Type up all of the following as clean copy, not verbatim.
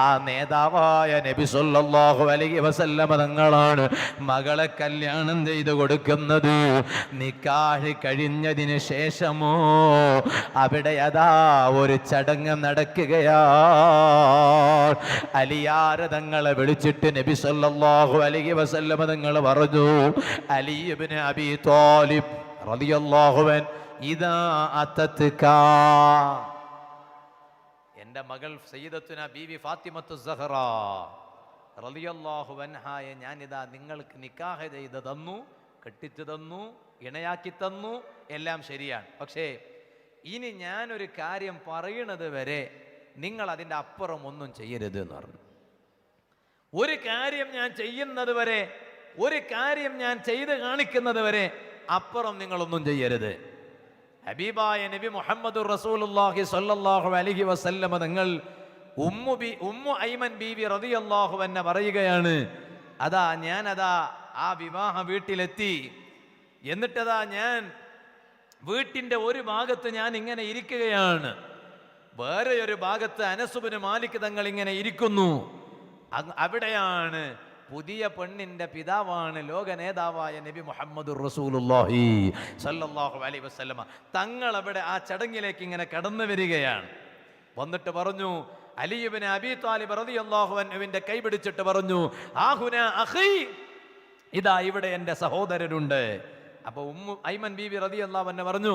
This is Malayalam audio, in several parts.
ആ നേതാവായ നബി സല്ലല്ലാഹു അലൈഹി വസല്ലമ തങ്ങളാണ് മകളെ കല്യാണം ചെയ്തു കൊടുക്കുന്നത്. നിക്കാഹ് കഴിഞ്ഞതിന് ശേഷമോ അവിടെ അതാ ഒരു ചടങ്ങ് നടക്കുകയാണ്. അലിയാർ തങ്ങളെ വിളിച്ചിട്ട് നബി സല്ലല്ലാഹു അലൈഹി വസല്ലമ തങ്ങൾ പറഞ്ഞു, അലി ഇബ്നു അബീ ത്വാലിബ് റളിയല്ലാഹു അൻഹു ഇദാ അതത്ക, എൻ്റെ മകൾ സയ്യിദത്തുന ബീവി ഫാത്തിമത്തു സഹറ റളിയല്ലാഹു അൻഹായെ ഞാനിതാ നിങ്ങൾക്ക് നിക്കാഹ് ചെയ്ത് തന്നു, കെട്ടിച്ചു തന്നു, ഇണയാക്കി തന്നു, എല്ലാം ശരിയാണ്. പക്ഷേ ഇനി ഞാനൊരു കാര്യം പറയുന്നത് വരെ നിങ്ങൾ അതിൻ്റെ അപ്പുറം ഒന്നും ചെയ്യരുത് എന്ന് പറഞ്ഞു. ഒരു കാര്യം ഞാൻ ചെയ്യുന്നത് വരെ, ഒരു കാര്യം ഞാൻ ചെയ്ത് കാണിക്കുന്നത് വരെ അപ്പുറം നിങ്ങളൊന്നും ചെയ്യരുത്. ഹബീബായ നബി മുഹമ്മദുർ റസൂലുള്ളാഹി സ്വല്ലല്ലാഹു അലൈഹി വസല്ലമ തങ്ങൾ ഉമ്മു ഐമൻ ബീവി റളിയല്ലാഹു അൻഹ പറയുകയാണ്, അതാ ഞാനതാ ആ വിവാഹ വീട്ടിലെത്തി. എന്നിട്ടതാ ഞാൻ വീട്ടിൻ്റെ ഒരു ഭാഗത്ത് ഞാൻ ഇങ്ങനെ ഇരിക്കുകയാണ്, വേറെ ഒരു ഭാഗത്ത് അനസ് ഇബ്നു മാലിക് തങ്ങൾ ഇങ്ങനെ ഇരിക്കുന്നു. അവിടെയാണ് പുതിയ പെണ്ണിന്റെ പിതാവാണ് ലോക നേതാവായ നബി മുഹമ്മദുർ റസൂലുള്ളാഹി സ്വല്ലല്ലാഹു അലൈഹി വസല്ലമ തങ്ങൾ അവിടെ ആ ചടങ്ങിലേക്ക് ഇങ്ങനെ കടന്നു വരികയാണ്. വന്നിട്ട് പറഞ്ഞു, അലി ഇബ്നു അബീ ത്വാലിബ് റളിയല്ലാഹു അൻഹുവിന്റെ കൈ പിടിച്ചിട്ട് പറഞ്ഞു, ആഹുന അഖീ, ഇതാ ഇവിടെ എൻ്റെ സഹോദരനുണ്ട്. അപ്പൊ ഉമ്മു ഐമൻ ബീവി റളിയല്ലാഹു അൻഹ പറഞ്ഞു,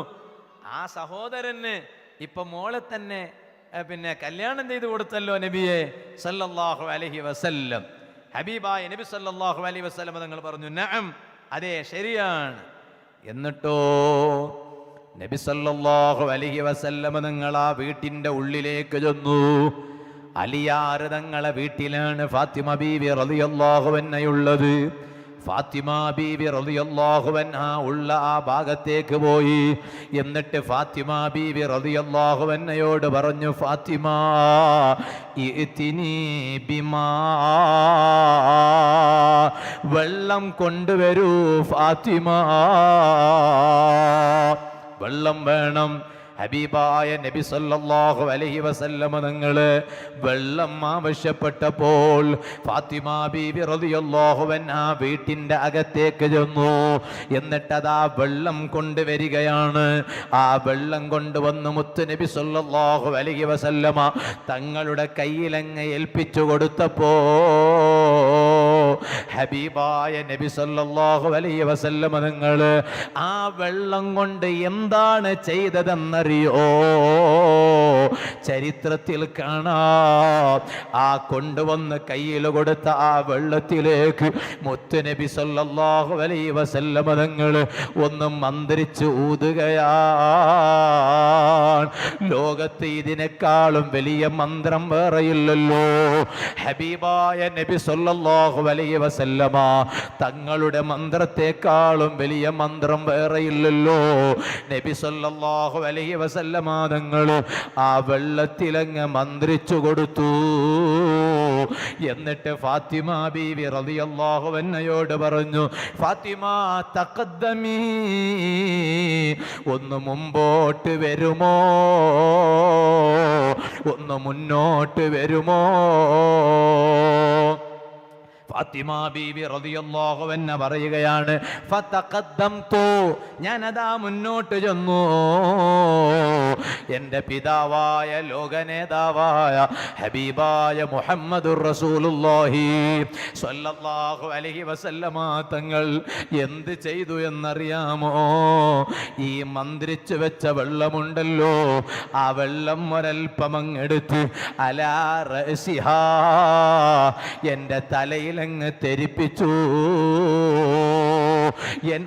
ആ സഹോദരന് ഇപ്പൊ മോളെ തന്നെ പിന്നെ കല്യാണം ചെയ്തു കൊടുത്തല്ലോ നബിയെ സല്ലല്ലാഹു അലൈഹി വസല്ലം. ഹബീബായ നബി സല്ലല്ലാഹു അലൈഹി വസല്ലം തങ്ങൾ പറഞ്ഞു, നഅം, അതെ ശരിയാണ്. എന്നിട്ടോ നബി സല്ലല്ലാഹു അലൈഹി വസല്ലം തങ്ങൾ ആ വീട്ടിൻ്റെ ഉള്ളിലേക്ക് ചെന്നു. അലിയാർ തങ്ങളെ വീട്ടിലാണ് ഫാത്തിമ ബീവി റളിയല്ലാഹു അൻഹയുള്ളത്. ഫാത്തിമ ബീവി റളിയല്ലാഹു അൻഹ ഉള്ള ആ ഭാഗത്തേക്ക് പോയി. എന്നിട്ട് ഫാത്തിമ ബീവി റളിയല്ലാഹു അൻഹയോട് പറഞ്ഞു, ഫാത്തിമ ഇഅ്തിനി ബിമാ, വെള്ളം കൊണ്ടുവരൂ ഫാത്തിമ, വെള്ളം വേണം. ഹബീബായ നബി സല്ലല്ലാഹു അലൈഹി വസല്ലമ തങ്ങൾ വെള്ളം ആവശ്യപ്പെട്ടപ്പോൾ ഫാത്തിമ ബീവി റളിയല്ലാഹു അൻഹ വീട്ടിൻ്റെ അകത്തേക്ക് ചെന്നു. എന്നിട്ടതാ വെള്ളം കൊണ്ടുവരികയാണ്. ആ വെള്ളം കൊണ്ടുവന്ന് മുത്ത് നബി സല്ലല്ലാഹു അലൈഹി വസല്ലമ തങ്ങളുടെ കയ്യിലങ്ങ് ഏൽപ്പിച്ചു കൊടുത്തപ്പോ ഹബീബായ നബി സല്ലല്ലാഹു അലൈഹി വസല്ലമ തങ്ങൾ ആ വെള്ളം കൊണ്ട് എന്താണ് ചെയ്തതെന്നറിയോ? ചരിത്രത്തിൽ കാണാം. ആ കൊണ്ടുവന്ന് കയ്യിൽ കൊടുത്ത ആ വെള്ളത്തിലേക്ക് മുത്ത് നബി സല്ലല്ലാഹു അലൈഹി വസല്ലമ തങ്ങൾ ഒന്ന് മന്ത്രിച്ച് ഊതുകയാണ്. ലോകത്ത് ഇതിനേക്കാളും വലിയ മന്ത്രം വേറെയില്ലല്ലോ. ഹബീബായ നബി സല്ലല്ലാഹു അലൈഹി വസല്ലമ തങ്ങളുടെ മന്ത്രത്തെക്കാളും വലിയ മന്ത്രം വേറെയില്ലല്ലോ. നബി സല്ലല്ലാഹു അലൈഹി വസല്ലമ തങ്ങൾ ആ വെള്ളത്തിലങ്ങ് മന്ത്രിച്ചു കൊടുത്തു. എന്നിട്ട് ഫാത്തിമ ബീവി റളിയല്ലാഹു അൻഹയോട് പറഞ്ഞു, ഫാത്തിമ തഖദ്ദമി, ഒന്ന് മുമ്പോട്ട് വരുമോ, ഒന്ന് മുന്നോട്ട് വരുമോ? ഫാത്തിമ ബീവി റളിയല്ലാഹു അൻഹ പറയുകയാണ്, ഫതഖദ്ദംതു, ഞാനതാ മുന്നോട്ട് ചെന്നു. എൻ്റെ പിതാവായ ലോക നേതാവായ ഹബീബായ മുഹമ്മദുർ റസൂലുള്ളാഹി സ്വല്ലല്ലാഹു അലൈഹി വസല്ലമ തങ്ങൾ എന്ത് ചെയ്തു എന്നറിയാമോ? ഈ മന്ത്രിച്ചു വെച്ച വെള്ളമുണ്ടല്ലോ, ആ വെള്ളം ഒരൽപ്പമങ്ങെടുത്ത് അലാ റഅസിഹാ, എൻ്റെ തലയിൽ അങ്ങ് തെരിപ്പിച്ചു.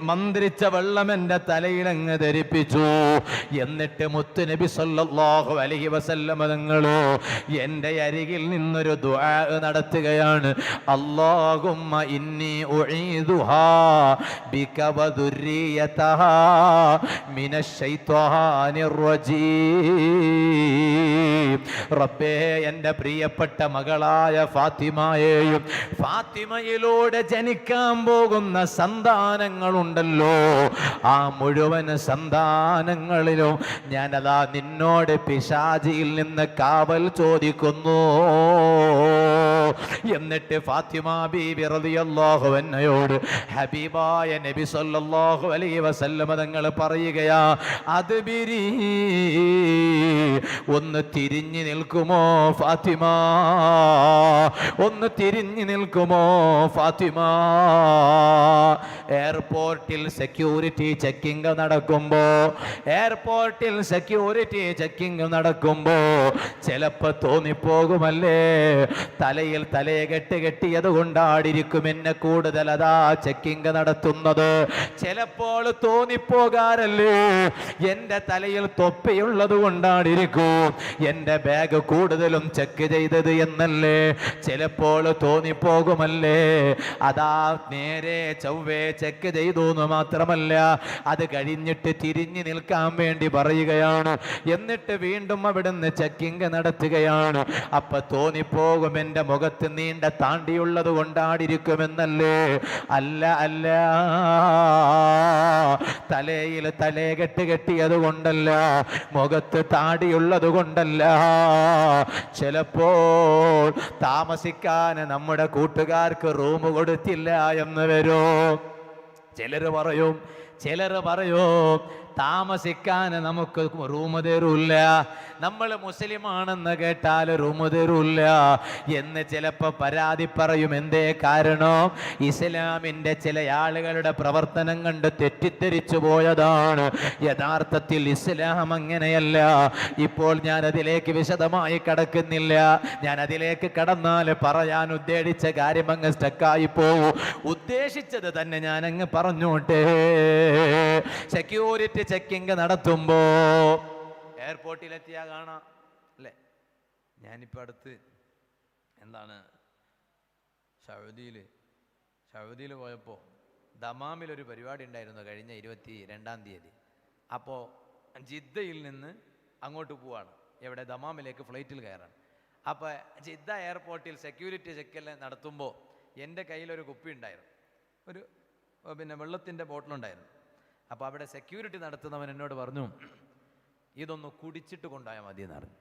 മന്ത്രിച്ച വെള്ളം എൻ്റെ തലയിലങ്ങ് ധരിപ്പിച്ചു. എന്നിട്ട് മുത്ത് നബി സല്ലല്ലാഹു അലൈഹി വസല്ലമ തങ്ങൾ എൻ്റെ അരികിൽ നിന്നൊരു ദുആ നടത്തുകയാണ്. അല്ലാഹുമ്മ ഇന്നി ഉഈദുഹാ ബിക വദുരിയതഹാ മിനശ് ശൈത്വാനിർ റജീം. റബ്ബേ, എൻ്റെ പ്രിയപ്പെട്ട മകളായ ഫാത്തിമയെയും ഫാത്തിമയിലൂടെ ജനിക്കാൻ പോകുന്ന സന്താന സന്താനങ്ങളുണ്ടല്ലോ, ആ മുഴുവൻ സന്താനങ്ങളിലും ഞാനതാ നിന്നോട് പിശാചിയിൽ നിന്ന് കാവൽ ചോദിക്കുന്നു. എന്നിട്ട് ഫാത്തിമ ബീബി റളിയല്ലാഹു അൻഹയോട് ഹബീബായ നബി സല്ലല്ലാഹു അലൈഹി വസല്ലം തങ്ങൾ പറയുകയാ, അദ്ബിരി, ഒന്ന് തിരിഞ്ഞു നിൽക്കുമോ ഫാത്തിമ, ഒന്ന് തിരിഞ്ഞു നിൽക്കുമോ ഫാത്തിമ. എയർപോർട്ടിൽ സെക്യൂരിറ്റി ചെക്കിംഗ് നടക്കുമ്പോ ചിലപ്പോ തോന്നിപ്പോകുമല്ലേ, തലയിൽ തലയെകെട്ട് കെട്ടിയത് കൊണ്ടാടിരിക്കും എന്നെ കൂടുതൽ അതാ ചെക്കിംഗ് നടത്തുന്നത്. ചിലപ്പോൾ തോന്നിപ്പോകാറല്ലേ, എന്റെ തലയിൽ തൊപ്പിയുള്ളത് കൊണ്ടാടിരിക്കും എന്റെ ബാഗ് കൂടുതലും ചെക്ക് ചെയ്തത് എന്നല്ലേ ചിലപ്പോൾ തോന്നിപ്പോകുമല്ലേ. അതാ നേരെ ചൊവ്വേ ചെക്ക് ചെയ്തു എന്ന് മാത്രമല്ല, അത് കഴിഞ്ഞിട്ട് തിരിഞ്ഞു നിൽക്കാൻ വേണ്ടി പറയുകയാണ്. എന്നിട്ട് വീണ്ടും അവിടുന്ന് ചെക്കിംഗ് നടത്തുകയാണ്. അപ്പൊ തോന്നിപ്പോകും എന്റെ മുഖത്ത് നീണ്ട താണ്ടിയുള്ളത് കൊണ്ടാടിരിക്കുമെന്നല്ലേ. അല്ല അല്ല, തലയിൽ തലയെകെട്ട് കെട്ടിയത് കൊണ്ടല്ല, മുഖത്ത് താടിയുള്ളത് കൊണ്ടല്ല. ചിലപ്പോൾ താമസിക്കാൻ നമ്മുടെ കൂട്ടുകാർക്ക് റൂം കൊടുത്തില്ല എന്ന് വരൂ. ചിലർ പറയും താമസിക്കാൻ നമുക്ക് റൂം തരൂല്ല, നമ്മൾ മുസ്ലിമാണെന്ന് കേട്ടാൽ റൂം തരൂല്ല എന്ന് ചിലപ്പോൾ പരാതി പറയും. എന്തേ കാരണം? ഇസ്ലാമിൻ്റെ ചില ആളുകളുടെ പ്രവർത്തനം കണ്ട് തെറ്റിദ്ധരിച്ചു പോയതാണ്. യഥാർത്ഥത്തിൽ ഇസ്ലാം അങ്ങനെയല്ല. ഇപ്പോൾ ഞാൻ അതിലേക്ക് വിശദമായി കടക്കുന്നില്ല. ഞാൻ അതിലേക്ക് കടന്നാൽ പറയാൻ ഉദ്ദേശിച്ച കാര്യം അങ്ങ് സ്റ്റക്കായി പോവും. ഉദ്ദേശിച്ചത് തന്നെ ഞാൻ അങ്ങ് പറഞ്ഞോട്ടെ. സെക്യൂരിറ്റി ചെക്കിംഗ് നടത്തുമ്പോ എയർപോർട്ടിലെത്തിയാ കാണാം അല്ലേ. ഞാനിപ്പോൾ അടുത്ത് സൗദിയിൽ പോയപ്പോൾ ദമാമിലൊരു പരിപാടി ഉണ്ടായിരുന്നു കഴിഞ്ഞ 22-ാം തീയതി. അപ്പോൾ ജിദ്ദയിൽ നിന്ന് അങ്ങോട്ട് പോവാണ്, എവിടെ ദമാമിലേക്ക് ഫ്ലൈറ്റിൽ കയറാൻ. അപ്പോൾ ജിദ്ദ എയർപോർട്ടിൽ സെക്യൂരിറ്റി ചെക്കെല്ലാം നടത്തുമ്പോൾ എൻ്റെ കയ്യിലൊരു കുപ്പി ഉണ്ടായിരുന്നു, ഒരു വെള്ളത്തിൻ്റെ ബോട്ടിലുണ്ടായിരുന്നു. അപ്പോൾ അവിടെ സെക്യൂരിറ്റി നടത്തുന്നവൻ എന്നോട് പറഞ്ഞു, ഇതൊന്ന് കുടിച്ചിട്ട് കൊണ്ടുപോയാൽ മതി എന്ന് പറഞ്ഞു.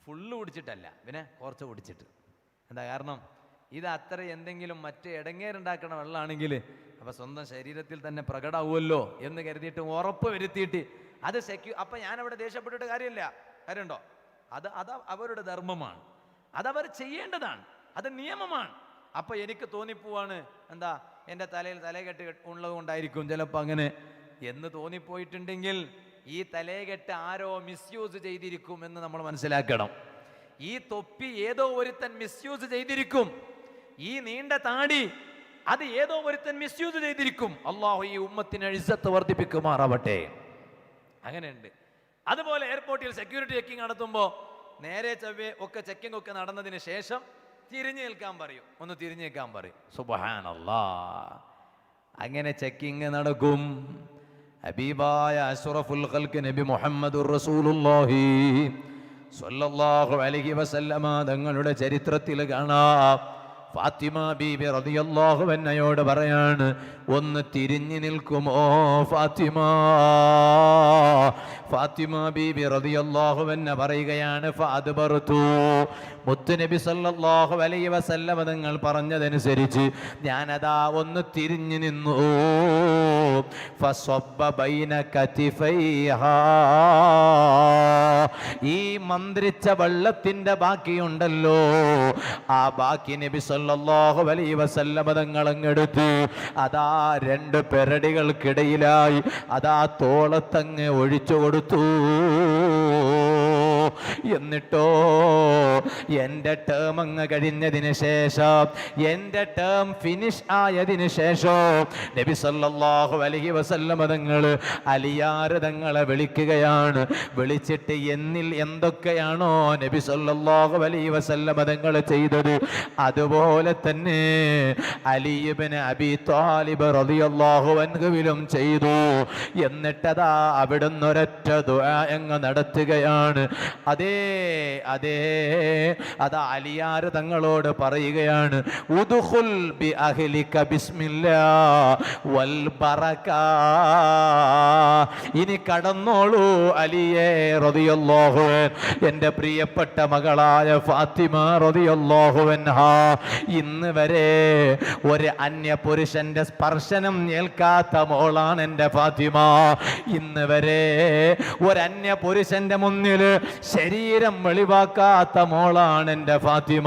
ഫുള്ള് കുടിച്ചിട്ടല്ല, പിന്നെ കുറച്ച് കുടിച്ചിട്ട്. എന്താ കാരണം? ഇത് അത്ര എന്തെങ്കിലും മറ്റ് ഇടങ്ങേറുണ്ടാക്കണ വെള്ളമാണെങ്കിൽ അപ്പോൾ സ്വന്തം ശരീരത്തിൽ തന്നെ പ്രകടമാവുമല്ലോ എന്ന് കരുതിയിട്ട് ഉറപ്പ് വരുത്തിയിട്ട് അത് അപ്പം ഞാനവിടെ ദേഷ്യപ്പെട്ടിട്ട് കാര്യമുണ്ടോ? അത് അവരുടെ ധർമ്മമാണ്, അതവർ ചെയ്യേണ്ടതാണ്, അത് നിയമമാണ്. അപ്പം എനിക്ക് തോന്നിപ്പോവാണ്, എന്താ എൻ്റെ തലയിൽ തലകെട്ട് ഉള്ളത് കൊണ്ടായിരിക്കും ചിലപ്പോൾ അങ്ങനെ എന്ന് തോന്നിപ്പോയിട്ടുണ്ടെങ്കിൽ ഈ തലകെട്ട് ആരോ മിസ്യൂസ് ചെയ്തിരിക്കും എന്ന് നമ്മൾ മനസ്സിലാക്കണം. ഈ തൊപ്പി ഏതോ ഒരുത്തൻ മിസ്യൂസ് ചെയ്തിരിക്കും. ഈ നീണ്ട താടി അത് ഏതോ ഒരുത്തൻ മിസ്യൂസ് ചെയ്തിരിക്കും. അള്ളാഹു ഈ ഉമ്മത്തിന് ഇസ്സത്ത് വർദ്ധിപ്പിക്കുമാറാവട്ടെ. അങ്ങനെയുണ്ട്. അതുപോലെ എയർപോർട്ടിൽ സെക്യൂരിറ്റി ചെക്കിംഗ് നടത്തുമ്പോൾ നേരെ ചൊവ്വേ ഒക്കെ ചെക്കിംഗ് ഒക്കെ നടന്നതിന് ശേഷം തിരിഞ്ഞു നിൽക്കാൻ പറയും, ഒന്ന് തിരിഞ്ഞു നിൽക്കാൻ പറയും. സുബ്ഹാനല്ലാഹ്. അങ്ങനെ ചെക്കിംഗ് നടക്കും. ഹബീബായ അഷ്റഫുൽ ഖൽഖ് നബി മുഹമ്മദുർ റസൂലുള്ളാഹി സ്വല്ലല്ലാഹു അലൈഹി വസല്ലമ തങ്ങളുടെ ചരിത്രത്തിൽ കാണാം, ഫാത്തിമ ബീബി റളിയല്ലാഹു അൻഹയോട് പറയാണ്, ഒന്ന് തിരിഞ്ഞു നിൽക്കുമോ ഫാത്തിമ. ഫാത്തിമ ബീബി റളിയല്ലാഹു അൻഹ പറയുകയാണ്, ഫഅദ്ബർതു. മുത്തുനബി സല്ലല്ലാഹു അലൈഹി വസല്ലമ തങ്ങൾ പറഞ്ഞതനുസരിച്ച് ഞാനതാ ഒന്ന് തിരിഞ്ഞു നിന്നു. ഫസബ്ബ ബൈന കതിഫൈഹാ. ഈ മന്ത്രിച്ച വെള്ളത്തിന്റെ ബാക്കിയുണ്ടല്ലോ, ആ ബാക്കി നബി സല്ലല്ലാഹു അലൈഹി വസല്ലമ തങ്ങൾ അങ്ങെടുത്ത് അതാ രണ്ട് പെരടികൾക്കിടയിലായി അതാ തോളത്തങ്ങ് ഒഴിച്ചു കൊടുത്തു. എന്നിട്ടോ എൻ്റെ ടേം അങ്ങ് കഴിഞ്ഞതിന് ശേഷം, എൻ്റെ ടേം ഫിനിഷ് ആയതിന് ശേഷം നബി സല്ലല്ലാഹു അലൈഹി വസല്ലമ തങ്ങൾ അലിയാർ തങ്ങളെ വിളിക്കുകയാണ്. വിളിച്ചിട്ട് എന്നിൽ എന്തൊക്കെയാണോ നബി സല്ലല്ലാഹു അലൈഹി വസല്ലമ തങ്ങൾ ചെയ്തത് അതുപോലെ തന്നെ അലി ഇബ്നു അബീ ത്വാലിബ് റളിയല്ലാഹു അൻഹുവിലും ചെയ്തു. എന്നിട്ടതാ അവിടുന്ന് ഒരൊറ്റ ദുആ അങ്ങ് നടത്തുകയാണ്. അതേ അതാ അലിയാര് തങ്ങളോട് പറയുകയാണ്, ഉദ്ഖുൽ ബി അഹ്ലിക ബിസ്മില്ലാ വൽ ബറക. ഇനി കടന്നോളൂ അലിയേ റളിയല്ലാഹു അൻഹു. എൻ്റെ പ്രിയപ്പെട്ട മകളായ ഫാത്തിമ റളിയല്ലാഹു അൻഹാ ഇന്ന് വരെ ഒരു അന്യ പുരുഷന്റെ സ്പർശനം ഏൽക്കാത്ത മോളാണ് എൻ്റെ ഫാത്തിമ. ഇന്ന് വരെ ഒരു അന്യ പുരുഷന്റെ മുന്നിൽ ശരീരം വെളിവാക്കാത്ത മോളാണ് എൻ്റെ ഫാത്തിമ.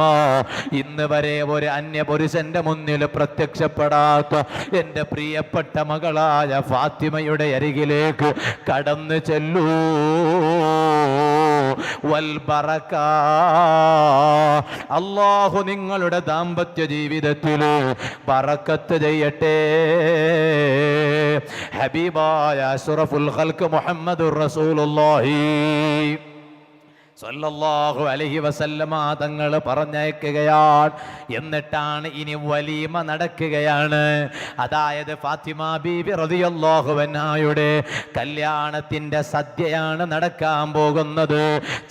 ഇന്ന് വരെ ഒരു അന്യ പുരുഷന്റെ മുന്നിൽ പ്രത്യക്ഷപ്പെടാത്ത എൻ്റെ പ്രിയപ്പെട്ട മകളായ ഫാത്തിമയുടെ അരികിലേക്ക് കടന്നു ചെല്ലൂ. വൽ ബറക. അല്ലാഹു നിങ്ങളുടെ ദാമ്പത്യ ജീവിതത്തിൽ ബറക്കത്ത് ചെയ്യട്ടെ. ഹബീബായ അഷ്റഫുൽ ഖൽഖ് മുഹമ്മദുർ റസൂലുള്ളാഹി സല്ലല്ലാഹു അലൈഹി വസല്ലമ തങ്ങൾ പറഞ്ഞയക്കുകയാണ്. എന്നിട്ടാണ് ഇനി വലീമ നടക്കുകയാണ്. അതായത് ഫാത്തിമ ബീബി റളിയല്ലാഹു അൻഹായുടെ കല്യാണത്തിൻ്റെ സദ്യയാണ് നടക്കാൻ പോകുന്നത്.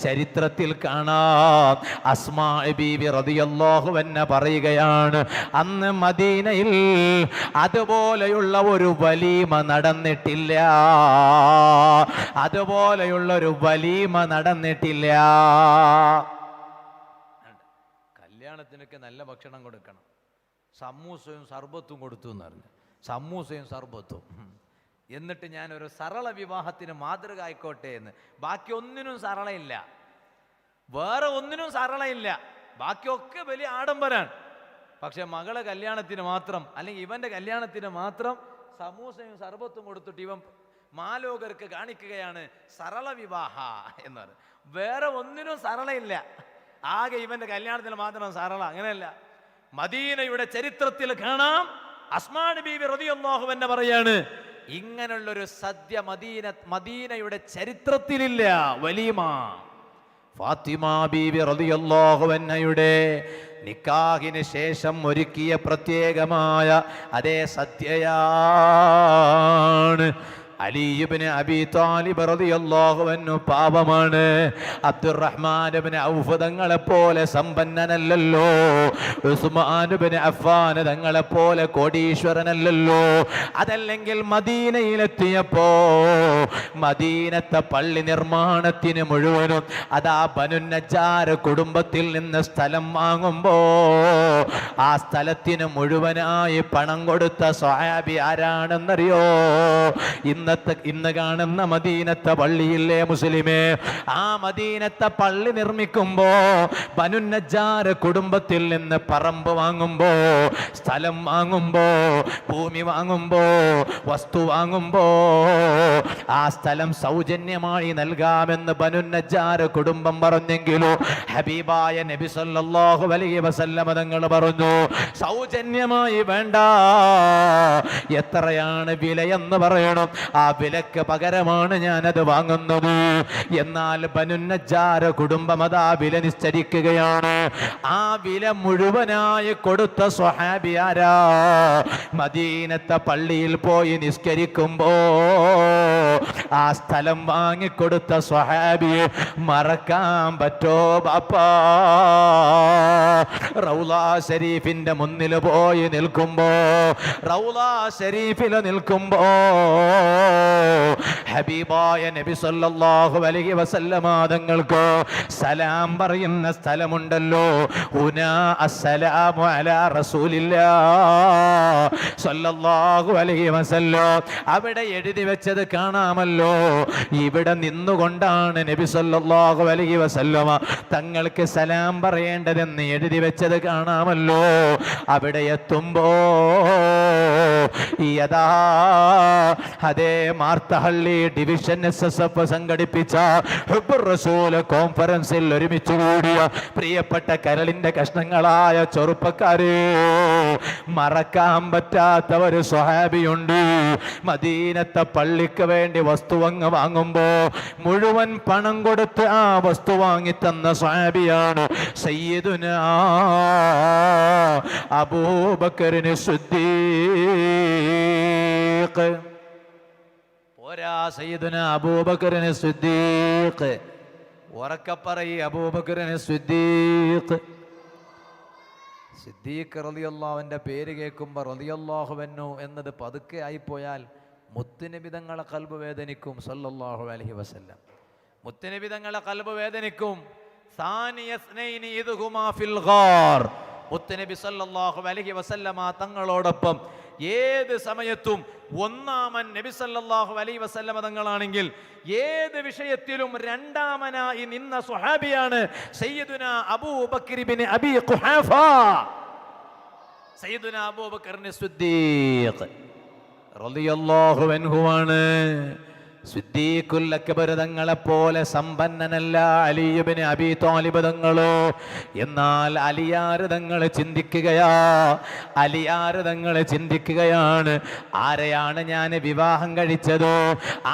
ചരിത്രത്തിൽ കാണാം, അസ്മാ ബീബി റളിയല്ലാഹു അൻഹ പറയുകയാണ്, അന്ന് മദീനയിൽ അതുപോലെയുള്ള ഒരു വലീമ നടന്നിട്ടില്ല. അതുപോലെയുള്ള ഒരു വലീമ നടന്നിട്ടില്ല. കല്യാണത്തിനൊക്കെ നല്ല ഭക്ഷണം കൊടുക്കണം. സമൂസയും സർബത്തും കൊടുത്തു എന്ന് പറഞ്ഞു. സമൂസയും സർബത്തും. എന്നിട്ട് ഞാനൊരു സരള വിവാഹത്തിന് മാതൃക ആയിക്കോട്ടെ എന്ന്. ബാക്കി ഒന്നിനും സരളയില്ല, വേറെ ഒന്നിനും സരളയില്ല, ബാക്കിയൊക്കെ വലിയ ആഡംബരാണ്. പക്ഷെ മകളെ കല്യാണത്തിന് മാത്രം, അല്ലെങ്കിൽ ഇവന്റെ കല്യാണത്തിന് മാത്രം സമൂസയും സർബത്തും കൊടുത്തിട്ട് ഇവൻ മാലോകർക്ക് കാണിക്കുകയാണ് സരള വിവാഹ എന്ന്. വേറെ ഒന്നിനും സരളയില്ല, ആകെ ഇവന്റെ കല്യാണത്തിന് മാത്രം സരള. അങ്ങനെയല്ല, മദീനയുടെ ചരിത്രത്തിൽ കാണാം, അസ്മാ ബീബി റളിയല്ലാഹു അൻഹ പറയാണ്, ഇങ്ങനെയുള്ളൊരു സദ്യ മദീനയുടെ ചരിത്രത്തിലില്ല. വലീമ. ഫാത്തിമ ബീബി റളിയല്ലാഹു അൻഹയുടെ നിക്കാഹിന് ശേഷം ഒരുക്കിയ പ്രത്യേകമായ അതേ സദ്യയാണ്. അലി ഇബ്നു അബീ താലിബ് റളിയല്ലാഹു അൻഹു പാവമാണ്. അബ്ദുറഹ്മാൻ ഇബ്നു ഔഫ് തങ്ങളെ പോലെ സമ്പന്നനല്ലല്ലോ. ഉസ്മാൻ ഇബ്നു അഫ്ഫാൻ തങ്ങളെ പോലെ കോടീശ്വരനല്ലല്ലോ. അതല്ലെങ്കിൽ മദീനയിലെത്തിയപ്പോ മദീനത്തെ പള്ളി നിർമ്മാണത്തിന് മുഴുവനും അതാ ബനു നജ്ജാർ കുടുംബത്തിൽ നിന്ന് സ്ഥലം വാങ്ങുമ്പോ ആ സ്ഥലത്തിന് മുഴുവനായി പണം കൊടുത്ത സ്വഹാബി ആരാണെന്നറിയോ? ഇന്ന് കാണുന്ന മദീനത്തെ പള്ളിയില്ലേ മുസ്ലിമേ, ആ മദീനത്തെ പള്ളി നിർമ്മിക്കുമ്പോ ബനു നജ്ജാർ കുടുംബത്തിൽ നിന്ന് പറമ്പ് വാങ്ങുമ്പോ, സ്ഥലം വാങ്ങുമ്പോ, ഭൂമി വാങ്ങുമ്പോ, വസ്തു വാങ്ങുമ്പോ ആ സ്ഥലം സൗജന്യമായി നൽകാമെന്ന് ബനു നജ്ജാർ കുടുംബം പറഞ്ഞെങ്കിലോ ഹബീബായ നബി സല്ലല്ലാഹു അലൈഹി വസല്ലം തങ്ങൾ പറഞ്ഞു, സൗജന്യമായി വേണ്ട, എത്രയാണ് വിലയെന്ന് പറയണം, ആ വിലക്ക് പകരമാണ് ഞാനത് വാങ്ങുന്നത്. എന്നാൽ ബനു നജ്ജാർ കുടുംബം അതാ വില നിശ്ചയിക്കുകയാണ്. ആ വില മുഴുവനായി കൊടുത്ത സ്വഹാബി ആരാ? മദീനത്തെ പള്ളിയിൽ പോയി നിസ്കരിക്കുമ്പോ ആ സ്ഥലം വാങ്ങിക്കൊടുത്ത സ്വഹാബിയെ മറക്കാൻ പറ്റോ ബാപ്പാ? റൗളാ ഷരീഫിന്റെ മുന്നിൽ പോയി നിൽക്കുമ്പോ, റൗളാ ഷരീഫിൽ നിൽക്കുമ്പോ ഹബീബായ നബി സല്ലല്ലാഹു അലൈഹി വസല്ലമ തങ്ങൾക്ക് സലാം പറയുന്ന സ്ഥലമുണ്ടല്ലോ, ഹുനാ അസ്സലാമു അലാ റസൂലില്ലാഹ് സല്ലല്ലാഹു അലൈഹി വസല്ലം. അവിടെ എഴുതി വെച്ചത് കാണാമല്ലോ, ഇവിടെ നിന്നുകൊണ്ടാണ് നബി സല്ലല്ലാഹു അലൈഹി വസല്ലമ തങ്ങൾക്ക് സലാം പറയേണ്ടതെന്ന് എഴുതി വെച്ചത് കാണാമല്ലോ. അവിടെ എത്തുമ്പോ യഥാ അതേ മാർത്തഹള്ളി ഡിവിഷൻ SSF സംഘടിപ്പിച്ച ഹുബ്ബുർ റസൂൽ കോൺഫറൻസിൽ ഒരുമിച്ച് കൂടിയ പ്രിയപ്പെട്ട കരളിന്റെ കഷ്ണങ്ങളായ ചെറുപ്പക്കാരെ, മറക്കാൻ പറ്റാത്ത ഒരു സ്വഹാബിയുണ്ട്. മദീനത്തെ പള്ളിക്ക് വേണ്ടി വസ്തു വാങ്ങുമ്പോ മുഴുവൻ പണം കൊടുത്ത് ആ വസ്തു വാങ്ങി തന്ന സ്വഹാബിയാണ് സയ്യിദുനാ അബൂബക്കറിന് സിദ്ദീഖ്. പോരാ, സയ്യിദുനാ അബൂബക്കറിന് സിദ്ദീഖ് ഉറക്കെ പറയ് അബൂബക്കറിന് സിദ്ദീഖ്. സിദ്ദീഖ് റളിയല്ലാഹുവിന്റെ പേര് കേൾക്കുമ്പോൾ റളിയല്ലാഹു അൻഹു എന്നത് പതുക്കെ ആയിപ്പോയാൽ മുത്തുനബി തങ്ങളെ ഖൽബ് വേദനിക്കും. സല്ലല്ലാഹു അലൈഹി വസല്ലം മുത്തുനബി തങ്ങളെ ഖൽബ് വേദനിക്കും. സാനിയസ്നൈനി ഇദ്ഹുമാ ഫിൽ ഗാർ. മുത്തുനബി സല്ലല്ലാഹു അലൈഹി വസല്ലമ തങ്ങളോടൊപ്പം ഏത് സമയത്തും ഒന്നാമൻ നബി സല്ലല്ലാഹു അലൈഹി വസല്ലമ തങ്ങളാണെങ്കിൽ ഏത് വിഷയത്തിലും രണ്ടാമനായി നിന്ന സ്വഹാബിയാണ് സയ്യിദുനാ അബൂബക്കർ ഇബ്നു അബീ ഖുഹാഫ. സയ്യിദുനാ അബൂബക്കർ സിദ്ദീഖ് റളിയല്ലാഹു അൻഹു ആണ്. സിദ്ദീഖുൽ അക്ബർ തങ്ങളെപ്പോലെ സമ്പന്നനല്ല അലി ഇബ്നു അബീ ത്വാലിബ് തങ്ങളോ. എന്നാൽ അലിയാർ തങ്ങൾ ചിന്തിക്കുകയാണ്, ആരെയാണ് ഞാൻ വിവാഹം കഴിച്ചതോ,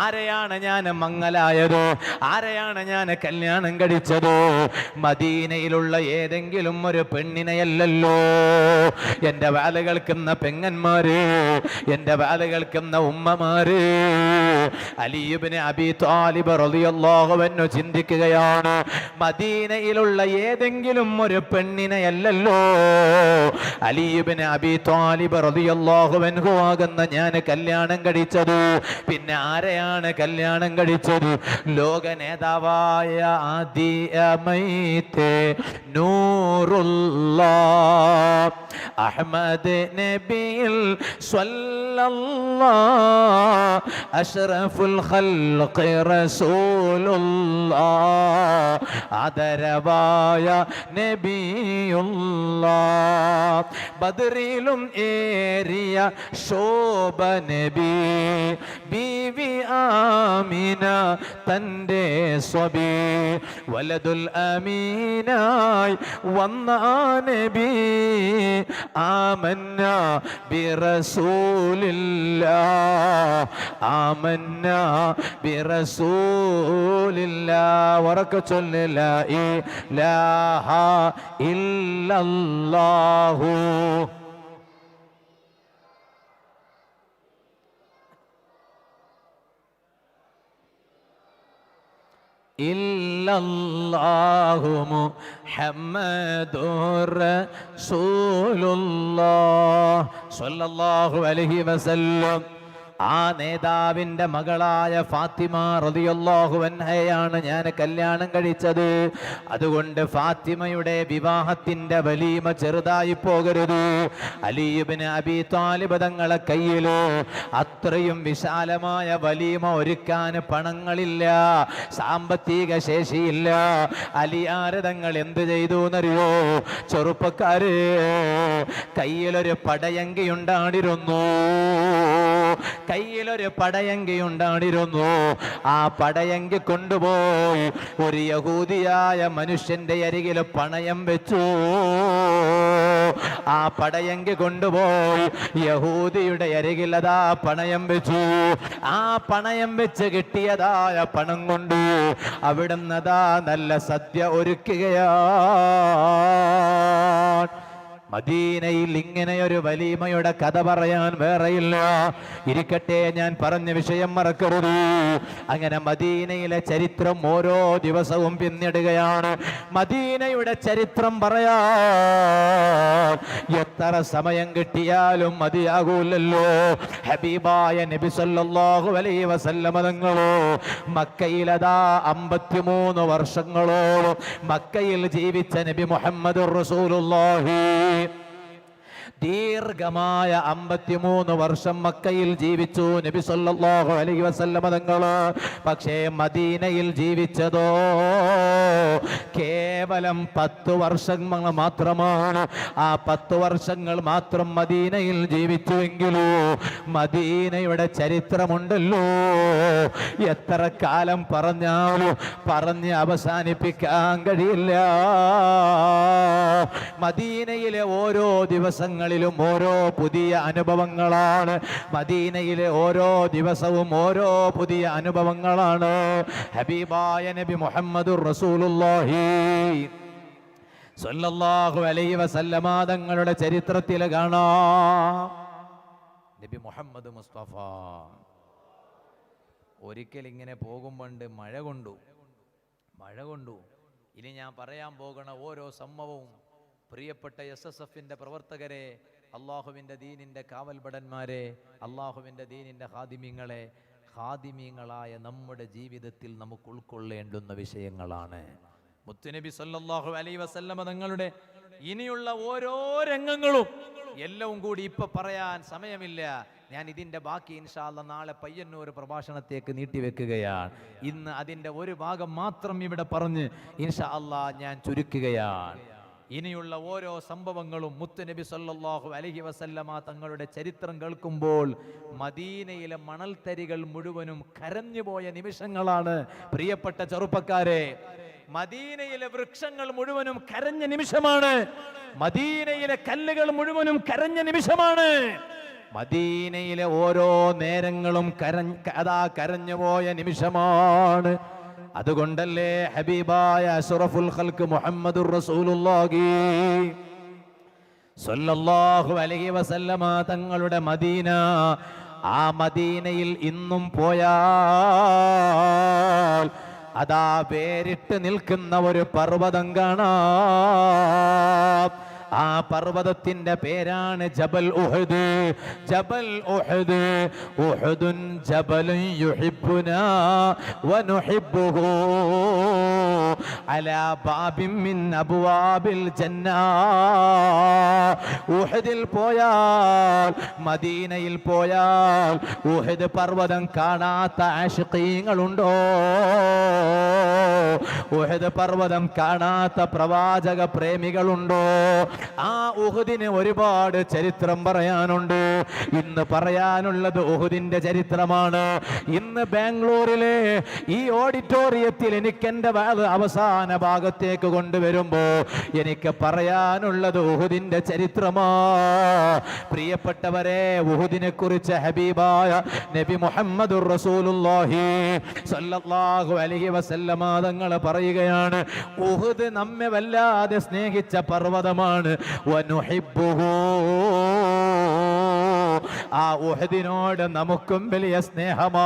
ആരെയാണ് ഞാൻ മങ്ങലായതോ, ആരെയാണ് ഞാൻ കല്യാണം കഴിച്ചതോ, മദീനയിലുള്ള ഏതെങ്കിലും ഒരു പെണ്ണിനെയല്ലല്ലോ. എൻ്റെ വാല് കേൾക്കുന്ന പെങ്ങന്മാര്, എൻ്റെ വാല് കേൾക്കുന്ന ഉമ്മമാര്, അലി ഇബ്നു അബീ ത്വാലിബ് റളിയല്ലാഹു അൻഹു ചിന്തിക്കുകയാണ്, മദീനയിലുള്ള ഏതെങ്കിലും ഒരു പെണ്ണിനെയല്ലല്ലോ അലി ഇബ്നു അബീ ത്വാലിബ് റളിയല്ലാഹു അൻഹു ആകുന്ന ഞാൻ കല്യാണം കഴിച്ചത്. പിന്നെ ആരെയാണ് കല്യാണം കഴിച്ചത്? ലോക നേതാവായ ആദിയമൈത്തെ നൂറുല്ലാഹ് അഹ്മദ് നബിയിൽ സ്വല്ലല്ലാഹ് അഷ്റഫുൽ ഖൽഖി റസൂലുള്ളാഹ് ആദരവായ നബിയുള്ളാഹ് ബദറിലും ഏറിയ ശോഭ നബി ബീവി ആമിന തൻ്റെ സ്വബി വലതുൽ അമീനായി വന്ന നബി ആമന്ന ബിറസൂലില്ലാഹ് ആമന്ന ബിറസൂലില്ലാഹ് വറക ചൊല്ല് ലാ ഇലാഹ ഇല്ലല്ലാഹു. ഇല്ലല്ലാഹു മുഹമ്മദുർ റസൂലുള്ളാഹ് സ്വല്ലല്ലാഹു അലൈഹി വസല്ലം. ആ നേതാവിൻ്റെ മകളായ ഫാത്തിമ റളിയല്ലാഹു അൻഹയാണ് ഞാൻ കല്യാണം കഴിച്ചത്. അതുകൊണ്ട് ഫാത്തിമയുടെ വിവാഹത്തിൻ്റെ വലീമ ചെറുതായി പോകരുത്. അലി ഇബ്നു അബീ ത്വാലിബ് തങ്ങളെ കയ്യിൽ അത്രയും വിശാലമായ വലീമ ഒരുക്കാൻ പണങ്ങളില്ല, സാമ്പത്തിക ശേഷിയില്ല. അലിയാർ തങ്ങൾ എന്ത് ചെയ്തു എന്നറിയോ? ചെറുപ്പക്കാര് കയ്യിലൊരു പടയങ്കി ഉണ്ടായിരുന്നു, കയ്യിലൊരു പടയങ്കി ഉണ്ടായിരുന്നു. ആ പടയങ്കി കൊണ്ടുപോയി ഒരു യഹൂദിയായ മനുഷ്യന്റെ അരികിൽ പണയം വെച്ചു. ആ പടയങ്കി കൊണ്ടുപോയി യഹൂദിയുടെ അരികിൽ അതാ പണയം വെച്ചു. ആ പണയം വെച്ച് കിട്ടിയതായ പണം കൊണ്ട് അവിടുന്ന് അതാ നല്ല സദ്യ ഒരുക്കുകയാണ്. മദീനയിൽ ഇങ്ങനെയൊരു വലീമയുടെ കഥ പറയാൻ വേറെയില്ല. ഇരിക്കട്ടെ, ഞാൻ പറഞ്ഞ വിഷയം മറക്കരുത്. അങ്ങനെ മദീനയിലെ ചരിത്രം ഓരോ ദിവസവും പിന്നിടുകയാണ്. മദീനയുടെ ചരിത്രം പറയാൻ എത്ര സമയം കിട്ടിയാലും മതിയാകൂലല്ലോ. ഹബീബായ നബി സല്ലല്ലാഹു അലൈഹി വസല്ലമ തങ്ങളോ മക്കയിലതാ 53 വർഷങ്ങളോളം മക്കയിൽ ജീവിച്ച നബി മുഹമ്മദുർ റസൂലുള്ളാഹി ദീർഘമായ 53 വർഷം മക്കയിൽ ജീവിച്ചു നബി സല്ലല്ലാഹു അലൈഹി വസല്ലമ തങ്ങൾ. പക്ഷേ മദീനയിൽ ജീവിച്ചതോ കേവലം 10 വർഷങ്ങൾ മാത്രമാണ്. ആ 10 വർഷങ്ങൾ മാത്രം മദീനയിൽ ജീവിച്ചുവെങ്കിലോ മദീനയുടെ ചരിത്രമുണ്ടല്ലോ, എത്ര കാലം പറഞ്ഞാലും പറഞ്ഞ് അവസാനിപ്പിക്കാൻ കഴിയില്ല. മദീനയിലെ ഓരോ ദിവസങ്ങളിലും ഓരോ പുതിയ അനുഭവങ്ങളാണ്. മദീനയിലെ ഓരോ ദിവസവും ഓരോ പുതിയ അനുഭവങ്ങളാണ്. ഹബീബായ നബി മുഹമ്മദുർ റസൂലുള്ളാഹി സ്വല്ലല്ലാഹു അലൈഹി വസല്ലമ തങ്ങളുടെ ചരിത്രത്തിൽ കാണാം. നബി മുഹമ്മദ് മുസ്തഫ ഒരിക്കൽ ഇങ്ങനെ പോകുമ്പോണ്ട് മഴ കൊണ്ടു. മഴ കൊണ്ടു. ഇനി ഞാൻ പറയാൻ പോകുന്ന ഓരോ സംഭവവും പ്രിയപ്പെട്ട SSFന്റെ പ്രവർത്തകരെ, അള്ളാഹുവിൻ്റെ ദീനിൻ്റെ കാവൽഭടന്മാരെ, അള്ളാഹുവിൻ്റെ ദീനിൻ്റെ ഹാദിമീങ്ങളെ, ഹാദിമീങ്ങളായ നമ്മുടെ ജീവിതത്തിൽ നമുക്ക് ഉൾക്കൊള്ളേണ്ടുന്ന വിഷയങ്ങളാണ്. മുത്തുനബി സല്ലല്ലാഹു അലൈഹി വസല്ലമ തങ്ങളുടെ ഇനിയുള്ള ഓരോ രംഗങ്ങളും എല്ലാം കൂടി ഇപ്പൊ പറയാൻ സമയമില്ല. ഞാൻ ഇതിന്റെ ബാക്കി ഇൻഷാ അല്ലാഹ് നാളെ പയ്യന്നൂർ പ്രഭാഷണത്തേക്ക് നീട്ടിവെക്കുകയാണ്. ഇന്ന് അതിന്റെ ഒരു ഭാഗം മാത്രം ഇവിടെ പറഞ്ഞ് ഇൻഷാ അല്ലാഹ് ഞാൻ ചുരുക്കുകയാണ്. ഇനിയുള്ള ഓരോ സംഭവങ്ങളും മുത്തുനബി സല്ലല്ലാഹു അലൈഹി വസല്ലമ തങ്ങളുടെ ചരിത്രം കേൾക്കുമ്പോൾ മദീനയിലെ മണൽത്തരികൾ മുഴുവനും കരഞ്ഞുപോയ നിമിഷങ്ങളാണ് പ്രിയപ്പെട്ട ചെറുപ്പക്കാരെ. മദീനയിലെ വൃക്ഷങ്ങൾ മുഴുവനും കരഞ്ഞ നിമിഷമാണ്. മദീനയിലെ കല്ലുകൾ മുഴുവനും കരഞ്ഞ നിമിഷമാണ്. മദീനയിലെ ഓരോ നേരങ്ങളും കരഞ്ഞുപോയ നിമിഷമാണ്. അതുകൊണ്ടല്ലേ ഹബീബായ അഷ്റഫുൽ ഖൽഖ് മുഹമ്മദുർ റസൂലുള്ളാഹി സ്വല്ലല്ലാഹു അലൈഹി വസല്ലമ തങ്ങളുടെ മദീന, ആ മദീനയിൽ ഇന്നും പോയാൽ അതാ വേറിട്ട് നിൽക്കുന്ന ഒരു പർവ്വതം കാണാം. ആ പർവ്വതത്തിന്റെ പേരാണ് ജബൽ ഉഹദ്. ജബൽ ഉഹദ്, ഉഹദുൻ ജബലുൻ യുഹിബ്ബുനാ വനുഹിബ്ബുഹു അലാ ബാബിൻ മിൻ അബ്വാബിൽ ജന്ന. ഉഹദിൽ പോയാൽ, മദീനയിൽ പോയാൽ ഉഹദ് പർവ്വതം കാണാത്ത ആശിഖീങ്ങളുണ്ടോ? ഉഹദ് പർവ്വതം കാണാത്ത പ്രവാചക പ്രേമികളുണ്ടോ? ആ ഉഹദിന് ഒരുപാട് ചരിത്രം പറയാനുണ്ട്. ഇന്ന് പറയാനുള്ളത് ഉഹദിന്റെ ചരിത്രമാണ്. ഇന്ന് ബാംഗ്ലൂരിലെ ഈ ഓഡിറ്റോറിയത്തിൽ എനിക്ക് എന്റെ അവസാന ഭാഗത്തേക്ക് കൊണ്ടുവരുമ്പോ എനിക്ക് പറയാനുള്ളത് ഉഹദിന്റെ ചരിത്രമാ. പ്രിയപ്പെട്ടവരെ, ഉഹദിനെ കുറിച്ച് ഹബീബായ നബി മുഹമ്മദുർ റസൂലുള്ളാഹി സ്വല്ലല്ലാഹു അലൈഹി വസല്ലമ തങ്ങൾ പറയുകയാണ്, ഉഹദ് നമ്മെ വല്ലാതെ സ്നേഹിച്ച പർവ്വതമാണ്. വനുഹിബ്ബുഹു, ആ ഉഹദിനോട് നമുക്കും വലിയ സ്നേഹമാ.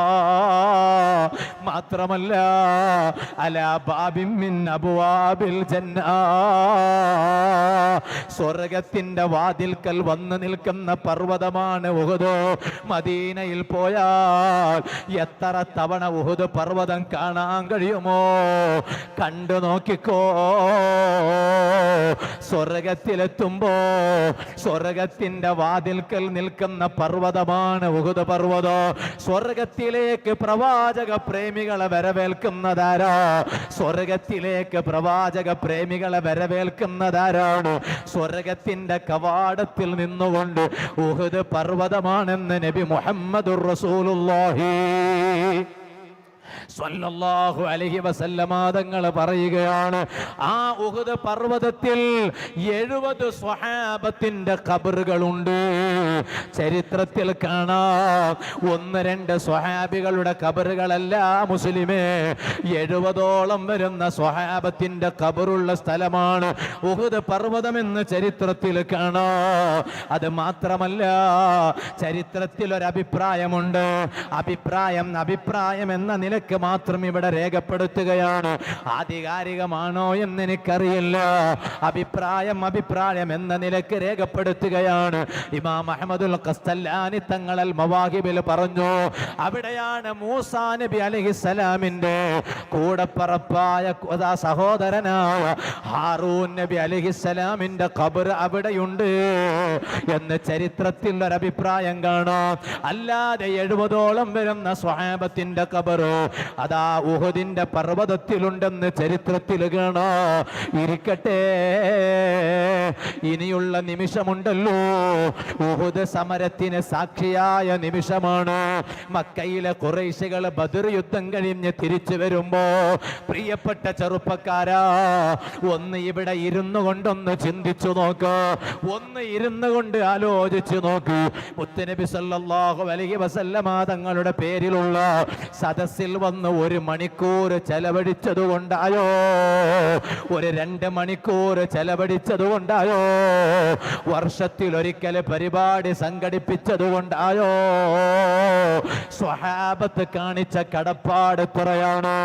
മാത്രമല്ല അലാ ബാബിൻ മിൻ അബ്വാബിൽ ജന്ന, സ്വർഗത്തിന്റെ വാതിൽക്കൽ വന്നു നിൽക്കുന്ന പർവ്വതമാണ് ഉഹദ്. മദീനയിൽ പോയാൽ എത്ര തവണ ഉഹദ് പർവ്വതം കാണാൻ കഴിയുമോ? കണ്ടു നോക്കിക്കോ. സ്വർഗത്തിലെത്തുമ്പോ സ്വർഗത്തിന്റെ വാതിൽക്കൽ നിൽക്കുന്ന പർവ്വതമാണ് ഉഹദ് പർവ്വതം. സ്വർഗത്തിലേക്ക് പ്രവാചക പ്രേമികളെ വരവേൽക്കുന്നതാരാ? സ്വർഗത്തിലേക്ക് പ്രവാചക പ്രേമികളെ വരവേൽക്കുന്നതാരാണ്? സ്വർഗത്തിന്റെ കവാടത്തിൽ നിന്നുകൊണ്ട് ഉഹദ് പർവ്വതമാണെന്ന് നബി മുഹമ്മദുർ റസൂലുള്ളാഹി സ്വല്ലല്ലാഹു അലൈഹി വസല്ലമ തങ്ങൾ പറയുകയാണ്, ആ ഉഹദ് പർവ്വതത്തിൽ 70 സ്വഹാബത്തിന്റെ ഖബറുകളുണ്ട്. ചരിത്രത്തിൽ കാണാം, 1-2 സ്വഹാബികളുടെ ഖബറുകളല്ല മുസ്ലിമേ, 70ഓളം വരുന്ന സ്വഹാബത്തിന്റെ ഖബറുള്ള സ്ഥലമാണ് ഉഹദ് പർവ്വതമെന്ന് ചരിത്രത്തിൽ കാണാം. അത് മാത്രമല്ല, ചരിത്രത്തിൽ ഒരു അഭിപ്രായമുണ്ട്. അഭിപ്രായം എന്ന നിലക്ക് മാത്രം ഇവിടെ രേഖപ്പെടുത്തുകയാണ്. ആധികാരികമാണോ എന്ന് എനിക്കറിയില്ല. അഭിപ്രായം എന്ന നിലക്ക് രേഖപ്പെടുത്തുകയാണ്. ഇമാം അഹ്മദുൽ ഖസ്തലാനി തങ്ങൾ അൽ മവാഹിബിൽ പറഞ്ഞു, അവിടെയാണ് മൂസാ നബി അലൈഹിസ്സലാമിന്റെ കൂടപ്പറപ്പായ സഹോദരനായ ഹാറൂൻ നബി അലൈഹിസ്സലാമിന്റെ ഖബർ അവിടെയുണ്ട് എന്ന് ചരിത്രത്തിൽ ഒരു അഭിപ്രായം കാണാം. അല്ലാതെ 70ഓളം വരുന്ന സ്വഹാബത്തിന്റെ ഖബർ അതാ ഉഹദിന്റെ പർവ്വതത്തിലുണ്ടെന്ന് ചരിത്രത്തിൽ കാണാം. ഇരിക്കട്ടെ, ഇനിയുള്ള നിമിഷമുണ്ടല്ലോ, ഉഹദ് സമരത്തിന് സാക്ഷിയായ നിമിഷമാണ്. മക്കയിലെ ഖുറൈശികൾ ബദർ യുദ്ധം കഴിഞ്ഞ് തിരിച്ചു വരുമ്പോ, പ്രിയപ്പെട്ട ചെറുപ്പക്കാരാ, ഒന്ന് ഇവിടെ ഇരുന്നു കൊണ്ടൊന്ന് ചിന്തിച്ചു നോക്ക്, ഒന്ന് ഇരുന്നു കൊണ്ട് ആലോചിച്ചു നോക്ക്. മുത്തുനബി സല്ലല്ലാഹു അലൈഹി വസല്ലമ തങ്ങളുടെ പേരിലുള്ള സദസ്സിൽ വന്ന് 1 മണിക്കൂർ ചെലവഴിച്ചതുകൊണ്ടായോ, ഒരു 2 മണിക്കൂർ ചെലവഴിച്ചതുകൊണ്ടായോ, വർഷത്തിലൊരിക്കൽ പരിപാടി സംഘടിപ്പിച്ചതുകൊണ്ടായോ, സ്വഹാബത്ത് കാണിച്ച കടപ്പാട് എത്രയാണ്.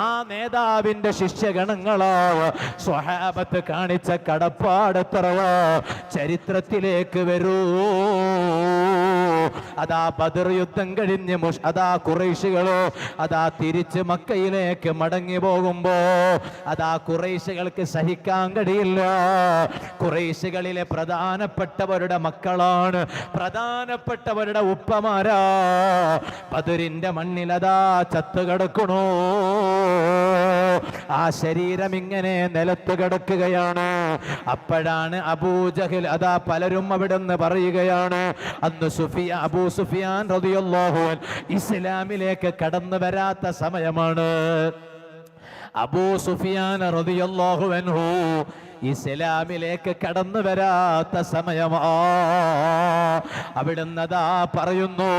ആ നേതാവിന്റെ ശിഷ്യഗണങ്ങളായ സ്വഹാബത്ത് കാണിച്ച കടപ്പാട് എത്രയാ. ചരിത്രത്തിലേക്ക് വരൂ. അതാ ബദർ യുദ്ധം കഴിഞ്ഞ് അതാ ഖുറൈശികളോ അതാ തിരിച്ച് മക്കയിലേക്ക് മടങ്ങി പോകുമ്പോ അതാ ഖുറൈശികൾക്ക് സഹിക്കാൻ കഴിയില്ല. ഖുറൈശികളിലെ പ്രധാനപ്പെട്ടവരുടെ മക്കളാണ്, പ്രധാനപ്പെട്ടവരുടെ ഉപ്പമാരാ. ബദറിന്റെ മണ്ണിൽ അതാ ചത്തുകിടക്കണു. ആ ശരീരം ഇങ്ങനെ നിലത്ത് കിടക്കുകയാണ്. അപ്പോഴാണ് അബൂജഹൽ അതാ പലരും അവിടെ നിന്ന് പറയുകയാണ്, അന്ന് അബൂ സുഫിയാൻ റളിയല്ലാഹു അൻഹു ഇസ്ലാമിലേക്ക് കടന്നു വരാത്ത സമയമാണ്. അബൂ സുഫിയാൻ റളിയല്ലാഹു അൻഹു ഇസ്ലാമിലേക്ക് കടന്നു വരാത്ത സമയമാ. അവിടുന്ന് അതാ പറയുന്നു,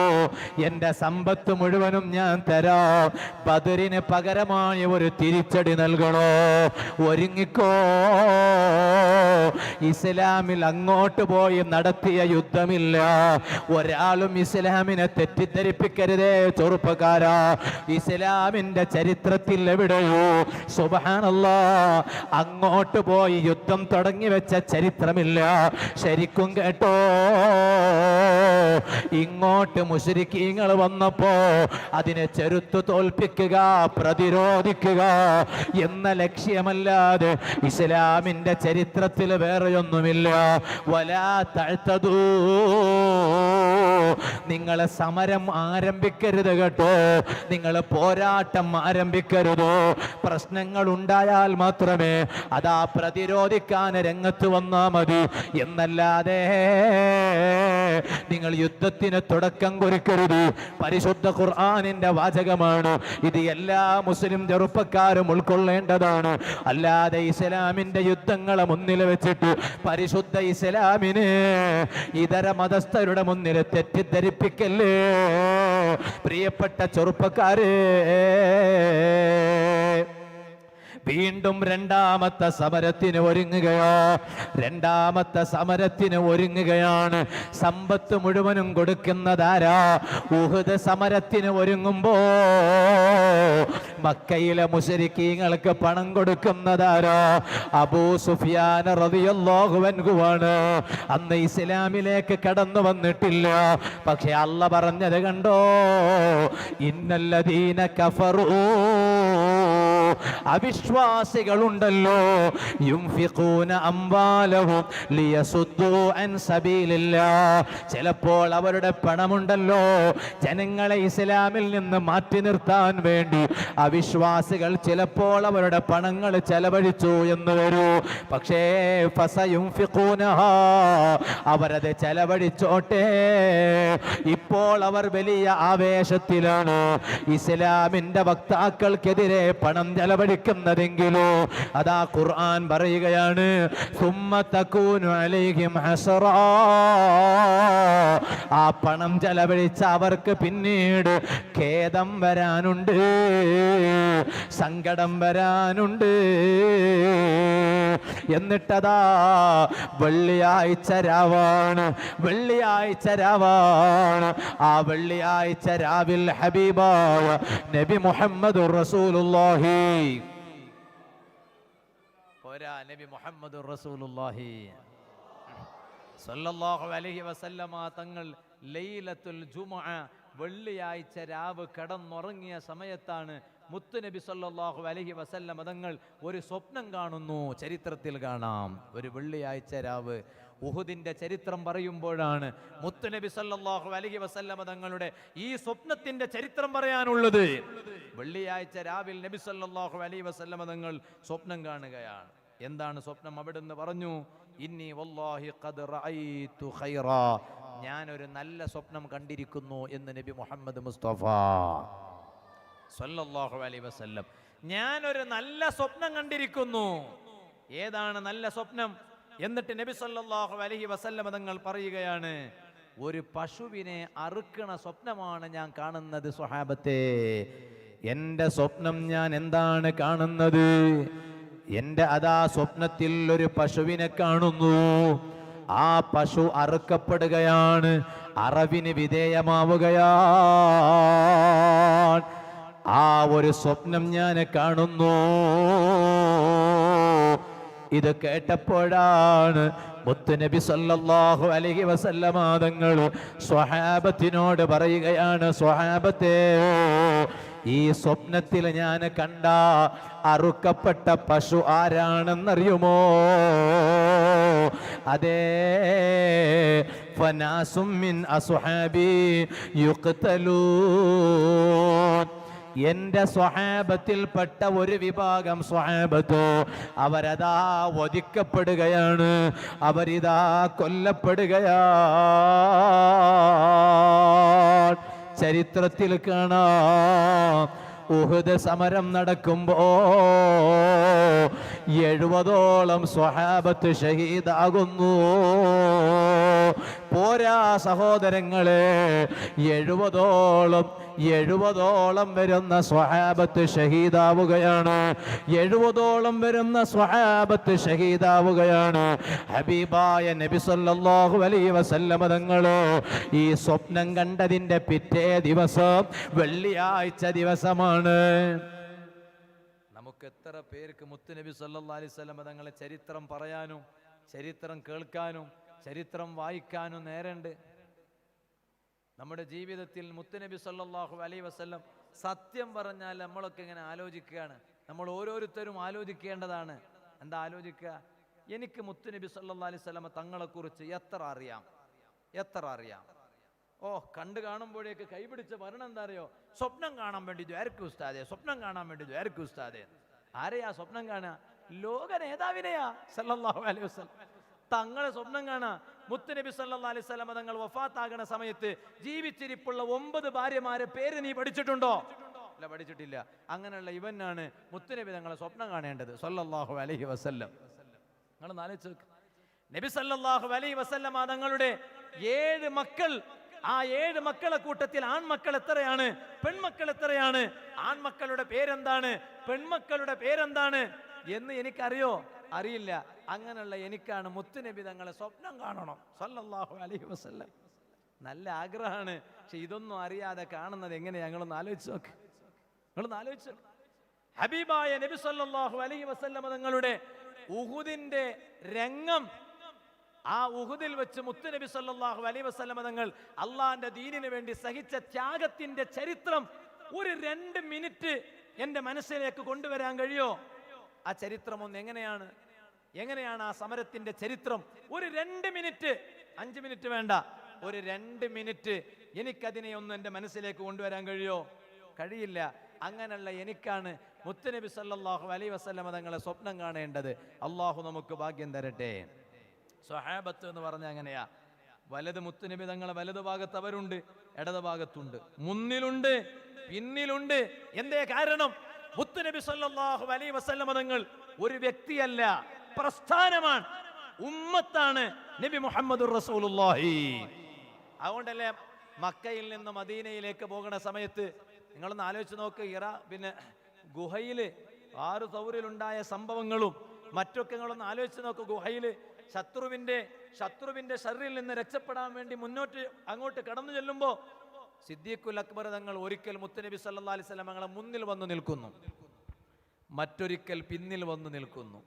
എൻ്റെ സമ്പത്ത് മുഴുവനും ഞാൻ തരാം, ബദറിന് പകരമായി ഒരു തിരിച്ചടി നൽകണോ, ഒരുങ്ങിക്കോ. ഇസ്ലാമിൽ അങ്ങോട്ട് പോയി നടത്തിയ യുദ്ധമില്ല. ഒരാളും ഇസ്ലാമിനെ തെറ്റിദ്ധരിപ്പിക്കരുതേ ചെറുപ്പക്കാരാ. ഇസ്ലാമിന്റെ ചരിത്രത്തിൽ എവിടെയോ സുബ്ഹാനല്ലാഹ് അങ്ങോട്ട് പോയി യുദ്ധം തുടങ്ങി വെച്ച ചരിത്രമില്ല. ശരിക്കും കേട്ടോ, ഇങ്ങോട്ട് മുശ്രിക്കീങ്ങൾ വന്നപ്പോ അതിനെ ചെറുത്തു തോൽപ്പിക്കുക, പ്രതിരോധിക്കുക എന്ന ലക്ഷ്യമല്ലാതെ ഇസ്ലാമിന്റെ ചരിത്രത്തിൽ വേറെയൊന്നുമില്ല. വലാ തഅ്തദൂ, നിങ്ങൾ സമരം ആരംഭിക്കരുത് കേട്ടോ, നിങ്ങൾ പോരാട്ടം ആരംഭിക്കരുതോ. പ്രശ്നങ്ങൾ ഉണ്ടായാൽ മാത്രമേ അതാ പ്രതിരോധിക്കാൻ രംഗത്ത് വന്നാ മതി എന്നല്ലാതെ നിങ്ങൾ യുദ്ധത്തിന് തുടക്കം കുറിക്കരുത്. പരിശുദ്ധ ഖുർആനിന്റെ വാചകമാണ് ഇത്. എല്ലാ മുസ്ലിം ചെറുപ്പക്കാരും ഉൾക്കൊള്ളേണ്ടതാണ്. അല്ലാതെ ഇസ്ലാമിന്റെ യുദ്ധങ്ങളെ മുന്നിൽ വെച്ചിട്ട് പരിശുദ്ധ ഇസ്ലാമിനെ ഇതര മതസ്ഥരുടെ മുന്നിൽ തെറ്റിദ്ധരിപ്പിക്കല്ലേ പ്രിയപ്പെട്ട ചെറുപ്പക്കാരെ. വീണ്ടും രണ്ടാമത്തെ സമരത്തിന് ഒരുങ്ങുകയാണ്. സമ്പത്ത് മുഴുവനും കൊടുക്കുന്നതാരാ? ഉഹുദ് സമരത്തിന് ഒരുങ്ങുമ്പോ മക്കയിലെ മുശ്രിക്കീങ്ങൾക്ക് പണം കൊടുക്കുന്നതാരാ? അബൂ സുഫിയാൻ റളിയല്ലാഹു അൻഹുവാണ്. അന്ന് ഇസ്ലാമിലേക്ക് കടന്നു വന്നിട്ടില്ല. പക്ഷെ അല്ലാഹ് പറഞ്ഞത് കണ്ടോ, ഇന്നല്ലദീന കഫറൂ, അവിശ്വാസികളുണ്ടല്ലോ, യുംഫിഖൂന അംവാലഹും ലിയസുദ്ദൂ അൻ സബീലില്ലാഹ്, ചിലപ്പോൾ അവരുടെ പണമുണ്ടല്ലോ ജനങ്ങളെ ഇസ്ലാമിൽ നിന്ന് മാറ്റി നിർത്താൻ വേണ്ടി അവിശ്വാസികൾ ചിലപ്പോൾ അവരുടെ പണങ്ങൾ ചെലവഴിച്ചു എന്ന് വരൂ. പക്ഷേ ഫസയുംഫിഖൂനഹാ, അവരത് ചെലവഴിച്ചോട്ടെ. ഇപ്പോൾ അവർ വലിയ ആവേശത്തിലാണ് ഇസ്ലാമിന്റെ വക്താക്കൾക്കെതിരെ പണം ചെലവഴിക്കുന്നതെങ്കിലോ അതാ ഖുർആൻ പറയുകയാണ്, സുമ്മ തകൂനു അലൈഹിം ഹസറാ, ആ പണം ചെലവഴിച്ച അവർക്ക് പിന്നീട് ഖേദം വരാനുണ്ട്, സങ്കടം വരാനുണ്ട്. എന്നിട്ടതാ വെള്ളിയാഴ്ച രാവാണ്. ആ വെള്ളിയാഴ്ച രാവിൽ ഹബീബായ നബി മുഹമ്മദുർ റസൂലുള്ളാഹി, നബി മുഹമ്മദുർ റസൂലുള്ളാഹി സ്വല്ലല്ലാഹു അലൈഹി വസല്ലമ തങ്ങൾ ലൈലത്തുൽ ജുമുഅ, വെള്ളിയാഴ്ച രാവ് കടന്നുറങ്ങിയ സമയത്താണ് മുത്തുനബി സല്ലല്ലാഹു അലൈഹി വസല്ലമ തങ്ങൾ ഒരു സ്വപ്നം കാണുന്നു. ചരിത്രത്തിൽ കാണാം, ഒരു വെള്ളിയാഴ്ച രാവ്. ഉഹുദിന്റെ ചരിത്രം പറയുമ്പോഴാണ് മുത്തുനബി സല്ലല്ലാഹു അലൈഹി വസല്ലമ തങ്ങളുടെ ഈ സ്വപ്നത്തിന്റെ ചരിത്രം പറയാനുള്ളത്. വെള്ളിയാഴ്ച രാവിൽ നബി സല്ലല്ലാഹു അലൈഹി വസല്ലമ തങ്ങൾ സ്വപ്നം കാണുകയാണ്. എന്താണ് സ്വപ്നം? അവിടുന്ന് പറഞ്ഞു, ഇന്നി വല്ലാഹി ഖദ് റഅയ്തു ഖൈറാ, ഞാനൊരു നല്ല സ്വപ്നം കണ്ടിരിക്കുന്നു എന്ന് നബി മുഹമ്മദ് മുസ്തഫ സല്ലല്ലാഹു അലൈഹി വസല്ലം. ഞാനൊരു നല്ല സ്വപ്നം കണ്ടിരിക്കുന്നു. ഏതാണ് നല്ല സ്വപ്നം? എന്നിട്ട് നബി സല്ലല്ലാഹു അലൈഹി വസല്ലം തങ്ങൾ പറയുകയാണ്, ഒരു പശുവിനെ അറുക്കണ സ്വപ്നമാണ് ഞാൻ കാണുന്നത് സ്വഹാബത്തെ. എൻ്റെ സ്വപ്നം ഞാൻ എന്താണ് കാണുന്നത്? എൻ്റെ അതാ സ്വപ്നത്തിൽ ഒരു പശുവിനെ കാണുന്നു. ആ പശു അറുക്കപ്പെടുകയാണ്, അറവിന് വിധേയമാവുകയാണ്. ആ ഒരു സ്വപ്നം ഞാൻ കാണുന്നു. ഇത് കേട്ടപ്പോഴാണ് മുത്തുനബി സല്ലല്ലാഹു അലൈഹി വസല്ലമ തങ്ങൾ സ്വഹാബത്തിനോട് പറയുകയാണ്, സ്വഹാബത്തേ, ഈ സ്വപ്നത്തിൽ ഞാൻ കണ്ട അറുക്കപ്പെട്ട പശു ആരാണെന്നറിയുമോ? അതേ, ഫനാസും മിൻ അസ്ഹാബി യുഖ്തലൂൻ, എന്റെ സ്വഹാബത്തിൽപ്പെട്ട ഒരു വിഭാഗം സ്വഹാബത്ത് അവരതാ വധിക്കപ്പെടുകയാണ്, അവരിതാ കൊല്ലപ്പെടുകയാണ്. ചരിത്രത്തിൽ കാണാം, ഉഹുദ് സമരം നടക്കുമ്പോ 70ഓളം സ്വഹാബത്ത് ഷഹീദാകുന്നു. പോരാ സഹോദരങ്ങളെ, 70ഓളം വരുന്ന സ്വഹാബത്ത് ഷഹീദാവുകയാണ്. 70ഓളം വരുന്ന സ്വഹാബത്ത് ഷഹീദാവുകയാണ്. ഹബീബായ നബി സല്ലല്ലാഹു അലൈഹി വസല്ലമ തങ്ങൾ ഈ സ്വപ്നം കണ്ടതിന്റെ പിറ്റേ ദിവസം വെള്ളിയാഴ്ച ദിവസമാണ്. നമുക്ക് എത്ര പേർക്ക് മുത്തുനബി സല്ലല്ലാഹു അലൈഹി വസല്ലമ തങ്ങളെ ചരിത്രം പറയാനും ചരിത്രം കേൾക്കാനും ചരിത്രം വായിക്കാനും നേരമുണ്ട്? നമ്മുടെ ജീവിതത്തിൽ മുത്തുനബി സല്ലല്ലാഹു അലൈഹി വസല്ലം സത്യം പറഞ്ഞാൽ നമ്മളൊക്കെ ഇങ്ങനെ ആലോചിക്കുകയാണ്. നമ്മൾ ഓരോരുത്തരും ആലോചിക്കേണ്ടതാണ്. എന്താ ആലോചിക്കുക? എനിക്ക് മുത്തുനബി സല്ലല്ലാഹു അലൈഹി വസല്ലം തങ്ങളെക്കുറിച്ച് എത്ര അറിയാം? ഓ, കണ്ടു കാണുമ്പോഴേക്ക് കൈപിടിച്ച് പറയണം എന്താ അറിയോ? സ്വപ്നം കാണാൻ വേണ്ടി ദ്വാരക്ക് ഉസ്താദേ, സ്വപ്നം കാണാൻ വേണ്ടി ദ്വാരക്ക് ഉസ്താദേ. ആരെയാ സ്വപ്നം കാണുക? ലോക നേതാവിനെയാ സല്ലല്ലാഹു അലൈഹി വസല്ലം തങ്ങളെ സ്വപ്നം കാണാ. മുത്തുനബി സല്ലല്ലാഹു അലൈഹി വസല്ലം തങ്ങൾ വഫാത്താകുന്ന സമയത്ത് ജീവിച്ചിരിപ്പുള്ള 9 ഭാര്യമാരെ പേര് നീ പഠിച്ചിട്ടുണ്ടോ? ഇല്ല, പഠിച്ചിട്ടില്ല. അങ്ങനെയുള്ള ഇവനാണ് മുത്തുനബി തങ്ങളെ സ്വപ്നം കാണേണ്ടത് സല്ലല്ലാഹു അലൈഹി വസല്ലം. നിങ്ങൾ ആലോചിച്ച് നോക്ക്, നബി സല്ലല്ലാഹു അലൈഹി വസല്ലം തങ്ങളുടെ 7 മക്കൾ, ആ 7 മക്കളെ കൂട്ടത്തിൽ ആൺമക്കൾ എത്രയാണ്, പെൺമക്കൾ എത്രയാണ്, ആൺമക്കളുടെ പേരെന്താണ്, പെൺമക്കളുടെ പേരെന്താണ് എന്ന് എനിക്കറിയോ? അറിയില്ല. അങ്ങനെയുള്ള എനിക്കാണ് മുത്തുനബി തങ്ങളെ സ്വപ്നം കാണണം സല്ലല്ലാഹു അലൈഹി വസല്ലം. നല്ല ആഗ്രഹമാണ്. പക്ഷെ ഇതൊന്നും അറിയാതെ കാണുന്നത് എങ്ങനെയാ? ഞങ്ങളൊന്ന് ആലോചിച്ച് നോക്ക്. ഹബീബായ നബി സല്ലല്ലാഹു അലൈഹി വസല്ലം തങ്ങളുടെ ഉഹുദിന്റെ രംഗം, ആ ഉഹുദിൽ വെച്ച് മുത്തുനബി സല്ലല്ലാഹു അലൈഹി വസല്ലം തങ്ങൾ അള്ളാന്റെ ദീനിന് വേണ്ടി സഹിച്ച ത്യാഗത്തിന്റെ ചരിത്രം ഒരു 2 മിനിറ്റ് എന്റെ മനസ്സിലേക്ക് കൊണ്ടുവരാൻ കഴിയോ? ആ ചരിത്രം ഒന്ന് എങ്ങനെയാണ് ആ സമരത്തിന്റെ ചരിത്രം? ഒരു 2 മിനിറ്റ്, 5 മിനിറ്റ് വേണ്ട, ഒരു 2 മിനിറ്റ് എനിക്കതിനെ ഒന്ന് എൻ്റെ മനസ്സിലേക്ക് കൊണ്ടുവരാൻ കഴിയോ? കഴിയില്ല. അങ്ങനെയുള്ള എനിക്കാണ് മുത്തുനബി സല്ലല്ലാഹു അലൈഹി വസല്ലം തങ്ങളെ സ്വപ്നം കാണേണ്ടത്. അള്ളാഹു നമുക്ക് ഭാഗ്യം തരട്ടെ. സ്വഹാബത്ത് എന്ന് പറഞ്ഞാൽ അങ്ങനെയാ. വലത് മുത്തുനബി തങ്ങളെ വലതു ഭാഗത്ത് അവരുണ്ട്, ഇടത് ഭാഗത്തുണ്ട്, മുന്നിലുണ്ട്, പിന്നിലുണ്ട്. എന്തേ കാരണം? മുത്തുനബി സല്ലല്ലാഹു അലൈഹി വസല്ലം തങ്ങൾ ഒരു വ്യക്തിയല്ല, പ്രസ്ഥാനമാണ്, ഉമ്മത്താണ്. നബി മുഹമ്മദുർ റസൂലുള്ളാഹി. അതുകൊണ്ടല്ലേ മക്കയിൽ നിന്ന് മദീനയിലേക്ക് പോകുന്ന സമയത്ത് നിങ്ങളൊന്ന് ആലോചിച്ച് നോക്ക്, ഗുഹയില് 6 സൗരിലുണ്ടായ സംഭവങ്ങളും മറ്റൊക്കെ നിങ്ങളൊന്ന് ആലോചിച്ച് നോക്ക്. ഗുഹയില് ശത്രുവിന്റെ ശർറിൽ നിന്ന് രക്ഷപ്പെടാൻ വേണ്ടി അങ്ങോട്ട് കടന്നു ചെല്ലുമ്പോ സിദ്ദീഖുൽ അക്ബർ തങ്ങൾ ഒരിക്കൽ മുത്തുനബി സല്ലല്ലാഹു അലൈഹി വസല്ലം തങ്ങളെ മുന്നിൽ വന്നു നിൽക്കുന്നു, മറ്റൊരിക്കൽ പിന്നിൽ വന്നു നിൽക്കുന്നു,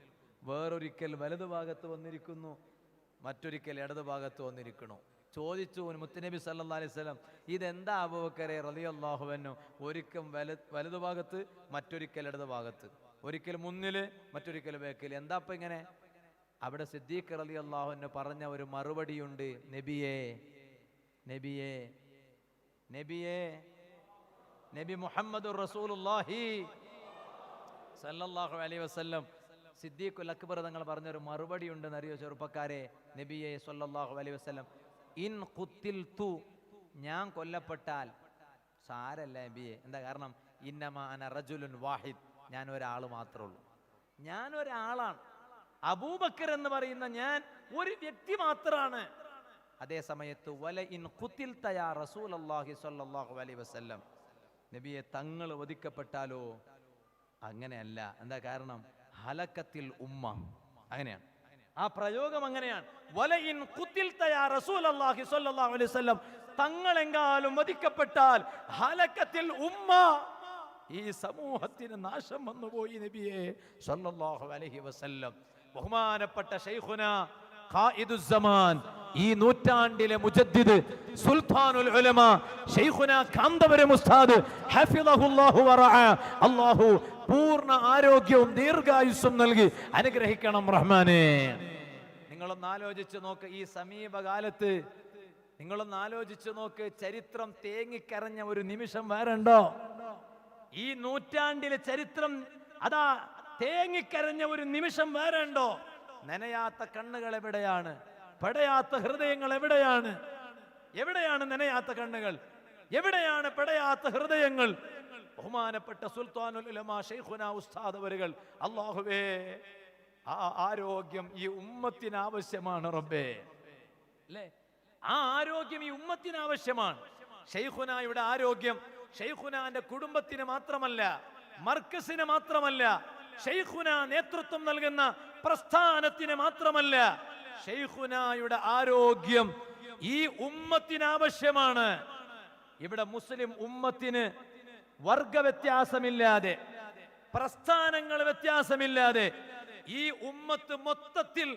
വേറൊരിക്കൽ വലതു ഭാഗത്ത് വന്നിരിക്കുന്നു, മറ്റൊരിക്കൽ ഇടതു ഭാഗത്ത് വന്നിരിക്കുന്നു. ചോദിച്ചു മുത്തുനബി സല്ലല്ലാഹു അലൈഹി വസല്ലം, ഇതെന്താ അബൂബക്കറെ റളിയല്ലാഹു അൻഹു? ഒരിക്കൽ വലതു ഭാഗത്ത്, മറ്റൊരിക്കൽ ഇടതു ഭാഗത്ത്, ഒരിക്കൽ മുന്നില്, മറ്റൊരിക്കൽ ബാക്കിൽ, എന്താ ഇപ്പൊ ഇങ്ങനെ? അവിടെ സിദ്ദീഖ് റളിയല്ലാഹു അൻഹു പറഞ്ഞ ഒരു മറുപടിയുണ്ട്. നബി മുഹമ്മദുർ റസൂലുള്ളാഹി സല്ലല്ലാഹു അലൈഹി വസല്ലം സിദ്ദീഖുൽ അക്ബർ തങ്ങൾ പറഞ്ഞൊരു മറുപടി ഉണ്ടെന്ന് അറിയോ ചെറുപ്പക്കാരെ? നബിയെ സല്ലല്ലാഹു അലൈഹി വസല്ലം, ഇൻ ഖുത്തിൽതു, ഞാൻ കൊല്ലപ്പെട്ടാൽ സാരല്ല നബിയെ. എന്താ കാരണം? ഇന്നമാ അന റജുലുൻ വാഹിദ്, ഞാൻ ഒരാൾ മാത്രമേ ഉള്ളൂ, ഞാൻ ഒരാളാണ്. അബൂബക്കർ എന്ന് പറയുന്ന ഞാൻ ഒരു വ്യക്തി മാത്രമാണ്. അതേ സമയത്ത് വല ഇൻ ഖുത്തിൽത യാ റസൂലല്ലാഹി സ്വല്ലല്ലാഹു അലൈഹി വസല്ലം, നബിയെ തങ്ങൾ വധിക്കപ്പെട്ടാലോ? അങ്ങനെയല്ല. എന്താ കാരണം? ഹലക്കത്തിൽ ഉമ്മ. അങ്ങനെയാണ് ആ പ്രയോഗം, അങ്ങനെയാണ്. വലയിൻ ഖുതിൽത യാ റസൂലല്ലാഹി സ്വല്ലല്ലാഹു അലൈഹി വസല്ലം, തങ്ങളെങ്കാലും വധിക്കപ്പെട്ടാൽ ഹലക്കത്തിൽ ഉമ്മ, ഈ സമൂഹത്തിന് നാശം വന്നുപോയി നബിയെ സ്വല്ലല്ലാഹു അലൈഹി വസല്ലം. ബഹുമാനപ്പെട്ട ശൈഖുന ഖായിദുസ്സമാൻ, ഈ നൂറ്റാണ്ടിലെ മുജദ്ദിദ് സുൽത്താനുൽ ഉലമ ശൈഖുന കാന്തപുരം ഉസ്താദ് ഹഫിളഹുല്ലാഹു വറഅ, അല്ലാഹു പൂർണ്ണ ആരോഗ്യവും ദീർഘായുസ്സും നൽകി അനുഗ്രഹിക്കണം റഹ്മാനേ. നിങ്ങളൊന്ന് ആലോചിച്ച് നോക്ക്, ഈ സമീപകാലത്ത് നിങ്ങളൊന്ന് ആലോചിച്ച് നോക്ക്, ചരിത്രം തേങ്ങിക്കരഞ്ഞ ഒരു നിമിഷം വേറെ ഉണ്ടോ? ഈ നൂറ്റാണ്ടിലെ ചരിത്രം അതാ തേങ്ങിക്കരഞ്ഞ ഒരു നിമിഷം വേറെ ഉണ്ടോ? നനയാത്ത കണ്ണുകൾ എവിടെയാണ്? പെടയാത്ത ഹൃദയങ്ങൾ എവിടെയാണ്? എവിടെയാണ് നനയാത്ത കണ്ണുകൾ? എവിടെയാണ് പെടയാത്ത ഹൃദയങ്ങൾ? ബഹുമാനപ്പെട്ട സുൽത്താനുൽ ഉലമ ശൈഖുന ഉസ്താദ് അവരുകൾ, അല്ലാഹുവേ ആ ആരോഗ്യം ഈ ഉമ്മത്തിന് ആവശ്യമാണ് റബ്ബേ, അല്ലേ? ആ ആരോഗ്യം ഈ ഉമ്മത്തിന് ആവശ്യമാണ്. ശൈഖുനായുടെ ആരോഗ്യം ശൈഖുനാന്റെ കുടുംബത്തിന് മാത്രമല്ല, മർക്കസിന് മാത്രമല്ല, ശൈഖുന നേതൃത്വം നൽകുന്ന പ്രസ്ഥാനത്തിന് മാത്രമല്ല, ശൈഖുനായുടെ ആരോഗ്യം ഈ ഉമ്മത്തിന് ആവശ്യമാണ്. ഇവിടെ മുസ്ലിം ഉമ്മത്തിന് വർഗവ്യത്യാസമില്ലാതെ, പ്രസ്ഥാനങ്ങൾ വ്യത്യാസമില്ലാതെ, ഈ ഉമ്മത്ത് മൊത്തത്തിൽ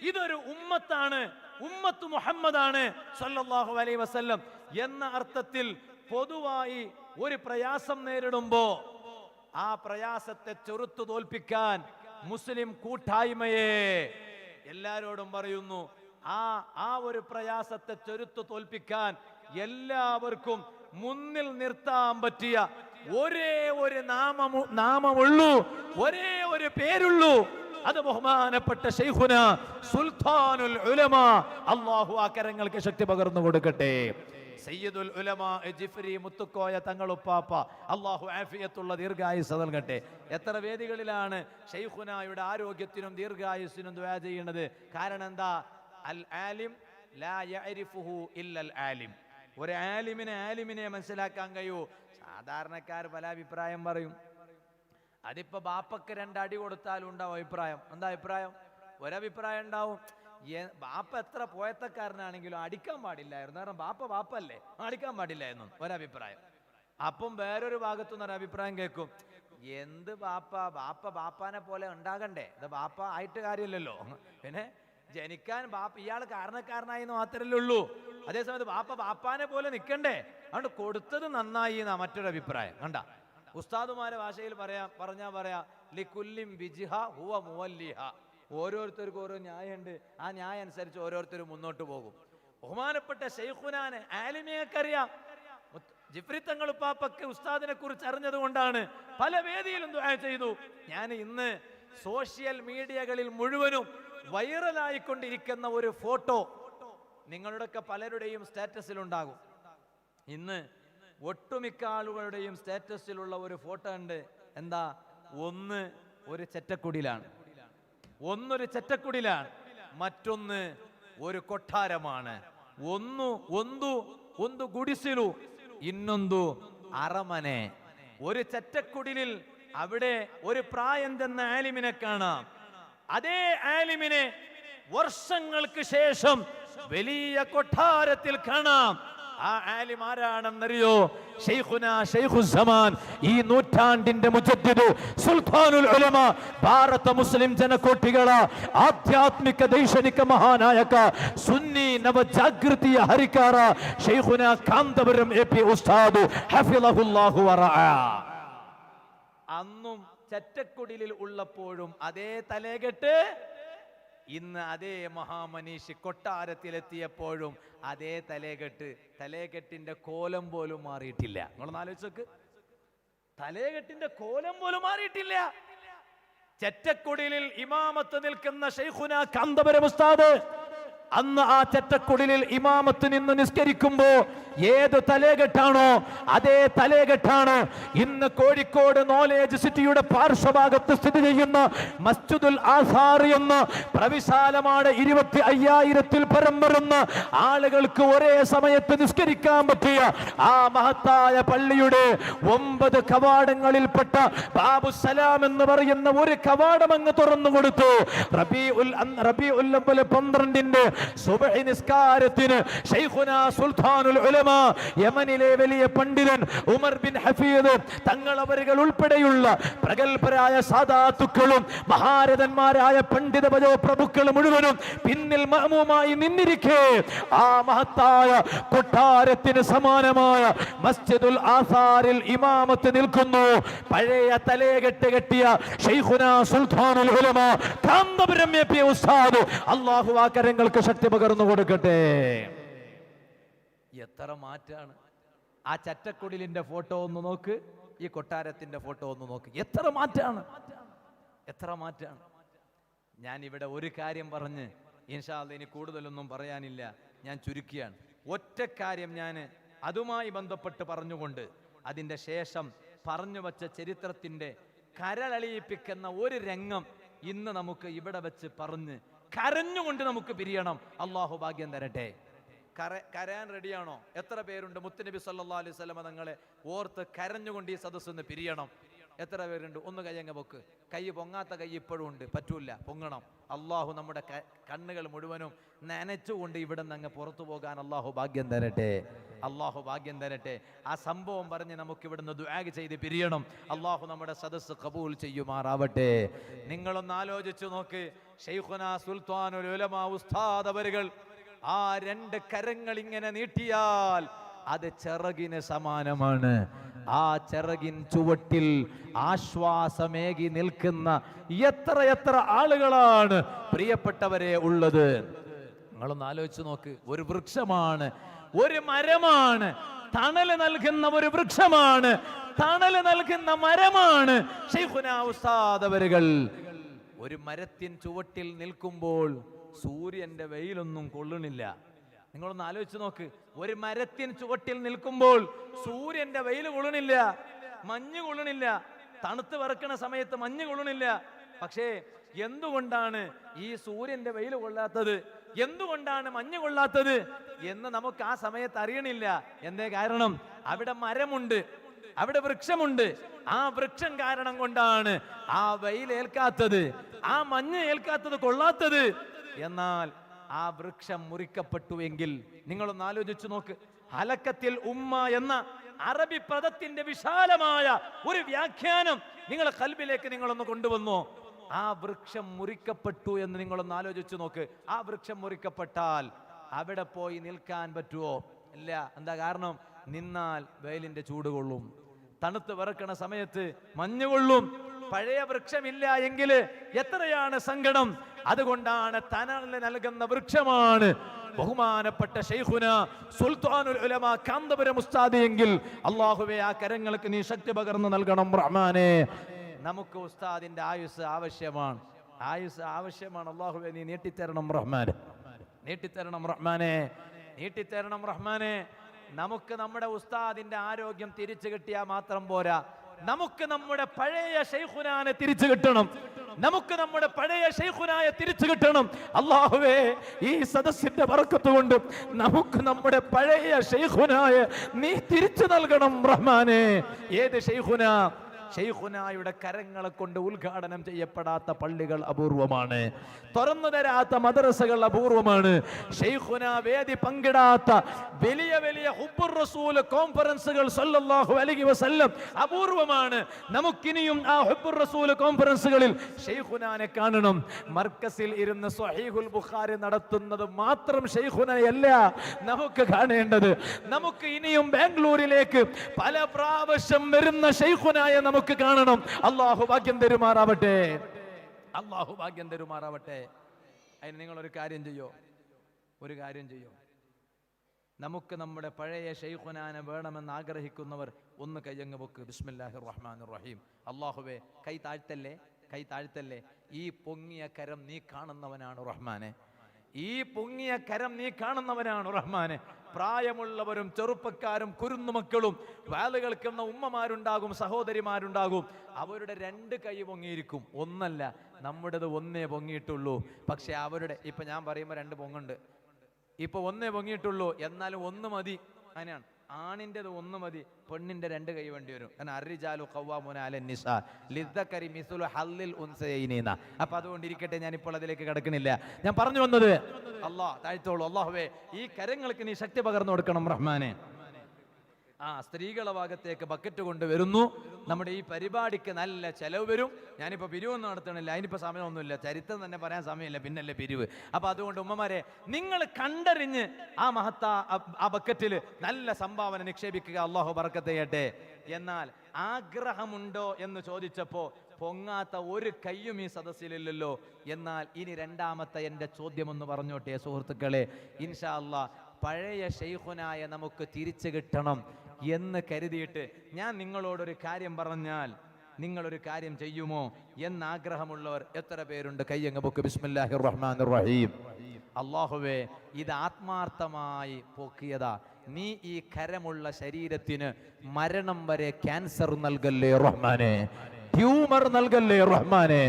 ഇതൊരു ഉമ്മത്താണ്, ഉമ്മത്ത് മുഹമ്മദാണ് സല്ലല്ലാഹു അലൈഹി വസല്ലം എന്ന അർത്ഥത്തിൽ പൊതുവായി ഒരു പ്രയാസം നേരിടുമ്പോ ആ പ്രയാസത്തെ ചെറുത്തു തോൽപ്പിക്കാൻ മുസ്ലിം കൂട്ടായ്മയെ എല്ലാരോടും പറയുന്നു, ആ ഒരു പ്രയാസത്തെ ചെറുത്തു തോൽപ്പിക്കാൻ എല്ലാവർക്കും മുന്നിൽ നിർത്താൻ പറ്റിയ ഒരേ ഒരു നാമമുള്ളൂ, ഒരേ ഒരു പേരുള്ളൂ, അത് ബഹുമാനപ്പെട്ട ശൈഖുന സുൽത്താനുൽ ഉലമ. അല്ലാഹു ആ കരങ്ങൾക്ക് ശക്തി പകർന്നു കൊടുക്കട്ടെ. സയ്യിദുൽ ഉലമ ജിഫ്രി മുത്തുക്കോയ തങ്ങളുപ്പാപ്പ, അല്ലാഹു ആഫിയത്തുള്ള ദീർഘായുസ് നൽകട്ടെ. എത്ര വേദികളിലാണ് ശൈഖുനായുടെ ആരോഗ്യത്തിനും ദീർഘായുസ്സിനും ദുആ ചെയ്യുന്നത്? കാരണം എന്താ? അൽ ആലിം ലാ യഅരിഫുഹു ഇല്ലൽ ആലിം. ഒരു ആലിമിനെ മനസ്സിലാക്കാൻ കഴിയൂ. സാധാരണക്കാർ പല അഭിപ്രായം പറയും. അതിപ്പോ ബാപ്പക്ക് 2 അടി കൊടുത്താലും ഉണ്ടാവും അഭിപ്രായം. എന്താ അഭിപ്രായം? ഒരഭിപ്രായം ഉണ്ടാവും, ബാപ്പ എത്ര പോയത്തക്കാരനാണെങ്കിലും അടിക്കാൻ പാടില്ലായിരുന്നു, കാരണം ബാപ്പല്ലേ, അടിക്കാൻ പാടില്ലായിരുന്നു ഒരഭിപ്രായം. അപ്പം വേറൊരു ഭാഗത്തുനിന്ന് ഒരു അഭിപ്രായം കേൾക്കും, എന്ത് ബാപ്പാനെ പോലെ ഉണ്ടാകണ്ടേ, ഇത് ബാപ്പ ആയിട്ട് കാര്യമില്ലല്ലോ, പിന്നെ ജനിക്കാൻ ഇയാൾ കാരണക്കാരനായി മാത്രമല്ലേ ഉള്ളൂ, അതേസമയത്ത് ബാപ്പാനെ പോലെ നിൽക്കണ്ടേ, അതുകൊണ്ട് കൊടുത്തത് നന്നായി എന്നാ മറ്റൊരു അഭിപ്രായം. കണ്ട, ഉസ്താദുമാരെ ഭാഷയിൽ പറയാ ലികുല്ലിം വിജ്ഹ ഹുവ മുവല്ലിഹ. ഓരോരുത്തർക്കും ഓരോ ന്യായമുണ്ട്, ആ ന്യായം അനുസരിച്ച് ഓരോരുത്തരും മുന്നോട്ട് പോകും. ബഹുമാനപ്പെട്ട ശൈഖുനാനെ ആലിമിയക്കറിയാം. ജിഫ്രി തങ്ങൾ പാപ്പക്ക് ഉസ്താദിനെ കുറിച്ച് അറിഞ്ഞത് കൊണ്ടാണ് പല വേദിയിലും ദുആ ചെയ്തു. ഞാൻ ഇന്ന് സോഷ്യൽ മീഡിയകളിൽ മുഴുവനും വൈറലായിക്കൊണ്ടിരിക്കുന്ന ഒരു ഫോട്ടോ നിങ്ങളുടെയൊക്കെ പലരുടെയും സ്റ്റാറ്റസിലുണ്ടാകും. ഇന്ന് ഒട്ടുമിക്ക ആളുകളുടെയും സ്റ്റാറ്റസിലുള്ള ഒരു ഫോട്ടോ ഉണ്ട്. എന്താ? ഒരു ചെറ്റക്കുടിലാണ്, ഒന്നൊരു ചെറ്റക്കുടിലാണ്, മറ്റൊന്ന് ഒരു കൊട്ടാരമാണ്. ಒಂದು ಗುಡಿಸಿಲು, ಇನ್ನೊಂದು അറമനെ. ഒരു ചെറ്റക്കുടിലിൽ അവിടെ ഒരു പ്രായം ചെന്ന ആലിമിനെ കാണാം. അതേ ആലിമിനെ വർഷങ്ങൾക്ക് ശേഷം വലിയ കൊട്ടാരത്തിൽ കാണാം. ആ ആലിം ആരാണെന്നറിയോ? ശൈഖുന ശൈഖുസ്സമാൻ, ഈ നൂറ്റാണ്ടിന്റെ മുജദ്ദിദ് സുൽത്താനുൽ ഉലമ, ഭാരത മുസ്ലിം ಜನಕೋಟಿಗಳ ಆಧ್ಯಾತ್ಮಿಕ ದೈಶನಿಕ ಮಹಾನಾಯಕ, ಸುನ್ನಿ ನವಜಾಗೃತಿಯ ಹರಿಕಾರ ಶೈಖುನ ಕಾಂತಪುരം എപി ഉസ്താദ് ഹഫിളഹുല്ലാഹു വറഅ. അന്നും ചെറ്റക്കുടിലിൽ ഉള്ളപ്പോഴും അതേ തലേകെട്ട്, ഇന്ന് അതേ മഹാമനീഷി കൊട്ടാരത്തിലെത്തിയപ്പോഴും അതേ തലേകെട്ടിന്റെ കോലം പോലും മാറിയിട്ടില്ല. നിങ്ങളൊന്ന് ആലോചിച്ചോക്ക്, തലേകെട്ടിന്റെ കോലം പോലും മാറിയിട്ടില്ല. ചെറ്റക്കുടിലിൽ ഇമാമത്ത് നിൽക്കുന്ന ശൈഖുന കാന്തപുരം ഉസ്താദ് അന്ന് ആ ചെറ്റക്കുടിലിൽ ഇമാമത്ത് നിന്ന് നിസ്കരിക്കുമ്പോ ഏത് തലേകെട്ടാണോ അതേ തലേകെട്ടാണ് ഇന്ന് കോഴിക്കോട് നോളേജ് സിറ്റിയുടെ പാർശ്വഭാഗത്ത് സ്ഥിതി ചെയ്യുന്ന മസ്ജിദുൽ ആസാർ എന്ന പ്രവിശാലമാണ് 25,000-ൽ പരം വരുന്ന ആളുകൾക്ക് ഒരേ സമയത്ത് നിസ്കരിക്കാൻ പറ്റിയ ആ മഹത്തായ പള്ളിയുടെ 9 കവാടങ്ങളിൽപ്പെട്ട ബാബുസലാം എന്ന് പറയുന്ന ഒരു കവാടം അങ്ങ് തുറന്നു കൊടുത്തു. റബീഉൽ അവ്വൽ 12-ന്റെ സുബ്ഹി നിസ്കാരത്തിന് ശൈഖുനാ സുൽത്താനുൽ ഉലമ യമനിലെ വലിയ പണ്ഡിതൻ ഉമർ ബിൻ ഹഫീദ് തങ്ങളവരുകൾ ഉൾപ്പെടെയുള്ള പ്രഗൽഭരായ സാദാത്തുക്കളും മഹാരഥന്മാരായ പണ്ഡിത പ്രഭുക്കളും മുഴുവനും പിന്നിൽ മഅ്മൂമായി നിന്നിരിക്കെ ആ മഹത്തായ കൊട്ടാരത്തിന് സമാനമായ മസ്ജിദുൽ ആസാറിൽ ഇമാമത്ത് നിൽക്കുന്നു പഴയ തലേകെട്ട് കെട്ടിയ ശൈഖുനാ സുൽത്താനുൽ ഉലമ കാന്തപുരം എ.പി. ഉസ്താദ്. അല്ലാഹു ആ കരങ്ങൾക്ക് ശക്തി പകർന്നു കൊടുക്കട്ടെ. എത്ര മാറ്റാണ്! ആ ചറ്റക്കുടിലിന്റെ ഫോട്ടോ ഒന്ന് നോക്ക്, ഈ കൊട്ടാരത്തിന്റെ ഫോട്ടോ ഒന്ന് നോക്ക്. എത്ര മാറ്റാണ്, എത്ര മാറ്റാണ്! ഞാൻ ഇവിടെ ഒരു കാര്യം പറഞ്ഞ് ഇൻഷാ അല്ലാഹ് ഇനി കൂടുതലൊന്നും പറയാനില്ല, ഞാൻ ചുരുക്കിയാണ്. ഒറ്റ കാര്യം ഞാൻ അതുമായി ബന്ധപ്പെട്ട് പറഞ്ഞുകൊണ്ട് അതിൻ്റെ ശേഷം പറഞ്ഞു വച്ച ചരിത്രത്തിന്റെ കരളലിയിപ്പിക്കുന്ന ഒരു രംഗം ഇന്ന് നമുക്ക് ഇവിടെ വെച്ച് പറഞ്ഞ് കരഞ്ഞുകൊണ്ട് നമുക്ക് പിരിയണം. അള്ളാഹു ഭാഗ്യം തരട്ടെ. കരയാൻ റെഡിയാണോ? എത്ര പേരുണ്ട് മുത്തുനബി സല്ലല്ലാഹു അലൈഹി വസല്ലം തങ്ങളെ ഓർത്ത് കരഞ്ഞുകൊണ്ട് ഈ സദസ്സിന്ന് പിരിയണം? എത്ര പേരുണ്ട്? ഒന്ന് കയ്യങ്ങ് പൊക്ക്. കൈ പൊങ്ങാത്ത കൈ ഇപ്പോഴും ഉണ്ട്, പറ്റൂല, പൊങ്ങണം. അള്ളാഹു നമ്മുടെ കണ്ണുകൾ മുഴുവനും നനച്ചുകൊണ്ട് ഇവിടെ നിന്ന് അങ്ങ് പുറത്തു പോകാൻ അള്ളാഹു ഭാഗ്യം തരട്ടെ. അള്ളാഹു ഭാഗ്യം തരട്ടെ. ആ സംഭവം പറഞ്ഞ് നമുക്ക് ഇവിടുന്ന് ദുആ ചെയ്ത് പിരിയണം. അള്ളാഹു നമ്മുടെ സദസ്സ് കബൂൽ ചെയ്യുമാറാവട്ടെ. നിങ്ങളൊന്ന് ആലോചിച്ചു നോക്ക്, ശൈഖുനാ സുൽത്താനുൽ ഉലമ ഉസ്താദ് അവരുകൾ ആ 2 കരങ്ങൾ ഇങ്ങനെ നീട്ടിയാൽ അത് ചിറകിന് സമാനമാണ്. ആ ചിറകിൻ ചുവട്ടിൽ ആശ്വാസമേകി നിൽക്കുന്ന എത്ര ആളുകളാണ് പ്രിയപ്പെട്ടവരെ ഉള്ളത്. നിങ്ങളൊന്ന് ആലോചിച്ച് നോക്ക്. ഒരു വൃക്ഷമാണ്, ഒരു മരമാണ്, തണല് നൽകുന്ന ഒരു വൃക്ഷമാണ്, തണല് നൽകുന്ന മരമാണ് ശൈഖുനാ ഉസ്താദ് അവരുകൾ. ഒരു മരത്തിൻ ചുവട്ടിൽ നിൽക്കുമ്പോൾ സൂര്യന്റെ വെയിലൊന്നും കൊള്ളണില്ല. നിങ്ങളൊന്ന് ആലോചിച്ച് നോക്ക്. ഒരു മരത്തിൻ ചുവട്ടിൽ നിൽക്കുമ്പോൾ സൂര്യന്റെ വെയിൽ കൊള്ളണില്ല, മഞ്ഞ് കൊള്ളണില്ല. തണുത്ത് വിറക്കണ സമയത്ത് മഞ്ഞ് കൊള്ളണില്ല. പക്ഷേ എന്തുകൊണ്ടാണ് ഈ സൂര്യന്റെ വെയിൽ കൊള്ളാത്തത്, എന്തുകൊണ്ടാണ് മഞ്ഞ് കൊള്ളാത്തത് എന്ന് നമുക്ക് ആ സമയത്ത് അറിയണില്ല. എന്തേ കാരണം? അവിടെ മരമുണ്ട്, അവിടെ വൃക്ഷമുണ്ട്. ആ വൃക്ഷം കാരണം കൊണ്ടാണ് ആ വെയിൽ ഏൽക്കാത്തത്, ആ മഞ്ഞ് ഏൽക്കാത്തത്, കൊള്ളാത്തത്. എന്നാൽ ആ വൃക്ഷം മുറിക്കപ്പെട്ടുവെങ്കിൽ നിങ്ങളൊന്ന് ആലോചിച്ചു നോക്ക്. ഹലക്കത്തിൽ ഉമ്മ എന്ന അറബി പദത്തിന്റെ വിശാലമായ ഒരു വ്യാഖ്യാനം നിങ്ങളെ ഖൽബിലേക്ക് നിങ്ങളൊന്ന് കൊണ്ടുവന്നു. ആ വൃക്ഷം മുറിക്കപ്പെട്ടു എന്ന് നിങ്ങളൊന്ന് ആലോചിച്ചു നോക്ക്. ആ വൃക്ഷം മുറിക്കപ്പെട്ടാൽ അവിടെ പോയി നിൽക്കാൻ പറ്റുമോ? ഇല്ല. എന്താ കാരണം? നിന്നാൽ വെയിലിന്റെ ചൂട് കൊള്ളും, തണുത്ത് വിറക്കണ സമയത്ത് മഞ്ഞ് കൊള്ളും. പഴയ വൃക്ഷമില്ല എങ്കിൽ എത്രയാണ് സങ്കടം. അതുകൊണ്ടാണ് തണല് നൽകുന്ന വൃക്ഷമാണ് ബഹുമാനപ്പെട്ട ശൈഖുനാ സുൽത്താനുൽ ഉലമ കാന്തപുരം ഉസ്താദ് എങ്കിൽ അല്ലാഹുവേ ആ കരങ്ങൾക്ക് നീ ശക്തി പകർന്നു നൽകണം റഹ്മാനേ. നമുക്ക് ഉസ്താദിന്റെ ആയുസ് ആവശ്യമാണ്, ആയുസ് ആവശ്യമാണ്. അല്ലാഹുവേ നീ നീട്ടിത്തരണം റഹ്മാനെ, നീട്ടിത്തരണം റഹ്മാനെ, നീട്ടിത്തരണം റഹ്മാനെ. നമുക്ക് നമ്മുടെ ഉസ്താദിന്റെ ആരോഗ്യം തിരിച്ചു കിട്ടിയാൽ മാത്രം പോരാ, നമുക്ക് നമ്മുടെ പഴയ ശൈഖുനാനെ തിരിച്ചു കിട്ടണം, നമുക്ക് നമ്മുടെ പഴയ ശൈഖുനായെ തിരിച്ചു കിട്ടണം. അല്ലാഹുവേ ഈ സദസ്സിന്റെ ബർക്കത്ത് കൊണ്ട് നമുക്ക് നമ്മുടെ പഴയ ശൈഖുനായെ നീ തിരിച്ചു നൽകണം റഹ്മാനെ. ഏത് ശൈഖുനാ? ശൈഖുനായുടെ കരങ്ങളെ കൊണ്ട് ഉദ്ഘാടനം ചെയ്യപ്പെടാത്ത പള്ളികൾ അപൂർവമാണ്, തുറന്നു തരാത്ത മദ്രസകൾ അപൂർവമാണ്. ശൈഖുനാ വേദി പങ്കിടാത്ത വലിയ വലിയ ഹുബ്ബുർ റസൂൽ കോൺഫറൻസുകൾ സല്ലല്ലാഹു അലൈഹി വസല്ലം അപൂർവമാണ്. നമുക്കിനിയും ആ ഹുബ്ബുർ റസൂൽ കോൺഫറൻസുകളിൽ ശൈഖുനാനെ കാണണം. മർക്കസിൽ ഇരുന്ന് സ്വഹീഹുൽ ബുഖാരി നടത്തുന്നത് മാത്രം ശൈഖുനയല്ല നമുക്ക് കാണേണ്ടത്. നമുക്ക് ഇനിയും ബാംഗ്ലൂരിലേക്ക് പല പ്രാവശ്യം വരുന്ന ശൈഖുനായെ നമുക്ക് കാണണം. അല്ലാഹു ഭാഗ്യം തരുമാറാവട്ടെ, അല്ലാഹു ഭാഗ്യം തരുമാറാവട്ടെ. അതിന് നിങ്ങൾ ഒരു കാര്യം ചെയ്യോ, ഒരു കാര്യം ചെയ്യോ. നമുക്ക് നമ്മുടെ പഴയ ശൈഖുനാനെ വേണമെന്ന് ആഗ്രഹിക്കുന്നവർ ഒന്ന് കയ്യങ്ങ് പൊക്ക്. ബിസ്മില്ലാഹിർ റഹ്മാനിർ റഹീം. അല്ലാഹുവേ കൈ താഴ്ത്തല്ലേ, കൈ താഴ്ത്തല്ലേ. ഈ പൊങ്ങിയ കരം നീ കാണുന്നവനാണ് റഹ്മാനെ. ഈ പൊങ്ങിയ കരം നീ കാണുന്നവനാണ് റഹ്മാനെ. പ്രായമുള്ളവരും ചെറുപ്പക്കാരും കുരുന്നുമക്കളും വാല് കേൾക്കുന്ന ഉമ്മമാരുണ്ടാകും, സഹോദരിമാരുണ്ടാകും. അവരുടെ 2 കൈ പൊങ്ങിയിരിക്കും, ഒന്നല്ല. നമ്മുടേത് ഒന്നേ പൊങ്ങിയിട്ടുള്ളൂ. പക്ഷെ അവരുടെ ഇപ്പൊ ഞാൻ പറയുമ്പോൾ 2 പൊങ്ങുണ്ട്, ഇപ്പൊ ഒന്നേ പൊങ്ങിയിട്ടുള്ളൂ. എന്നാലും 1 മതി. അങ്ങനെയാണ്. ആണിൻ്റെത് 1 മതി, പെണ്ണിന്റെ 2 കൈ വേണ്ടി വരും. കാരണം അർരിജാലു ഖവ്വാമൂന അലൻ നിസാ ലിദ്ദക്കരി മിസ്ലു ഹല്ലിൽ ഉൻസയൈനിന. അപ്പൊ അതുകൊണ്ടിരിക്കട്ടെ, ഞാൻ ഇപ്പോൾ അതിലേക്ക് കടക്കണില്ല. ഞാൻ പറഞ്ഞു വന്നത്, താഴ്ത്തോളൂ. അല്ലാഹുവേ, ഈ കരങ്ങൾക്ക് നീ ശക്തി പകർന്നു കൊടുക്കണം റഹ്മാനെ. സ്ത്രീകളുടെ ഭാഗത്തേക്ക് ബക്കറ്റ് കൊണ്ടുവരുന്നു. നമ്മുടെ ഈ പരിപാടിക്ക് നല്ല ചെലവ് വരും. ഞാനിപ്പോൾ പിരിവൊന്നും നടത്തണില്ല, അതിനിപ്പോൾ സമയമൊന്നുമില്ല, ചരിത്രം തന്നെ പറയാൻ സമയമില്ല, പിന്നല്ലേ പിരിവ്. അപ്പൊ അതുകൊണ്ട് ഉമ്മമാരെ, നിങ്ങൾ കണ്ടറിഞ്ഞ് ആ ബക്കറ്റിൽ നല്ല സംഭാവന നിക്ഷേപിക്കുക. അള്ളാഹു ബർക്കത്ത് ചെയ്യട്ടെ. എന്നാൽ ആഗ്രഹമുണ്ടോ എന്ന് ചോദിച്ചപ്പോ പൊങ്ങാത്ത ഒരു കയ്യും ഈ സദസ്സിലില്ലല്ലോ. എന്നാൽ ഇനി രണ്ടാമത്തെ എൻ്റെ ചോദ്യം ഒന്ന് പറഞ്ഞോട്ടെ സുഹൃത്തുക്കളെ. ഇൻഷാ അല്ലാഹ് പഴയ ശൈഖുനായ നമുക്ക് തിരിച്ചു കിട്ടണം എന്ന് കരുതിയിട്ട് ഞാൻ നിങ്ങളോടൊരു കാര്യം പറഞ്ഞാൽ നിങ്ങളൊരു കാര്യം ചെയ്യുമോ എന്നാഗ്രഹമുള്ളവർ എത്ര പേരുണ്ട്? കയ്യങ്ങ് പൊക്ക്. ബിസ്മില്ലാഹിർ റഹ്മാനിർ റഹീം. അല്ലാഹുവേ, ഇത് ആത്മാർത്ഥമായി പൊക്കിയതാ. നീ ഈ കരമുള്ള ശരീരത്തിന് മരണം വരെ ക്യാൻസർ നൽകല്ലേ റഹ്മാനെ, ട്യൂമർ നൽകല്ലേ റഹ്മാനെ,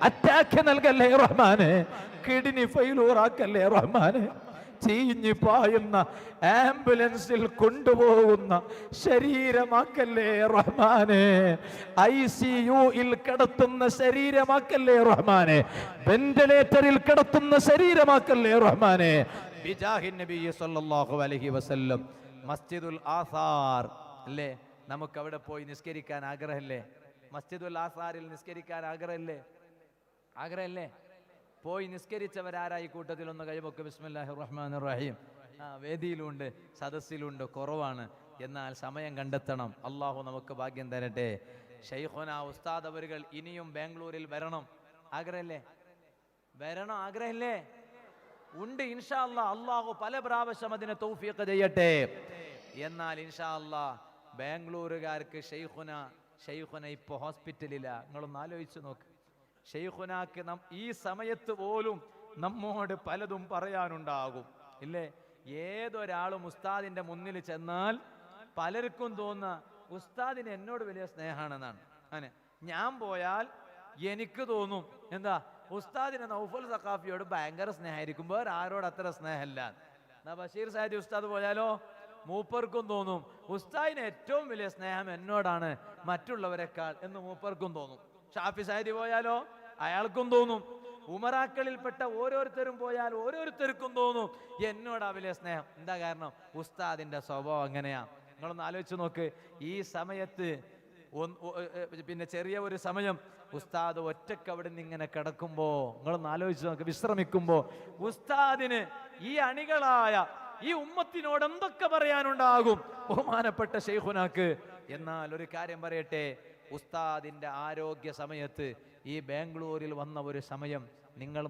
അറ്റാക്ക് നൽകല്ലേ റഹ്മാനെ, കിഡ്നി ഫെയിലൂർ ആക്കല്ലേ റഹ്മാനെ, ചീഞ്ഞു പായുന്ന ആംബുലൻസിൽ കൊണ്ടുപോകുന്ന ശരീരമാക്കല്ലേ റഹ്മാനെ, ICUയിൽ കിടത്തുന്ന ശരീരമാക്കല്ലേ റഹ്മാനെ, വെന്റിലേറ്ററിൽ കിടത്തുന്ന ശരീരമാക്കല്ലേ റഹ്മാനെ. ബിജാഹിൻ നബി സല്ലല്ലാഹു അലൈഹി വസല്ലം. മസ്ജിദുൽ ആസാർ അല്ലേ, നമുക്ക് അവിടെ പോയി നിസ്കരിക്കാൻ ആഗ്രഹമില്ലേ? മസ്ജിദുൽ ആസാറിൽ നിസ്കരിക്കാൻ ആഗ്രഹമില്ലേ? പോയി നിസ്കരിച്ചവരാരായി കൂട്ടത്തിൽ ഒന്ന് കൈവക്ക്. ബിസ്മില്ലാഹിർ റഹ്മാനിർ റഹീം. വേദിയിലുണ്ട്, സദസ്സിലുണ്ട്, കുറവാണ്. എന്നാൽ സമയം കണ്ടെത്തണം. അള്ളാഹു നമുക്ക് ഭാഗ്യം തരട്ടെ. ശൈഖുന ഉസ്താദ് അവരുകൾ ഇനിയും ബാംഗ്ലൂരിൽ വരണം. ആഗ്രഹമില്ലേ? ഉണ്ട് ഇൻഷാ അല്ലാഹ്. അള്ളാഹു പല പ്രാവശ്യം അതിനെ തൗഫീഖ് ചെയ്യട്ടെ. എന്നാൽ ഇൻഷാ അല്ലാഹ് ബാംഗ്ലൂരുകാർക്ക് ശൈഖുന ഇപ്പൊ ഹോസ്പിറ്റലില്ല. നിങ്ങളൊന്ന് ആലോചിച്ച് നോക്ക്. ശൈഖുനാക്ക് ഈ സമയത്ത് പോലും നമ്മോട് പലതും പറയാനുണ്ടാകും ഇല്ലേ? ഏതൊരാളും ഉസ്താദിന്റെ മുന്നിൽ ചെന്നാൽ പലർക്കും തോന്നുന്ന ഉസ്താദിന് എന്നോട് വലിയ സ്നേഹമാണെന്നാണ്. അങ്ങനെ ഞാൻ പോയാൽ എനിക്ക് തോന്നും എന്താ, ഉസ്താദിന് നൗഫൽ സഖാഫിയോട് ഭയങ്കര സ്നേഹമായിരിക്കും, വേറെ ആരോട് അത്ര സ്നേഹമില്ല. എന്നാ ബഷീർ സാദി ഉസ്താദ് പോയാലോ മൂപ്പർക്കും തോന്നും ഉസ്താദിന് ഏറ്റവും വലിയ സ്നേഹം എന്നോടാണ് മറ്റുള്ളവരെക്കാൾ എന്ന് മൂപ്പർക്കും തോന്നും. ഷാഫി സാദി പോയാലോ അയാൾക്കും തോന്നും. ഉമറാക്കളിൽപ്പെട്ട ഓരോരുത്തരും പോയാൽ ഓരോരുത്തർക്കും തോന്നും എന്നോടാ വലിയ സ്നേഹം. എന്താ കാരണം? ഉസ്താദിന്റെ സ്വഭാവം അങ്ങനെയാ. നിങ്ങളൊന്ന് ആലോചിച്ച് നോക്ക്. ഈ സമയത്ത് പിന്നെ ചെറിയ ഒരു സമയം ഉസ്താദ് ഒറ്റക്ക് അവിടെ നിന്ന് ഇങ്ങനെ കിടക്കുമ്പോ, നിങ്ങളൊന്ന് ആലോചിച്ച് നോക്ക്, വിശ്രമിക്കുമ്പോ ഉസ്താദിന് ഈ അണികളായ ഈ ഉമ്മത്തിനോട് എന്തൊക്കെ പറയാനുണ്ടാകും ബഹുമാനപ്പെട്ട ശൈഖുനാക്ക്. എന്നാൽ ഒരു കാര്യം പറയട്ടെ, ഉസ്താദിന്റെ ആരോഗ്യ സമയത്ത് ഈ ബാംഗ്ലൂരിൽ വന്ന ഒരു സമയം നിങ്ങൾ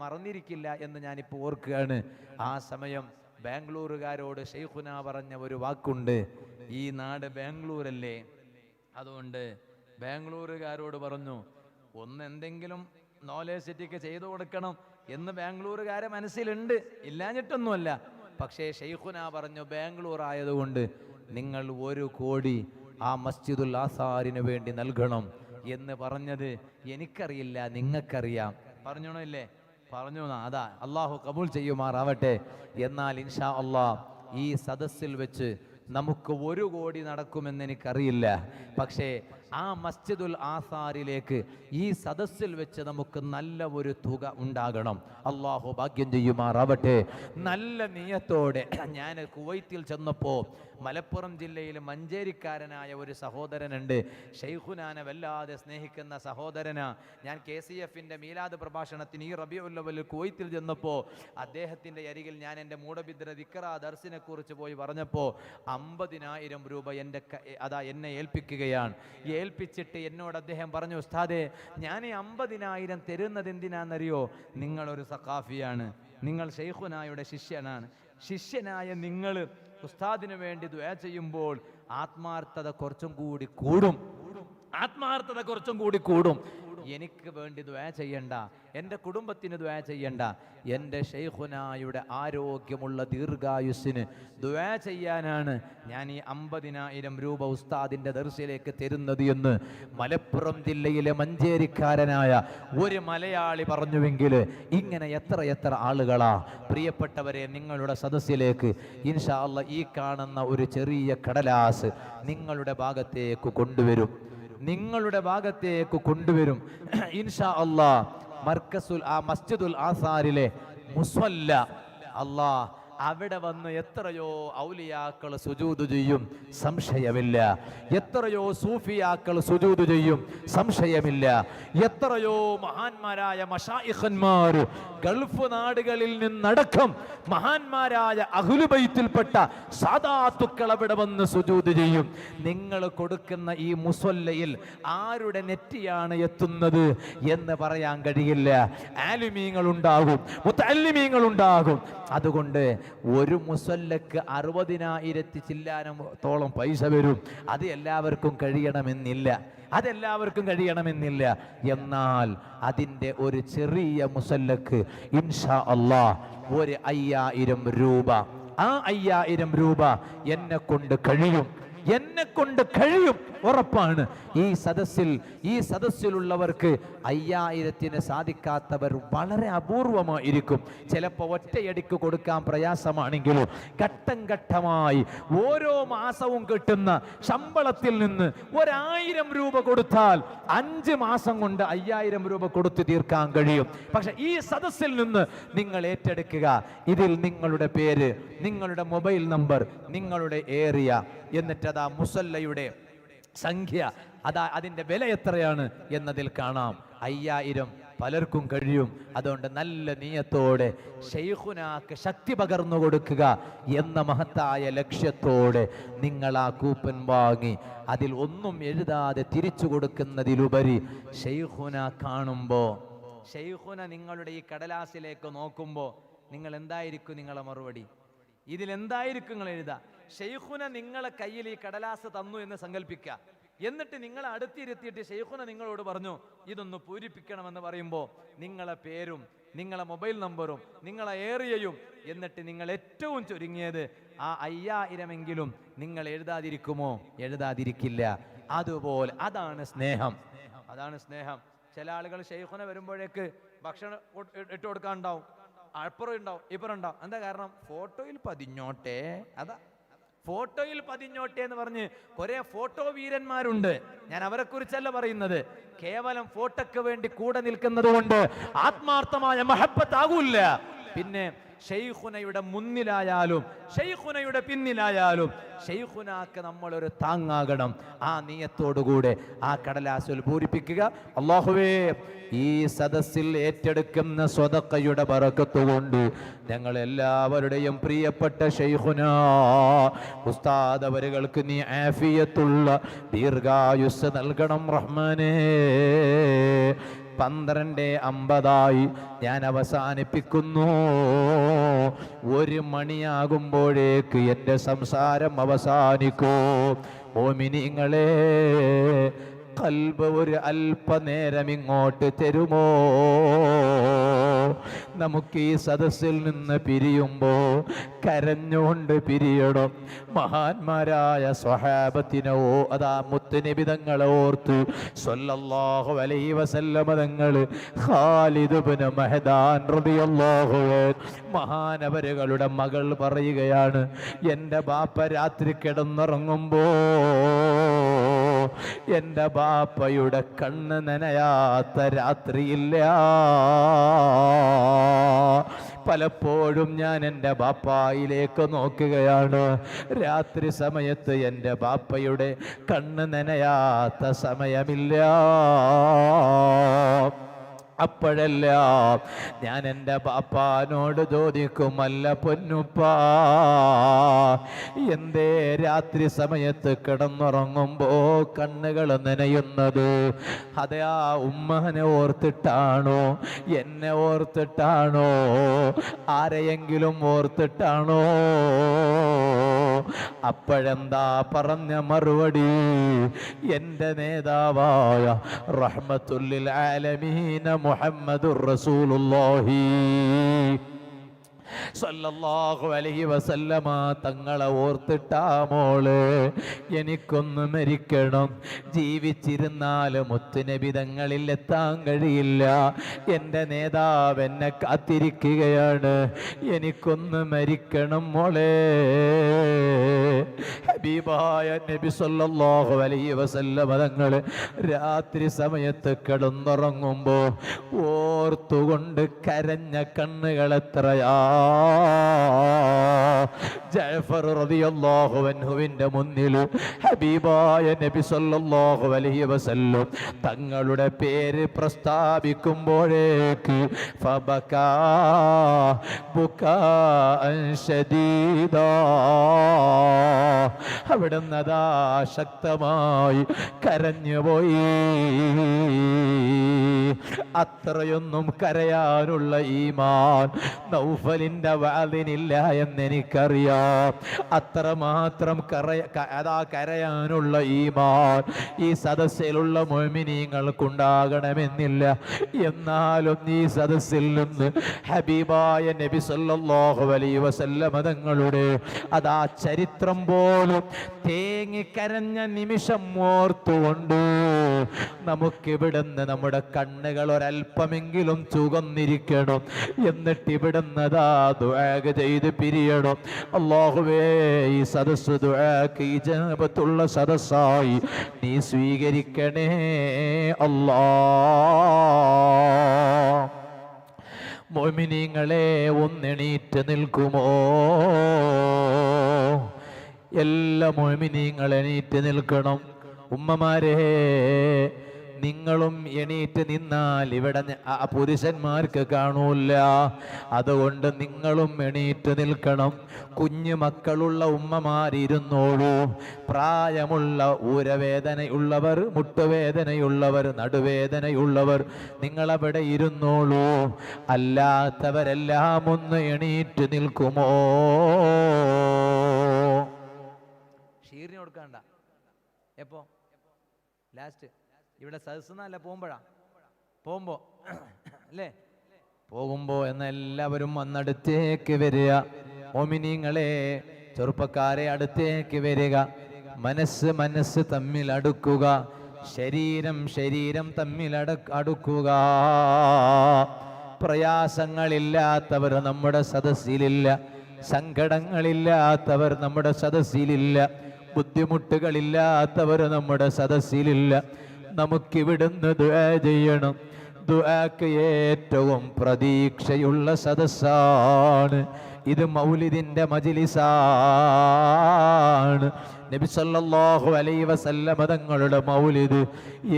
മറന്നിരിക്കില്ല എന്ന് ഞാനിപ്പോൾ ഓർക്കുകയാണ്. ആ സമയം ബാംഗ്ലൂരുകാരോട് ശൈഖുന പറഞ്ഞ ഒരു വാക്കുണ്ട്. ഈ നാട് ബാംഗ്ലൂരല്ലേ, അതുകൊണ്ട് ബാംഗ്ലൂരുകാരോട് പറഞ്ഞു എന്തെങ്കിലും നോളേജ് സിറ്റിക്ക് ചെയ്തു കൊടുക്കണം എന്ന് ബാംഗ്ലൂരുകാരെ മനസ്സിലുണ്ട്, ഇല്ലാഞ്ഞിട്ടൊന്നുമല്ല. പക്ഷേ ശൈഖുന പറഞ്ഞു ബാംഗ്ലൂർ ആയതുകൊണ്ട് നിങ്ങൾ 1 കോടി ആ മസ്ജിദുൽ ആസാറിന് വേണ്ടി നൽകണം എന്ന് പറഞ്ഞത് എനിക്കറിയില്ല, നിങ്ങൾക്കറിയാം. പറഞ്ഞോണോ ഇല്ലേ? പറഞ്ഞു. അതാ അള്ളാഹു കബൂൽ ചെയ്യുമാറാവട്ടെ. എന്നാൽ ഇൻഷാ അള്ളാഹ് ഈ സദസ്സിൽ വെച്ച് നമുക്ക് 1 കോടി നടക്കുമെന്ന് എനിക്കറിയില്ല. പക്ഷേ ആ മസ്ജിദുൽ ആസാറിലേക്ക് ഈ സദസ്സിൽ വെച്ച് നമുക്ക് നല്ല ഒരു തുക ഉണ്ടാകണം. അള്ളാഹു ഭാഗ്യം ചെയ്യുമാറാവട്ടെ. നല്ല നിയത്തോടെ ഞാൻ കുവൈത്തിൽ ചെന്നപ്പോൾ മലപ്പുറം ജില്ലയിൽ മഞ്ചേരിക്കാരനായ ഒരു സഹോദരനുണ്ട്. ശൈഖുനാനെ വല്ലാതെ സ്നേഹിക്കുന്ന സഹോദരനാ. ഞാൻ KCF-ന്റെ മീലാദ് പ്രഭാഷണത്തിന് ഈ റബീഉൽ അവ്വലിൽ കുവൈത്തിൽ ചെന്നപ്പോൾ അദ്ദേഹത്തിൻ്റെ അരികിൽ ഞാൻ എൻ്റെ മൂടബിദ്ര ദിക്റ ദർസിനെ കുറിച്ച് പോയി പറഞ്ഞപ്പോൾ 50,000 രൂപ എന്നെ ഏൽപ്പിക്കുകയാണ്. ഏൽപ്പിച്ചിട്ട് എന്നോട് അദ്ദേഹം പറഞ്ഞു, ഉസ്താദേ, ഞാൻ ഈ 50,000 തരുന്നത് എന്തിനാണെന്നറിയോ? നിങ്ങളൊരു സഖാഫിയാണ്, നിങ്ങൾ ശൈഖുനായുടെ ശിഷ്യനായ നിങ്ങൾ ഉസ്താദിന് വേണ്ടി ദുആ ചെയ്യുമ്പോൾ ആത്മാർത്ഥത കുറച്ചും കൂടി കൂടും. എനിക്ക് വേണ്ടി ദുആ ചെയ്യണ്ട, എൻ്റെ കുടുംബത്തിന് ദുആ ചെയ്യണ്ട, എൻ്റെ ശൈഖുനായുടെ ആരോഗ്യമുള്ള ദീർഘായുസ്സിന് ദുആ ചെയ്യാനാണ് ഞാൻ ഈ 50,000 രൂപ ഉസ്താദിൻ്റെ ദർസിലേക്ക് തരുന്നത് എന്ന് മലപ്പുറം ജില്ലയിലെ മഞ്ചേരിക്കാരനായ ഒരു മലയാളി പറഞ്ഞുവെങ്കിൽ ഇങ്ങനെ എത്ര ആളുകളാ പ്രിയപ്പെട്ടവരെ നിങ്ങളുടെ സദസ്സിലേക്ക് ഇൻഷാ അല്ലാഹ് ഈ കാണുന്ന ഒരു ചെറിയ കടലാസ് നിങ്ങളുടെ ഭാഗത്തേക്ക് കൊണ്ടുവരും, നിങ്ങളുടെ ഭാഗത്തേക്ക് കൊണ്ടുവരും ഇൻഷാ അല്ലാഹ്. മസ്ജിദുൽ ആസാരിലെ മുസല്ല അല്ലാഹ് അവിടെ വന്ന് എത്രയോ ഔലിയാക്കൾ സുജൂദ് ചെയ്യും, സംശയമില്ല. എത്രയോ സൂഫിയാക്കൾ സുജൂദ് ചെയ്യും, സംശയമില്ല. എത്രയോ മഹാന്മാരായ മശായിഖന്മാർ ഗൾഫ് നാടുകളിൽ നിന്നടക്കം മഹാന്മാരായ അഹ്ലു ബൈത്തിൽപ്പെട്ട സാദാത്തുക്കൾ അവിടെ വന്ന് സുജൂദ് ചെയ്യും. നിങ്ങൾ കൊടുക്കുന്ന ഈ മുസല്ലയിൽ ആരുടെ നെറ്റിയാണ് എത്തുന്നത് എന്ന് പറയാൻ കഴിയില്ല. ആലിമീങ്ങൾ ഉണ്ടാകും, മുതഅല്ലിമീങ്ങൾ ഉണ്ടാകും. അതുകൊണ്ട് ഒരു മുസല്ലക്ക് 60,000 ചില്ലാനത്തോളം പൈസ വരും. അത് എല്ലാവർക്കും കഴിയണമെന്നില്ല, എന്നാൽ അതിൻ്റെ ഒരു ചെറിയ മുസല്ലക്ക് ഇൻഷാ അല്ലാഹ് ഒരു 5,000 രൂപ, ആ 5,000 രൂപ എന്നെ കൊണ്ട് കഴിയും, ഉറപ്പാണ്. ഈ സദസ്സിലുള്ളവർക്ക് 5,000 സാധിക്കാത്തവർ വളരെ അപൂർവമായിരിക്കും. ചിലപ്പോൾ ഒറ്റയടിക്ക് കൊടുക്കാൻ പ്രയാസമാണെങ്കിലും ഘട്ടം ഘട്ടമായി ഓരോ മാസവും കിട്ടുന്ന ശമ്പളത്തിൽ നിന്ന് 1,000 രൂപ കൊടുത്താൽ 5 മാസം കൊണ്ട് 5,000 രൂപ കൊടുത്തു തീർക്കാൻ കഴിയും. പക്ഷെ ഈ സദസ്സിൽ നിന്ന് നിങ്ങൾ ഏറ്റെടുക്കുക. ഇതിൽ നിങ്ങളുടെ പേര്, നിങ്ങളുടെ മൊബൈൽ നമ്പർ, നിങ്ങളുടെ ഏരിയ, എന്നിട്ട് അതാ മുസല്ലയുടെ സംഖ്യ, അതിൻ്റെ വില എത്രയാണ് എന്നതിൽ കാണാം. 5,000 പലർക്കും കഴിയും. അതുകൊണ്ട് നല്ല നിയത്തോടെ ശൈഖുനാക്ക് ശക്തി പകർന്നു കൊടുക്കുക എന്ന മഹത്തായ ലക്ഷ്യത്തോടെ നിങ്ങൾ ആ കൂപ്പൻ വാങ്ങി അതിൽ ഒന്നും എഴുതാതെ തിരിച്ചു കൊടുക്കുന്നതിലുപരി ശൈഖുന കാണുമ്പോൾ, ശൈഖുന നിങ്ങളുടെ ഈ കടലാസിലേക്ക് നോക്കുമ്പോൾ നിങ്ങൾ എന്തായിരിക്കും നിങ്ങളെ മറുപടി? ഇതിലെന്തായിരിക്കും നിങ്ങൾ എഴുതുക? ശൈഖുന നിങ്ങളെ കയ്യിൽ ഈ കടലാസ് തന്നു എന്ന് സങ്കല്പിക്കുക. എന്നിട്ട് നിങ്ങളെ അടുത്തിരുത്തിയിട്ട് ശൈഖുന നിങ്ങളോട് പറഞ്ഞു ഇതൊന്ന് പൂരിപ്പിക്കണമെന്ന് പറയുമ്പോൾ നിങ്ങളെ പേരും നിങ്ങളെ മൊബൈൽ നമ്പറും നിങ്ങളെ ഏരിയയും, എന്നിട്ട് നിങ്ങൾ ഏറ്റവും ചുരുങ്ങിയത് ആ 5,000 നിങ്ങൾ എഴുതാതിരിക്കുമോ? എഴുതാതിരിക്കില്ല. അതുപോലെ അതാണ് സ്നേഹം. ചില ആളുകൾ ശൈഖുന വരുമ്പോഴേക്ക് ഭക്ഷണം ഇട്ട് കൊടുക്കാനുണ്ടാവും, അപ്പുറം ഉണ്ടാവും, ഇപ്പുറം ഉണ്ടാവും. എന്താ കാരണം? ഫോട്ടോയിൽ പതിഞ്ഞോട്ടെ, ഫോട്ടോയിൽ പതിഞ്ഞോട്ടെ എന്ന് പറഞ്ഞ് കുറെ ഫോട്ടോ വീരന്മാരുണ്ട്. ഞാൻ അവരെ കുറിച്ചല്ല പറയുന്നത്. കേവലം ഫോട്ടോക്ക് വേണ്ടി കൂടെ നിൽക്കുന്നത് കൊണ്ട് ആത്മാർത്ഥമായ മഹബ്ബത്ത് ആകൂല്ല. പിന്നെ ശൈഖുനയുടെ മുന്നിലായാലും ശൈഖുനയുടെ പിന്നിലായാലും ശൈഖുനാക്ക് നമ്മളൊരു താങ്ങാകണം. ആ നിയത്തോടുകൂടെ ആ കടലാസിൽ പൂരിപ്പിക്കുക. അല്ലാഹുവേ, ഈ സദസ്സിൽ ഏറ്റെടുക്കുന്ന സ്വതക്കയുടെ ബറക്കത്ത് കൊണ്ട് ഞങ്ങൾ എല്ലാവരുടെയും പ്രിയപ്പെട്ട ശൈഖുനാ ഉസ്താദ് അവരുകൾക്ക് നീ ആഫിയത്തുള്ള ദീർഘായുസ് നൽകണം റഹ്മാനേ. 12:50 ഞാൻ അവസാനിപ്പിക്കുന്നു. 1 മണിയാകുമ്പോഴേക്ക് എൻ്റെ സംസാരം അവസാനിക്കൂ. മോമിനീങ്ങളെ, ഖൽബ് ഒരു അല്പനേരം ഇങ്ങോട്ട് തരുമോ? നമുക്ക് ഈ സദസ്സിൽ നിന്ന് പിരിയുമ്പോൾ കരഞ്ഞുകൊണ്ട് പിരിയണം. മഹാന്മാരായ സ്വഹാബത്തിനോ അതാ മുത്തുനിബിതങ്ങളെ ഓർത്ത് സ്വല്ലല്ലാഹു അലൈഹി വസല്ലമ തങ്ങൾ ഖാലിദ് ഇബ്നു മഹ്ദാൻ റളിയല്ലാഹു അൻഹു മഹാനവരുകളുടെ മകൾ പറയുകയാണ്, എൻ്റെ ബാപ്പ രാത്രി കിടന്നുറങ്ങുമ്പോ എൻ്റെ ബാപ്പയുടെ കണ്ണ് നനയാത്ത രാത്രിയില്ല. പലപ്പോഴും ഞാൻ എൻ്റെ ബാപ്പായിലേക്ക് നോക്കുകയാണ്. രാത്രി സമയത്ത് എൻ്റെ ബാപ്പയുടെ കണ്ണ് നനയാത്ത സമയമില്ല. അപ്പോഴെല്ലാം ഞാൻ എൻ്റെ ബാപ്പാനോട് ചോദിക്കും, അല്ല പൊന്നുപ്പാ, എന്തേ രാത്രി സമയത്ത് കിടന്നുറങ്ങുമ്പോ കണ്ണുകൾ നനയുന്നത്? അതെ, ആ ഉമ്മനെ ഓർത്തിട്ടാണോ, എന്നെ ഓർത്തിട്ടാണോ, ആരെയെങ്കിലും ഓർത്തിട്ടാണോ? അപ്പോഴെന്താ പറഞ്ഞ മറുപടി? എൻ്റെ നേതാവായ റഹ്മത്തുല്ലിൽ ആലമീന മുഹമ്മദുർ റസൂലുള്ളാഹി സല്ലല്ലാഹു അലൈഹി വസല്ലമ തങ്ങളെ ഓർത്തിട്ടാ മോള് എനിക്കൊന്ന് മരിക്കണം. ജീവിച്ചിരുന്നാൽ മുത്തുനബി തങ്ങളിൽ എത്താൻ കഴിയില്ല. എൻ്റെ നേതാവ് എന്നെ കാത്തിരിക്കുകയാണ്. എനിക്കൊന്ന് മരിക്കണം മോളെ. ഹബീബായ നബി സല്ലല്ലാഹു അലൈഹി വസല്ലമ തങ്ങൾ രാത്രി സമയത്ത് കിടന്നുറങ്ങുമ്പോൾ ഓർത്തുകൊണ്ട് കരഞ്ഞ കണ്ണുകൾ എത്രയാ. ജഅഫർ റളിയല്ലാഹു അൻഹുവിന്റെ മുന്നിൽ ഹബീബായ നബി സല്ലല്ലാഹു അലൈഹി വസല്ലം തങ്ങളുടെ പേര് പ്രസ്താവിക്കുമ്പോഴേക്ക് ഫബകാ ബുകാഅൻ ശദീദാ, അവിടുന്ന് അതാ ശക്തമായി കരഞ്ഞുപോയി. അത്രയൊന്നും കരയാനുള്ള ഈമാൻ നൗഫലിന്റെ വാലിനില്ല എന്നെനിക്കറിയാം. അത്രമാത്രം കരയാനുള്ള ഈമാൻ ഈ സദസ്സിലുള്ള മുഅ്മിനീങ്ങൾക്കുണ്ടാകണമെന്നില്ല. എന്നാലും ഈ സദസ്സിൽ നിന്ന് ഹബീബായ നബി സല്ലല്ലാഹു അലൈഹി വസല്ലമ തങ്ങളുടെ അതാ ചരിത്രം പോലും തേങ്ങിക്കരഞ്ഞ നിമിഷം ഓർത്തുകൊണ്ട് നമുക്കിവിടുന്ന് നമ്മുടെ കണ്ണുകൾ ഒരല്പമെങ്കിലും ചുവന്നിരിക്കണം. എന്നിട്ട് ഇവിടുന്ന് അതാ ദുആ ചെയ്ത് പിരിയണം. അല്ലാഹുവേ, ഈ സദസ്സ് ദുആക്ക് ഇജാബത്തുള്ള സദസ്സായി നീ സ്വീകരിക്കണേ അല്ലാഹ്. മുഅ്മിനീങ്ങളെ, ഒന്നെണീറ്റ് നിൽക്കുമോ? എല്ലാ മുഅ്മിനീങ്ങളും എണീറ്റ് നിൽക്കണം. ഉമ്മമാരെ, നിങ്ങളും എണീറ്റ് നിന്നാൽ ഇവിടെ പുരുഷന്മാർക്ക് കാണൂല. അതുകൊണ്ട് നിങ്ങളും എണീറ്റ് നിൽക്കണം. കുഞ്ഞു മക്കളുള്ള ഉമ്മമാരിരുന്നോളൂ. പ്രായമുള്ള ഊരവേദനയുള്ളവർ, മുട്ടുവേദനയുള്ളവർ, നടുവേദനയുള്ളവർ നിങ്ങളവിടെ ഇരുന്നോളൂ. അല്ലാത്തവരെല്ലാം ഒന്ന് എണീറ്റ് നിൽക്കുമോ? ഷീറിന് കൊടുക്കണ്ട. എപ്പോ ലാസ്റ്റ് ഇവിടെ സദസ്സല്ല പോകുമ്പോ അല്ലേ? പോകുമ്പോ എന്നെല്ലാവരും വന്നടുത്തേക്ക് വരിക. മോമിനീങ്ങളെ, ചെറുപ്പക്കാരെ അടുത്തേക്ക് വരിക. മനസ്സ് തമ്മിൽ അടുക്കുക. ശരീരം തമ്മിൽ അടുക്കുക. പ്രയാസങ്ങളില്ലാത്തവർ നമ്മുടെ സദസ്സിലില്ല. സങ്കടങ്ങളില്ലാത്തവർ നമ്മുടെ സദസ്സിലില്ല. ബുദ്ധിമുട്ടുകളില്ലാത്തവർ നമ്മുടെ സദസ്സിലില്ല. നമുക്കിവിടുന്ന് ദുആ ചെയ്യണം. ദുആക്ക് ഏറ്റവും പ്രതീക്ഷയുള്ള സദസ്സാണ് ഇത്. മൗലിദിന്റെ മജ്ലിസാണ്. നബി സല്ലല്ലാഹു അലൈഹി വസല്ലമ തങ്ങളുടെ മൗലിദ്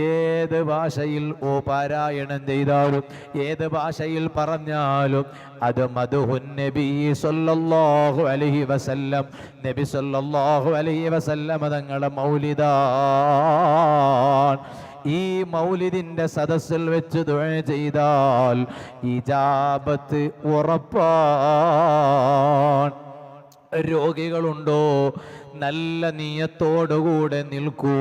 ഏത് ഭാഷയിൽ പാരായണം ചെയ്താലും ഏത് ഭാഷയിൽ പറഞ്ഞാലും അത് മദ്ഹുൻ നബി സല്ലല്ലാഹു അലൈഹി വസല്ലം, നബി സല്ലല്ലാഹു അലൈഹി വസല്ലമ തങ്ങളുടെ മൗലിദാണ്. ഈ മൗലിദിന്റെ സദസ്സിൽ വെച്ച് ദുആ ചെയ്താൽ ഇജാബത്ത് ഉറപ്പാണ്. രോഗികളുണ്ടോ? നല്ല നിയത്തോടുകൂടെ നിൽക്കൂ.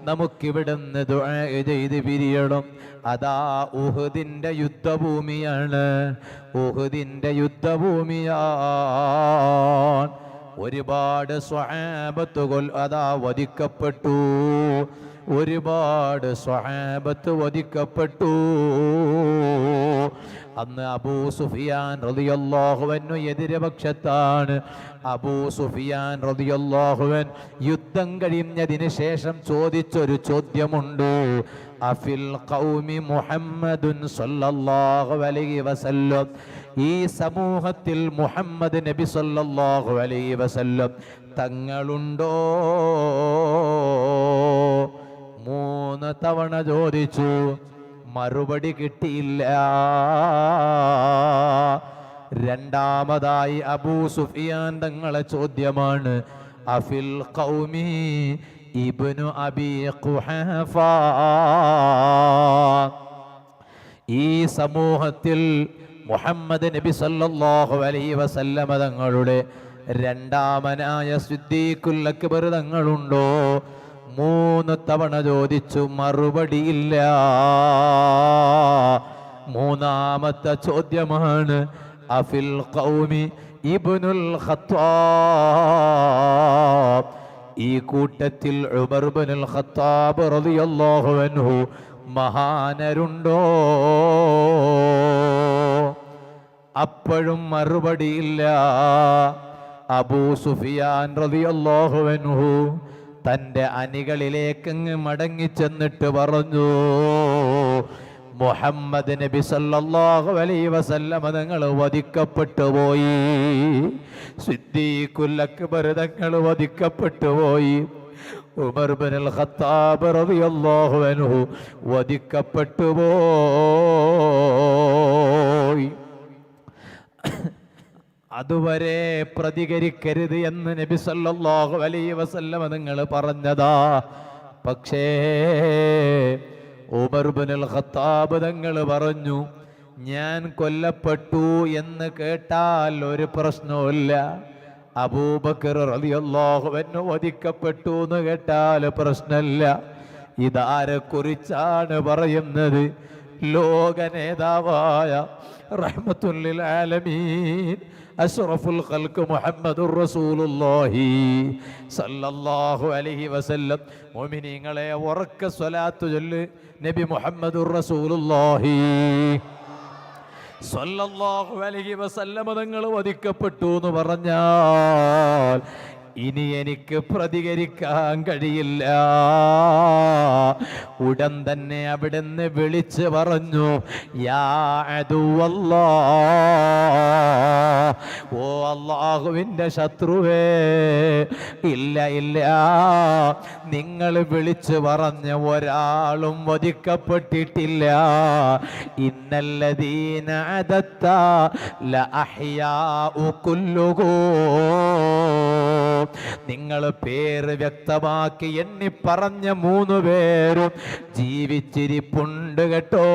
നമുക്കിവിടുന്ന് ദുആ ചെയ്ത് പിരിയണം. അതാ ഉഹുദിന്റെ യുദ്ധഭൂമിയാണ്. ഉഹുദിന്റെ യുദ്ധഭൂമിയാണ്. ഒരുപാട് സ്വഹാബത്തുകൾ അതാ വധിക്കപ്പെട്ടു. ഒരുപാട് സ്വഹാബത്ത് വധിക്കപ്പെട്ടു. അന്ന് അബൂ സുഫിയാൻ റളിയല്ലാഹു അൻഹു എതിരപക്ഷത്താണ്. അബൂ സുഫിയാൻ റളിയല്ലാഹു അൻഹു യുദ്ധം കഴിഞ്ഞതിന് ശേഷം ചോദിച്ചൊരു ചോദ്യമുണ്ട്. അഫിൽ ഖൗമി മുഹമ്മദുൻ സല്ലല്ലാഹു അലൈഹി വസല്ലം, ഈ സമൂഹത്തിൽ മുഹമ്മദ് നബി സല്ലല്ലാഹു അലൈഹി വസല്ലം തങ്ങളുണ്ടോ? 3 തവണ ചോദിച്ചു, മറുപടി കിട്ടിയില്ല. രണ്ടാമതായി അബൂ സുഫിയാൻ തങ്ങളെ ചോദ്യമാണ്, അഫിൽ ഖൗമി ഇബ്നു അബീ ഖുഹാഫ, ഈ സമൂഹത്തിൽ മുഹമ്മദ് നബി സല്ലല്ലാഹു അലൈഹി വസല്ലമ തങ്ങളുടെ രണ്ടാമനായ സിദ്ദീഖുൽ അക്ബർ തങ്ങളുണ്ടോ? 3 തവണ ചോദിച്ചു, മറുപടിയില്ല. മൂന്നാമത്തെ ചോദ്യമാണ്, അഫിൽ ഖൗമി ഇബ്നുൽ ഖത്താബ്, ഈ കൂട്ടത്തിൽ ഉമർ ഇബ്നുൽ ഖത്താബ് റളിയല്ലാഹു അൻഹു മഹാനരുണ്ടോ? അപ്പോഴും മറുപടിയില്ല. അബൂ സുഫിയാൻ റളിയല്ലാഹു അൻഹു തൻ്റെ അണികളിലേക്കങ്ങ് മടങ്ങിച്ചെന്നിട്ട് പറഞ്ഞു, മുഹമ്മദ് നബി സല്ലല്ലാഹു അലൈഹി വസല്ലമ തങ്ങൾ വധിക്കപ്പെട്ടു പോയി, സിദ്ദീഖുൽ അക്ബർ തങ്ങൾ വധിക്കപ്പെട്ടു പോയി, ഉമർ ഇബ്നുൽ ഖത്താബ് റളിയല്ലാഹു അൻഹു വധിക്കപ്പെട്ടു പോയി. അതുവരെ പ്രതികരിക്കരുത് എന്ന് നബി സല്ലല്ലാഹു അലൈഹി വസല്ലമ നിങ്ങൾ പറഞ്ഞതാ. പക്ഷേ ഉമർ ഇബ്നുൽ ഖത്താബ് തങ്ങൾ പറഞ്ഞു, ഞാൻ കൊല്ലപ്പെട്ടു എന്ന് കേട്ടാൽ ഒരു പ്രശ്നവുമില്ല, അബൂബക്കർ റളിയല്ലാഹു അൻഹു വധിക്കപ്പെട്ടു എന്ന് കേട്ടാൽ പ്രശ്നമില്ല. ഇതാരെ കുറിച്ചാണ് പറയുന്നത്? ലോക നേതാവായ റഹ്മത്തുൽ ലിൽ ആലമീൻ അഷ്റഫുൽ ഖൽഖ് മുഹമ്മദുർ റസൂലുള്ളാഹി സല്ലല്ലാഹു അലൈഹി വസല്ലം. മുഅ്മിനീങ്ങളെ ഉറക്ക സ്വലാത്ത് ചൊല്ല്. നബി മുഹമ്മദുർ റസൂലുള്ളാഹി സല്ലല്ലാഹു അലൈഹി വസല്ലം തങ്ങൾ വധിക്കപ്പെട്ടു എന്ന് പറഞ്ഞാൽ ഇനി എനിക്ക് പ്രതികരിക്കാൻ കഴിയില്ല. ഉടൻ തന്നെ അവിടുന്ന് വിളിച്ച് പറഞ്ഞു, യാ അദുവല്ലാഹ്, ഓ അല്ലാഹുവിൻ്റെ ശത്രുവേ, ഇല്ല ഇല്ല, നിങ്ങൾ വിളിച്ച് പറഞ്ഞ ഒരാളും വധിക്കപ്പെട്ടിട്ടില്ല. ഇന്നല്ലദീന അദത്ത ലഅഹ്യാഉ കുല്ലുഹും, നിങ്ങൾ പേര് വ്യക്തമാക്കി എണ്ണി പറഞ്ഞ 3 പേരും ജീവിച്ചിരിപ്പുണ്ട് കേട്ടോ.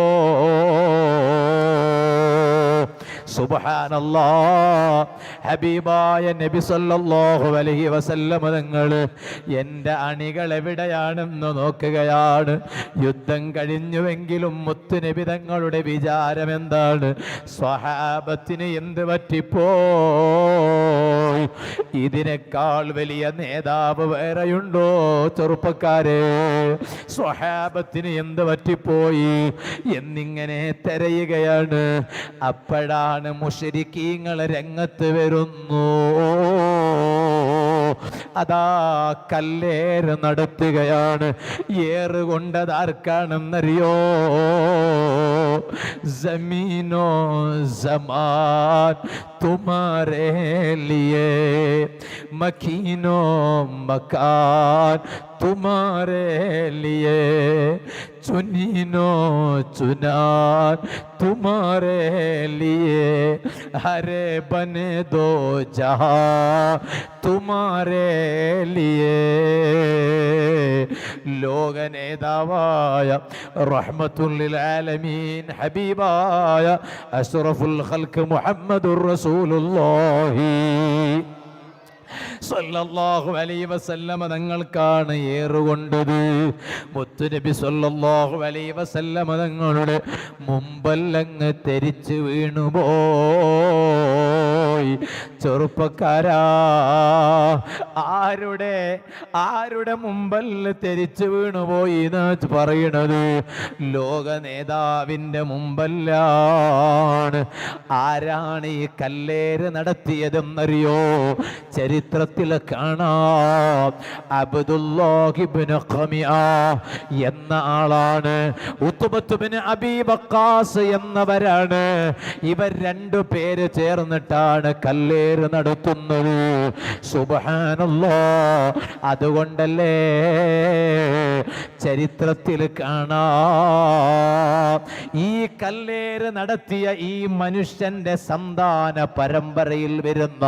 സുബ്ഹാനല്ലാഹ്. ഹബീബായ നബി സല്ലല്ലാഹു അലൈഹി വസല്ലം തങ്ങൾ എൻ്റെ അണികൾ എവിടെയാണെന്ന് നോക്കുകയാണ്. യുദ്ധം കഴിഞ്ഞുവെങ്കിലും മുത്തുനബി തങ്ങളുടെ വിചാരം എന്താണ്? സ്വഹാബത്തിന് എന്ത് പറ്റിപ്പോയി? ഇതിനേക്കാൾ വലിയ നേതാവ് വേറെയുണ്ടോ ചെറുപ്പക്കാരെ? സ്വഹാബത്തിന് എന്ത് പറ്റിപ്പോയി എന്നിങ്ങനെ തിരയുകയാണ്. അപ്പോഴാണ് മുശ്രിക്കീങ്ങൾ രംഗത്ത് വരുന്നു. അതാ കല്ലേറ് നടത്തുകയാണ്. ഏറുകൊണ്ടതാർക്കാണെന്നറിയോ? ജമീനോ സമാൻ തുമാരേ ലിയേ, മക്കീനോ മകാൻ തുമാരേ ലിയേ, ചുനീനോ ചുനാൻ തുമാരേ ലിയേ, ഹരേ ബനെ ദോ ജഹാ തുമാരേ ലിയേ. ലോക നേതാവായ റഹ്മത്തുൽ ലിൽ ആലമീൻ ഹബീബായ അഷ്റഫുൽ ഖൽഖ് മുഹമ്മദുർ റസൂലുള്ളാഹി സല്ലല്ലാഹു അലൈഹി വസല്ലമ തങ്ങൾക്കാണ് ഏറുകൊണ്ടത്. മുത്തുനബി സല്ലല്ലാഹു അലൈഹി വസല്ലമ തങ്ങളുടെ മുമ്പല്ലങ്ങ് തെരിച്ചു വീണുപോയി. ചെറുപ്പക്കാരാ, ആരുടെ മുമ്പല്ല തെരിച്ചു വീണുപോയി എന്ന് പറയണത്? ലോക നേതാവിൻ്റെ മുമ്പല്ലാണ്. ആരാണ് ഈ കല്ലേറ് നടത്തിയതെന്നറിയോ? ചരിത്രത്തിൽ കാണാം. അബ്ദുല്ലാഹി ഇബ്നു ഖമിഅ എന്ന ആളാണ്. ഉത്ബത്ത് ഇബ്നു അബീ വഖാസ് എന്നവരാണ്. ഇവർ 2 പേര് ചേർന്നിട്ടാണ് കല്ലേറ് നടത്തുന്നത്. സുബ്ഹാനല്ലാഹ്. അതുകൊണ്ടല്ലേ ചരിത്രത്തിൽ കാണാം, ഈ കല്ലേറ് നടത്തിയ ഈ മനുഷ്യന്റെ സന്താന പരമ്പരയിൽ വരുന്ന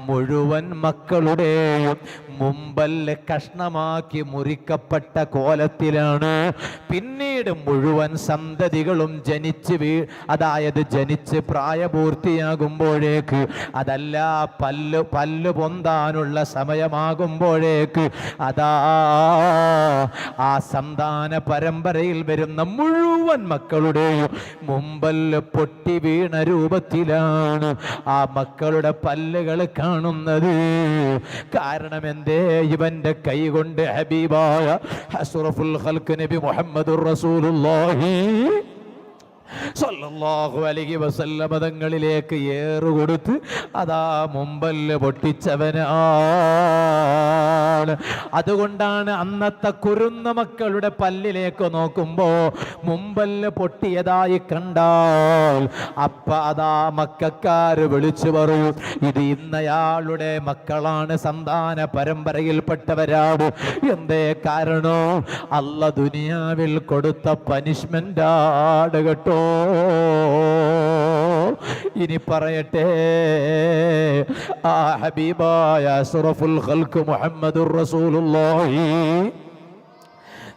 മുഴുവൻ മക്കളുടെയും മുമ്പല്ല് കഷ്ണമാക്കി മുറിക്കപ്പെട്ട കോലത്തിലാണ് പിന്നീട് മുഴുവൻ സന്തതികളും ജനിച്ച് പ്രായപൂർത്തിയാകുമ്പോഴേക്ക്, അതല്ല പല്ല് പൊന്താനുള്ള സമയമാകുമ്പോഴേക്ക്, അതാ ആ സന്താന പരമ്പരയിൽ വരുന്ന മുഴുവൻ മക്കളുടെയും മുമ്പല്ല് പൊട്ടി വീണ രൂപത്തിലാണ് ആ മക്കളുടെ പല്ലുകൾ കാണുന്നത്. കാരണം എന്തേ? ഇവന്റെ കൈ കൊണ്ട് ഹബീബായ അഷ്റഫുൽ ഖൽഖ് നബി മുഹമ്മദുർ റസൂലുള്ളാഹി സല്ലല്ലാഹു അലൈഹി വസല്ലം തങ്ങളിലേക്ക് ഏറുകൊടുത്ത് അതാ മുമ്പല്ല് പൊട്ടിച്ചവനാണ്. അതുകൊണ്ടാണ് അന്നത്തെ കുരുന്ന മക്കളുടെ പല്ലിലേക്ക് നോക്കുമ്പോ മുമ്പല്ല് പൊട്ടിയതായി കണ്ടാൽ അതാ മക്കാര് വിളിച്ചു പറയും, ഇത് ഇന്നയാളുടെ മക്കളാണ്, സന്താന പരമ്പരയിൽപ്പെട്ടവരാണ്. എന്തേ കാരണം? അല്ലാഹു ദുനിയാവിൽ കൊടുത്ത പനിഷ്മെന്റാണ് കേട്ടോ. ഇനി പറയട്ടെ, ആ ഹബീബായ അഷ്റഫുൽ ഖൽഖ് മുഹമ്മദുർ റസൂലുള്ളാഹി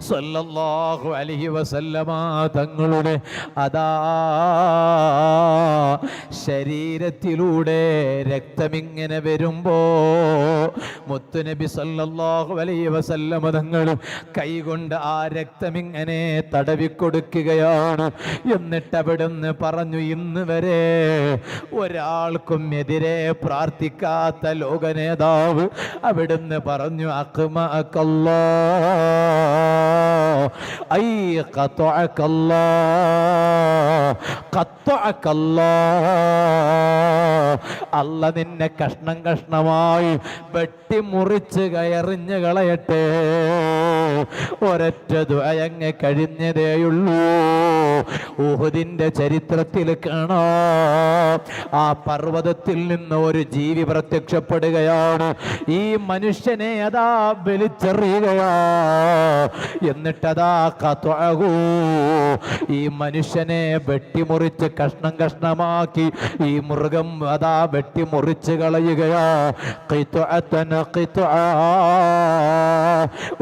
സല്ലല്ലാഹു അലൈഹി വസല്ലമ തങ്ങളുടെ അതാ ശരീരത്തിലൂടെ രക്തമിങ്ങനെ വരുമ്പോ മുത്തുനബി സല്ലല്ലാഹു അലൈഹി വസല്ലമ തങ്ങൾ കൈകൊണ്ട് ആ രക്തമിങ്ങനെ തടവിക്കൊടുക്കുകയാണ്. എന്നിട്ട് അവിടുന്ന് പറഞ്ഞു, ഇന്ന് വരെ ഒരാൾക്കും എതിരെ പ്രാർത്ഥിക്കാത്ത ലോക നേതാവ് അവിടുന്ന് പറഞ്ഞു, അല്ല നിന്നെ കഷ്ണം കഷ്ണമായി വെട്ടിമുറിച്ച് കയറിഞ്ഞ് കളയട്ടെ. ഒരൊറ്റ ദുആയങ്ങ് കഴിഞ്ഞതേയുള്ളൂ. ഉഹുദിന്റെ ചരിത്രത്തിൽ കാണാം, ആ പർവ്വതത്തിൽ നിന്ന് ഒരു ജീവി പ്രത്യക്ഷപ്പെടുകയാണ്. ഈ മനുഷ്യനെ അതാ വലിച്ചെറിയുകയാ. എന്നിട്ടതാ ഈ മനുഷ്യനെ വെട്ടിമുറിച്ച് കഷ്ണം കഷ്ണമാക്കി ഈ മൃഗം അതാ വെട്ടിമുറിച്ച് കളയുകയാ.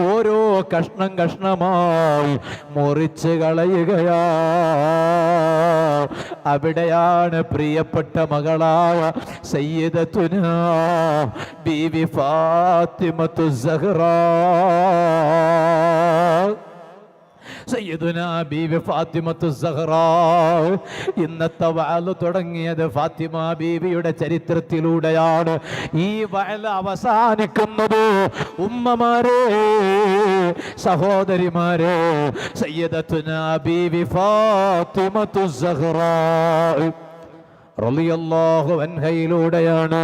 ഓരോ കഷ്ണം കഷ്ണമായി മുറിച്ച് കളയുകയാ. അവിടെയാണ് പ്രിയപ്പെട്ട മകളായ സയ്യിദത്തുനാ ബീവി ഫാത്തിമത്തു സഹ്റാ, സയ്യിദുനാ ബീവി ഫാത്തിമത്തു സഹ്റാ. ഇന്നത്തെ വഅല് തുടങ്ങിയത് ഫാത്തിമ ബീവിയുടെ ചരിത്രത്തിലൂടെയാണ്. ഈ വഅല് അവസാനിക്കുന്നത് ഉമ്മമാരെ, സഹോദരിമാരെ, സയ്യിദത്തുനാ ബീവി ഫാത്തിമത്തു സഹ്റാ റളിയല്ലാഹു അൻഹയിലൂടെയാണ്.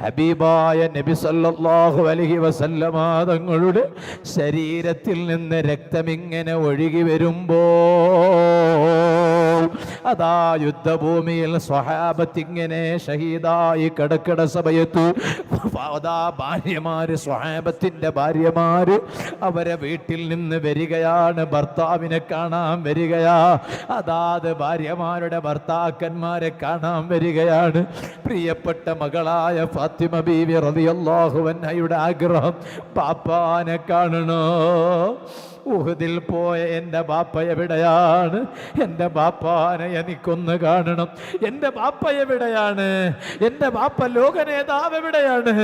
ഹബീബായ നബി സല്ലല്ലാഹു അലൈഹി വസല്ലമ തങ്ങളുടെ ശരീരത്തിൽ നിന്ന് രക്തമിങ്ങനെ ഒഴുകി വരുമ്പോൾ അതാ യുദ്ധഭൂമിയിൽ സ്വഹാബത്തിങ്ങനെ ഷഹീദായി കിടക്കണ സമയത്ത് അതാ ഭാര്യമാര്, സ്വഹാബത്തിന്റെ ഭാര്യമാര് അവരെ വീട്ടിൽ നിന്ന് വരികയാണ്, ഭർത്താവിനെ കാണാൻ വരികയാ. അതാത് ഭാര്യമാരുടെ ഭർത്താക്കന്മാരെ കാണാൻ വരികയാണ്. പ്രിയപ്പെട്ട മകളായ ഫാത്തിമ ബീവി റളിയല്ലാഹു അൻഹയുടെ ആഗ്രഹം, പാപ്പാനെ കാണണോ. ഉഹുദിൽ പോയ എൻ്റെ ബാപ്പ എവിടെയാണ്? എൻ്റെ ബാപ്പാനെ എനിക്കൊന്ന് കാണണം. എൻ്റെ ബാപ്പ എവിടെയാണ്? എൻ്റെ ബാപ്പ ലോക നേതാവ് എവിടെയാണ്?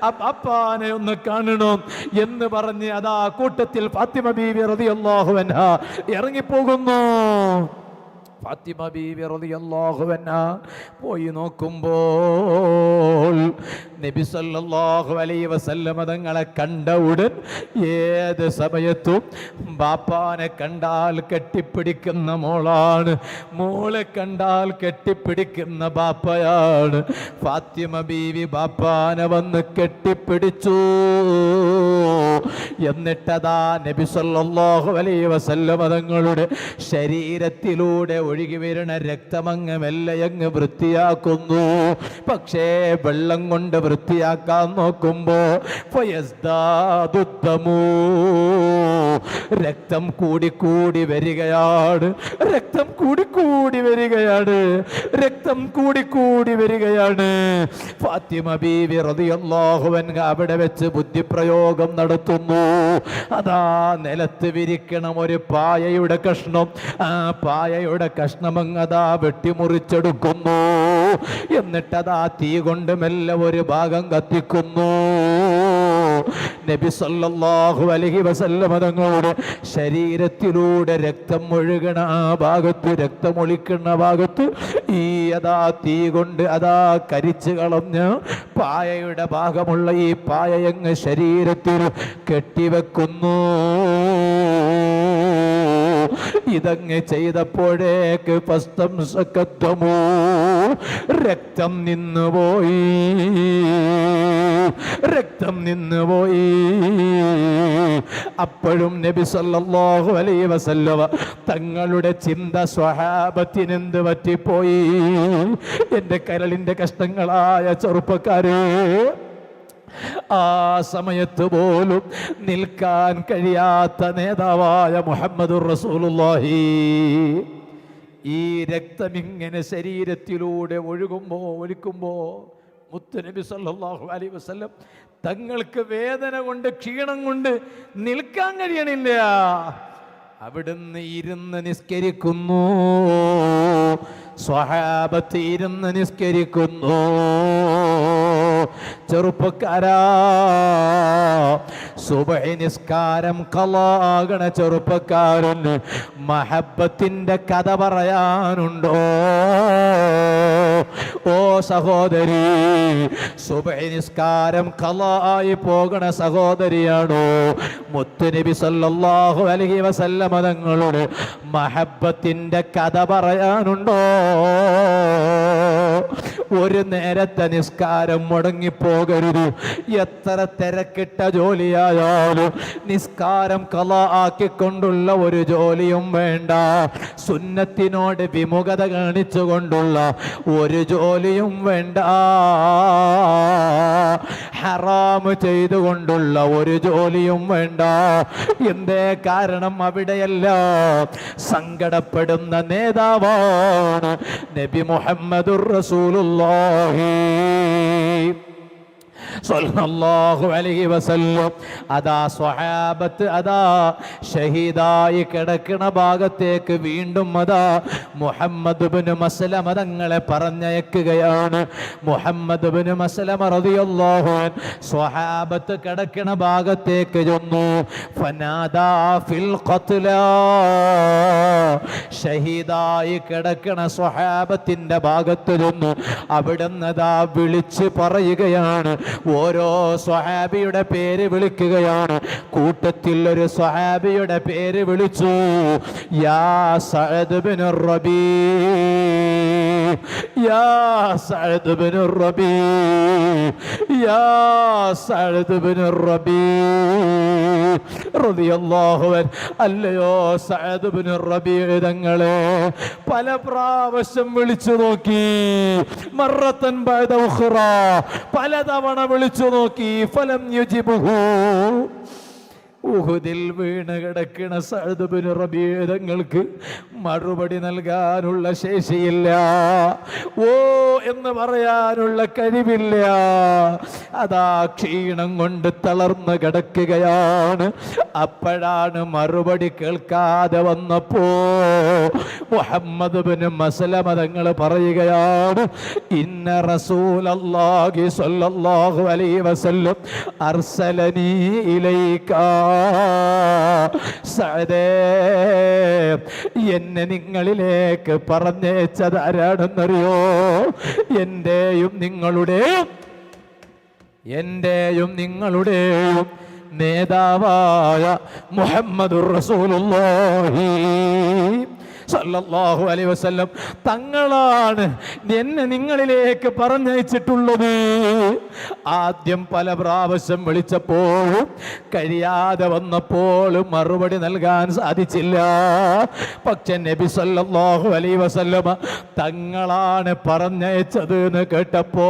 ആ ബാപ്പാനെ ഒന്ന് കാണണം എന്ന് പറഞ്ഞ് അതാ കൂട്ടത്തിൽ ഫാത്തിമ ബീവി റളിയല്ലാഹു അൻഹ ഇറങ്ങിപ്പോകുന്നു. ഫാത്തിമ ബീവി റളിയല്ലാഹു അൻഹ പോയി നോക്കുമ്പോൾ നബി സല്ലല്ലാഹു അലൈഹി വസല്ലമ തങ്ങളെ കണ്ട ഉടൻ ഏത് സമയത്തും ബാപ്പാനെ കണ്ടാൽ കെട്ടിപ്പിടിക്കുന്ന മോളാണ്, മോളെ കണ്ടാൽ കെട്ടിപ്പിടിക്കുന്ന ബാപ്പയാണ്. ഫാത്തിമ ബീവി ബാപ്പാനെ വന്ന് കെട്ടിപ്പിടിച്ചു. എന്നിട്ടതാ നബി സല്ലല്ലാഹു അലൈഹി വസല്ലം തങ്ങളുടെ ശരീരത്തിലൂടെ ഒഴുകി വരുന്ന രക്തമങ്ങ് മെല്ലയങ്ങ് വൃത്തിയാക്കുന്നു. പക്ഷേ വെള്ളം കൊണ്ട് വൃത്തിയാക്കാൻ നോക്കുമ്പോ രക്തം കൂടിക്കൂടി വരികയാണ്, രക്തം കൂടിക്കൂടി വരികയാണ്, രക്തം കൂടിക്കൂടി വരികയാണ്. ഫാത്തിമ ബീവി റളിയല്ലാഹു അൻഹ അവിടെ വെച്ച് ബുദ്ധിപ്രയോഗം നടത്തുന്നു. അതാ നിലത്ത് വിരിക്കണം ഒരു പായയുടെ കഷ്ണം, ആ പായയുടെ കഷ്ണമങ്ങതാ വെട്ടിമുറിച്ചെടുക്കുന്നു. എന്നിട്ടതാ തീ കൊണ്ട് മെല്ലെ ഒരു ഭാഗം കത്തിക്കുന്നു. നബി സല്ലല്ലാഹു അലൈഹി വസല്ലം തങ്ങളുടെ ശരീരത്തിലൂടെ രക്തം ഒഴുകണ ആ ഭാഗത്ത്, രക്തമൊലിക്കുന്ന ഭാഗത്ത് ഈ അതാ തീ കൊണ്ട് അതാ കരിച്ചു കളഞ്ഞ പായയുടെ ഭാഗമുള്ള ഈ പായയങ്ങ് ശരീരത്തിൽ കെട്ടിവെക്കുന്നു. ഇതങ്ങ് ചെയ്തപ്പോഴേക്ക് രക്തം നിന്നുപോയി, രക്തം നിന്നുപോയി. അപ്പോഴും നബി സല്ലല്ലാഹു അലൈഹി വസല്ലം തങ്ങളുടെ ചിന്ത സ്വഹാബത്തിനെന്ത് പറ്റിപ്പോയി? എൻ്റെ കരളിൻ്റെ കഷ്ണങ്ങളായ ചെറുപ്പക്കാരെ, ആ സമയത്ത് പോലും നിൽക്കാൻ കഴിയാത്ത നേതാവായ മുഹമ്മദുർ റസൂലുള്ളാഹി ഈ രക്തം ഇങ്ങനെ ശരീരത്തിലൂടെ ഒഴുക്കുമ്പോ മുത്തുനബി സല്ലല്ലാഹു അലൈഹി വസല്ലം തങ്ങൾക്ക് വേദന കൊണ്ട് ക്ഷീണം കൊണ്ട് നിൽക്കാൻ കഴിയണില്ല. അവിടുന്ന് ഇരുന്ന് നിസ്കരിക്കുന്നു, സ്വഹാബത്ത് ഇരുന്ന് നിസ്കരിക്കുന്നു. ചെറുപ്പക്കാരാ, സുബഹി നിസ്കാരം ഖളാകണ ചെറുപ്പക്കാരന് മഹബത്തിന്റെ കഥ പറയാനുണ്ടോ? ഓ സഹോദരി, സുബഹി നിസ്കാരം ഖളായി പോകണ സഹോദരിയാണോ? മുത്തുനബി സല്ലല്ലാഹു അലൈഹി വസല്ലം തങ്ങളുടെ മഹബത്തിന്റെ കഥ പറയാനുണ്ടോ? ഒരു നേരത്തെ നിസ്കാരം മുടങ്ങിപ്പോകരുത്. എത്ര തിരക്കിട്ട ജോലിയായാലും നിസ്കാരം ഖളാ ആക്കിക്കൊണ്ടുള്ള ഒരു ജോലിയും വേണ്ട. സുന്നത്തിനോട് വിമുഖത കാണിച്ചുകൊണ്ടുള്ള ഒരു ജോലിയും വേണ്ട. ഹറാം ചെയ്തുകൊണ്ടുള്ള ഒരു ജോലിയും വേണ്ട. എന്തേ കാരണം? അവിടെയെല്ലാം സങ്കടപ്പെടുന്ന നേതാവാണ് നബി മുഹമ്മദുർ റസൂലുള്ളാഹി സല്ലല്ലാഹു അലൈഹി വസല്ലം. അതാ സ്വഹാബത്ത് അതാ ഷഹീദായി കിടക്കണ ഭാഗത്തേക്ക് വീണ്ടും അതാ മുഹമ്മദ് ഇബ്നു മസ്ലമ തങ്ങളെ പറഞ്ഞയക്കുകയാണ്. മുഹമ്മദ് ഇബ്നു മസ്ലമ റളിയല്ലാഹു അൻഹു സ്വഹാബത്ത് കിടക്കണ ഭാഗത്തേക്ക് ചെന്നു. ഫനാദാ ഫിൽ ഖത്ലാ, ഷഹീദായി കിടക്കണ സ്വഹാബത്തിന്റെ ഭാഗത്ത് ചെന്നു അവിടുന്ന് അതാ വിളിച്ച് പറയുകയാണ്. ഓരോ സ്വഹാബിയുടെ പേര് വിളിക്കുകയാണ്. കൂട്ടത്തിൽ ഒരു സ്വഹാബിയുടെ പേര് വിളിച്ചു, യാ സഅദ് ഇബ്നു റബീ, യാ സഅദ് ഇബ്നു റബീ, യാ സഅദ് ഇബ്നു റബീ റളിയല്ലാഹു അൻഹു. അല്ലയോ സഅദ് ഇബ്നു റബീ തങ്ങളെ പല പ്രാവശ്യം വിളിച്ചു നോക്കി, മറത്തൻ ബഅദ ഉഖ്റ, പലതവണ വിളിച്ചു നോക്കി. ഫലം യുജിബുഹു, ഉഹുദിൽ വീണ് കിടക്കണ സഅദ് ഇബ്നു റബീ തങ്ങൾക്ക് മറുപടി നൽകാനുള്ള ശേഷിയില്ല, ഓ എന്ന് പറയാനുള്ള കഴിവില്ല. അതാ ക്ഷീണം കൊണ്ട് തളർന്ന് കിടക്കുകയാണ്. അപ്പോഴാണ് മറുപടി കേൾക്കാതെ വന്നപ്പോ മുഹമ്മദ് ഇബ്നു മസ്ലമ തങ്ങൾ പറയുകയാണ്, ഇന്ന റസൂലല്ലാഹി സ്വല്ലല്ലാഹു അലൈഹി വസല്ലം അർസലനീ ഇലൈക സഅദേ, എന്നെ നിങ്ങളിലേക്ക് പറഞ്ഞയച്ചത് ആരാണെന്നറിയോ? എന്റെയും നിങ്ങളുടെയും നേതാവായ മുഹമ്മദുർ റസൂലുള്ളാഹി സല്ലല്ലാഹു അലൈഹി വസല്ലം തങ്ങളാണ് എന്നെ നിങ്ങളിലേക്ക് പറഞ്ഞയച്ചിട്ടുള്ളത്. ആദ്യം പല പ്രാവശ്യം വിളിച്ചപ്പോഴും കഴിയാതെ വന്നപ്പോൾ മറുപടി നൽകാൻ സാധിച്ചില്ല. പക്ഷെ നബി സല്ലല്ലാഹു അലൈഹി വസല്ലം തങ്ങളാണ് പറഞ്ഞയച്ചത് എന്ന് കേട്ടപ്പോ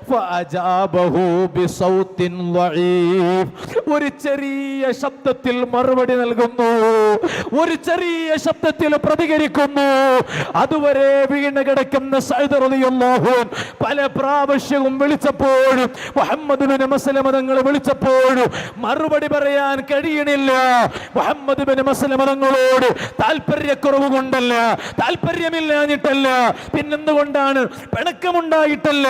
ഫഅജാബഹു ബിസൗത്തിൻ ളഈഫ്, ഒരു ചെറിയ ശബ്ദത്തിൽ മറുപടി നൽകുന്നു, ഒരു ചെറിയ ശബ്ദത്തിൽ പ്രതികരിക്കുന്നു. അതുവരെ വീണ് കിടക്കുന്ന സഅദ് റളിയല്ലാഹു അൻഹു പല പ്രാവശ്യവും വിളിച്ചപ്പോഴും മുഹമ്മദ് ബിൻ മസ്ലമ തങ്ങൾ വിളിച്ചപ്പോഴും മറുപടി പറയാൻ കഴിയണില്ല. മുഹമ്മദ് ബിൻ മസ്ലമ തങ്ങളോട് താല്പര്യക്കുറവ് കൊണ്ടല്ല, താല്പര്യമില്ലാഞ്ഞിട്ടല്ല, പിന്നെന്തുകൊണ്ടാണ്? പിണക്കമുണ്ടായിട്ടല്ല,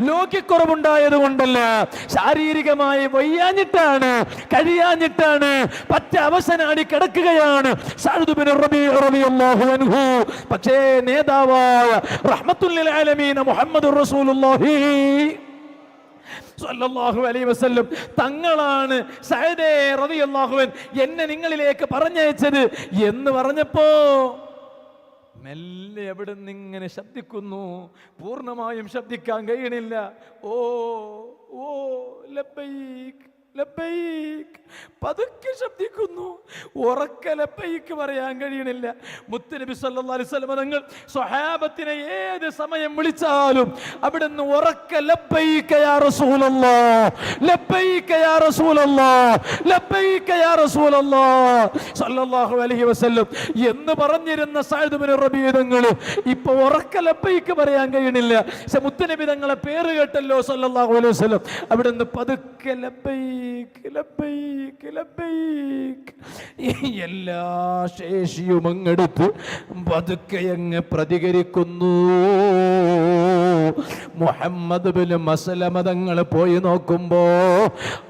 ലോക്യക്കുറവുണ്ടായത് കൊണ്ടല്ല, ശാരീരികമായി വയ്യാഞ്ഞിട്ടാണ്, കഴിയാഞ്ഞിട്ടാണ്, പറ്റ അവശനാടി കിടക്കുകയാണ് സഅദ് ബിൻ റബീഅ റളിയല്ലാഹു അൻഹു. പക്ഷേ നേതാവായ റഹ്മത്തുൽ ലിൽ ആലമീൻ മുഹമ്മദുർ റസൂലുള്ളാഹി സല്ലല്ലാഹു അലൈഹി വസല്ലം തങ്ങളാണ് സഅദേ റളിയല്ലാഹു അൻഹു എന്നെ നിങ്ങളിലേക്ക് പറഞ്ഞയച്ചത് എന്ന് പറഞ്ഞപ്പോ മെല്ലെ എവിടെ നിന്നിങ്ങനെ ശബ്ദിക്കുന്നു, പൂർണ്ണമായും ശബ്ദിക്കാൻ കഴിയണില്ല. ഓ ഓ ലബ്ബൈക് ലബ്ബൈക്, പതുക്കെ ശബ്ദിക്കുന്നു, ഉറക്കെ ലബ്ബൈക്ക് പറയാൻ കഴിയണില്ല. മുത്തുനബി സല്ലല്ലാഹു അലൈഹി വസല്ലം തങ്ങൾ സ്വഹാബത്തിനെ ഏത് സമയം വിളിച്ചാലും അവിടുന്ന് ഉറക്കെ ലബ്ബൈക യാ റസൂലല്ലാഹ്, ലബ്ബൈക യാ റസൂലല്ലാഹ്, ലബ്ബൈക യാ റസൂലല്ലാഹ് സല്ലല്ലാഹു അലൈഹി വസല്ലം എന്ന് പറഞ്ഞിരുന്ന സഅദ് ബിൻ റബീഅ തങ്ങൾ ഇപ്പൊ ഉറക്കെ ലബ്ബൈക്ക് പറയാൻ കഴിയണില്ല. പക്ഷെ മുത്തുനബി തങ്ങളെ പേര് കേട്ടല്ലോ സല്ലല്ലാഹു അലൈഹി വസല്ലം, അവിടുന്ന് പതുക്കെ ലബ്ബൈക് ലബ്ബൈക് ലബ്ബൈക്, എല്ലാ ശേഷിയും അങ്ങെടുത്ത് പതുക്കെ അങ്ങ് പ്രതികരിക്കുന്നു. മുഹമ്മദ് ബിൻ മസ്ലമ തങ്ങൾ പോയി നോക്കുമ്പോ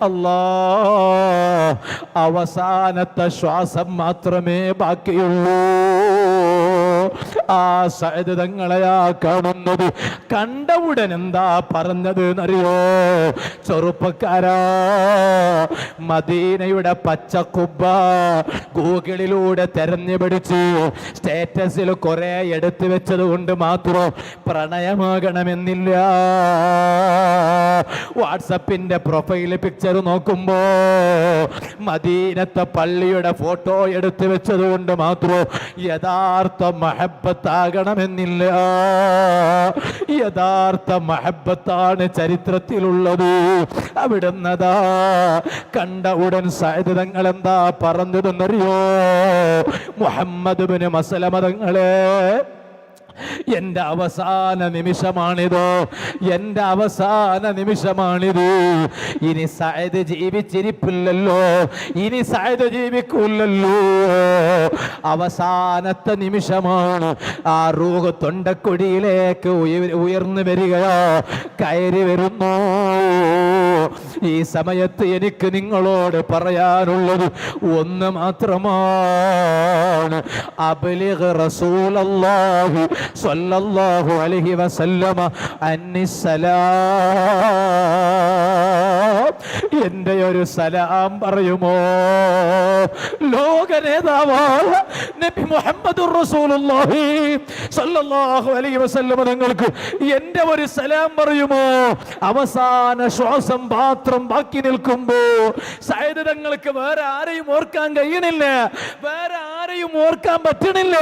അല്ലാഹ് അവസാനത്തെ ശ്വാസം മാത്രമേ ബാക്കിയുള്ളൂ. ആ സഅദ് തങ്ങളെയാ കാണുന്നത്. കണ്ട ഉടൻ എന്താ പറഞ്ഞത് എന്നറിയോ? ചെറുപ്പക്കാരാ, മദീനയുടെ പച്ചക്കുബ്ബ ഗൂഗിളിലൂടെ തെരഞ്ഞു പിടിച്ച് സ്റ്റാറ്റസിൽ കുറെ എടുത്തു വെച്ചത് കൊണ്ട് മാത്രം പ്രണയമാകണമെന്നില്ല. വാട്സപ്പിന്റെ പ്രൊഫൈൽ പിക്ചർ നോക്കുമ്പോ മദീനത്തെ പള്ളിയുടെ ഫോട്ടോ എടുത്തു വെച്ചത് കൊണ്ട് മാത്രം യഥാർത്ഥ മഹബത്താകണമെന്നില്ല. യഥാർത്ഥ മഹബത്താണ് ചരിത്രത്തിലുള്ളത്. അവിടുന്നതാ കണ്ട ഉടൻ സഅദ് തങ്ങൾ എന്താ പറഞ്ഞതെന്നറിയോ? മുഹമ്മദ് ബിൻ മസ്ലമ തങ്ങളെ, എന്റെ അവസാന നിമിഷമാണിത്, എന്റെ അവസാന നിമിഷമാണിത്. ഇനി സഅദ് ജീവിച്ചിരിപ്പില്ലല്ലോ, ഇനി സഅദ് ജീവിക്കൂല്ലല്ലോ. അവസാനത്തെ നിമിഷമാണ്. ആ റൂഹ് തൊണ്ടക്കുഴിയിലേക്ക് ഉയർന്നു വരികയോ, കയറി വരുന്നു. ഈ സമയത്ത് എനിക്ക് നിങ്ങളോട് പറയാനുള്ളത് ഒന്ന് മാത്രമാണ്. അബ്ലിഗ് റസൂലല്ലാഹി സ്വല്ലല്ലാഹു അലൈഹി വസല്ലമ അന്നിസ്സലാം, എന്റെ ഒരു സലാം പറയുമോ? ലോക നേതാവായ നബി മുഹമ്മദുർ റസൂലുള്ളാഹി സ്വല്ലല്ലാഹു അലൈഹി വസല്ലമ തങ്ങൾക്ക് എന്റെ ഒരു സലാം പറയുമോ? അവസാന ശ്വാസം മാത്രം ബാക്കി നിൽക്കുമ്പോ സഅദ് തങ്ങൾക്ക് വേറെ ആരെയും ഓർക്കാൻ കഴിയണില്ല, വേറെ ആരെയും ഓർക്കാൻ പറ്റണില്ല.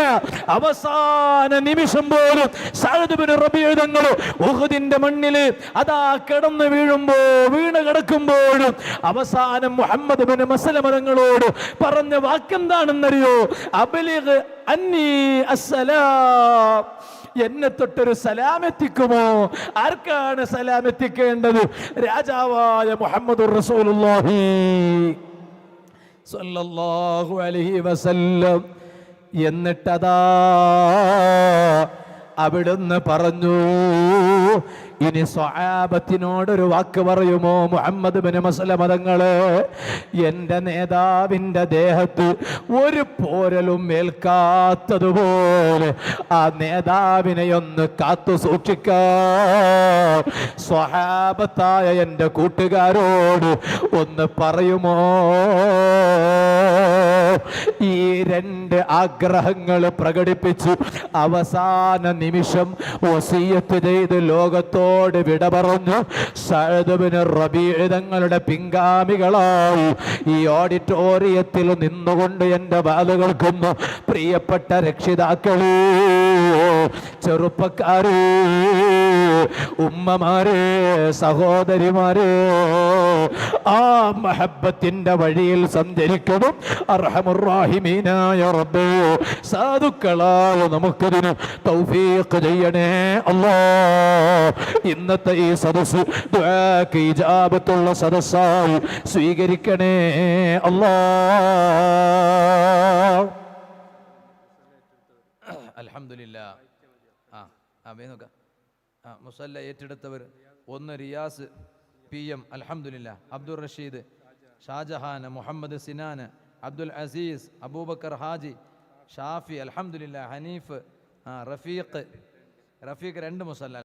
അവസാന നിമിഷം പോലും സഅദ് ബിൻ റബീഅ തങ്ങൾ ഉഹുദിന്റെ മണ്ണില് അതാ കിടന്നു വീണ് കിടക്കുമ്പോഴും അവസാനം മുഹമ്മദ് ബിൻ മസ്ലമ തങ്ങളോട് പറഞ്ഞ വാക്കെന്താണെന്നറിയോ? അബ്ലിഗ് അന്നി അസ്സലാം, എന്നെ തൊട്ടൊരു സലാം എത്തിക്കുമോ? ആർക്കാണ് സലാം എത്തിക്കേണ്ടത്? രാജാവായ മുഹമ്മദുർ റസൂലുള്ളാഹി സ്വല്ലല്ലാഹു അലൈഹി വസല്ലം. എന്നിട്ടതാ അവിടുന്ന് പറഞ്ഞു, ഇനി സ്വഹാബത്തിനോടൊരു വാക്ക് പറയുമോ മുഹമ്മദ് ബിൻ മസ്ലമ തങ്ങളെ? എൻ്റെ നേതാവിൻ്റെ ദേഹത്ത് ഒരു പോരലും ഏൽക്കാത്തതുപോലെ ആ നേതാവിനെ ഒന്ന് കാത്തു സൂക്ഷിക്കാൻ സ്വഹാബത്തായ എൻ്റെ കൂട്ടുകാരോട് ഒന്ന് പറയുമോ? ഈ രണ്ട് ആഗ്രഹങ്ങൾ പ്രകടിപ്പിച്ചു അവസാന നിമിഷം വസിയത്ത് ചെയ്ത് ലോകത്തോട് വിട പറഞ്ഞു സഅദ് ബിൻ റബീഅ തങ്ങളുടെ പിൻഗാമികളായി ഈ ഓഡിറ്റോറിയത്തിൽ നിന്നുകൊണ്ട് എൻ്റെ വാല് കേൾക്കുന്ന പ്രിയപ്പെട്ട രക്ഷിതാക്കളേ, ചെറുപ്പക്കാരേ, ഉമ്മമാരെ, സഹോദരിമാരെ, ആ മഹബത്തിന്റെ വഴിയിൽ സഞ്ചരിക്കണം. അർഹമുർറാഹിമീനായ റബ്ബേ, സാധുക്കളായ നമുക്കതിന് തൗഫീഖ് ചെയ്യണേ അല്ലാ. ഇന്നത്തെ ഈ സദസ്സ് ദുആക്ക് ഇജാബത്തുള്ള സദസ്സായി സ്വീകരിക്കണേ അല്ലാ. അൽഹംദുലില്ലാ. മുസല്ല ഏറ്റെടുത്തവർ ഒന്ന് റിയാസ് PM, അൽഹംദുലില്ലാ. അബ്ദുൾ റഷീദ്, ഷാജഹാൻ, മുഹമ്മദ് സിനാൻ, അബ്ദുൽ അസീസ്, അബൂബക്കർ ഹാജി, ഷാഫി, അൽഹംദുലില്ലാ. ഹനീഫ്, റഫീഖ് 2 മുസല്ല.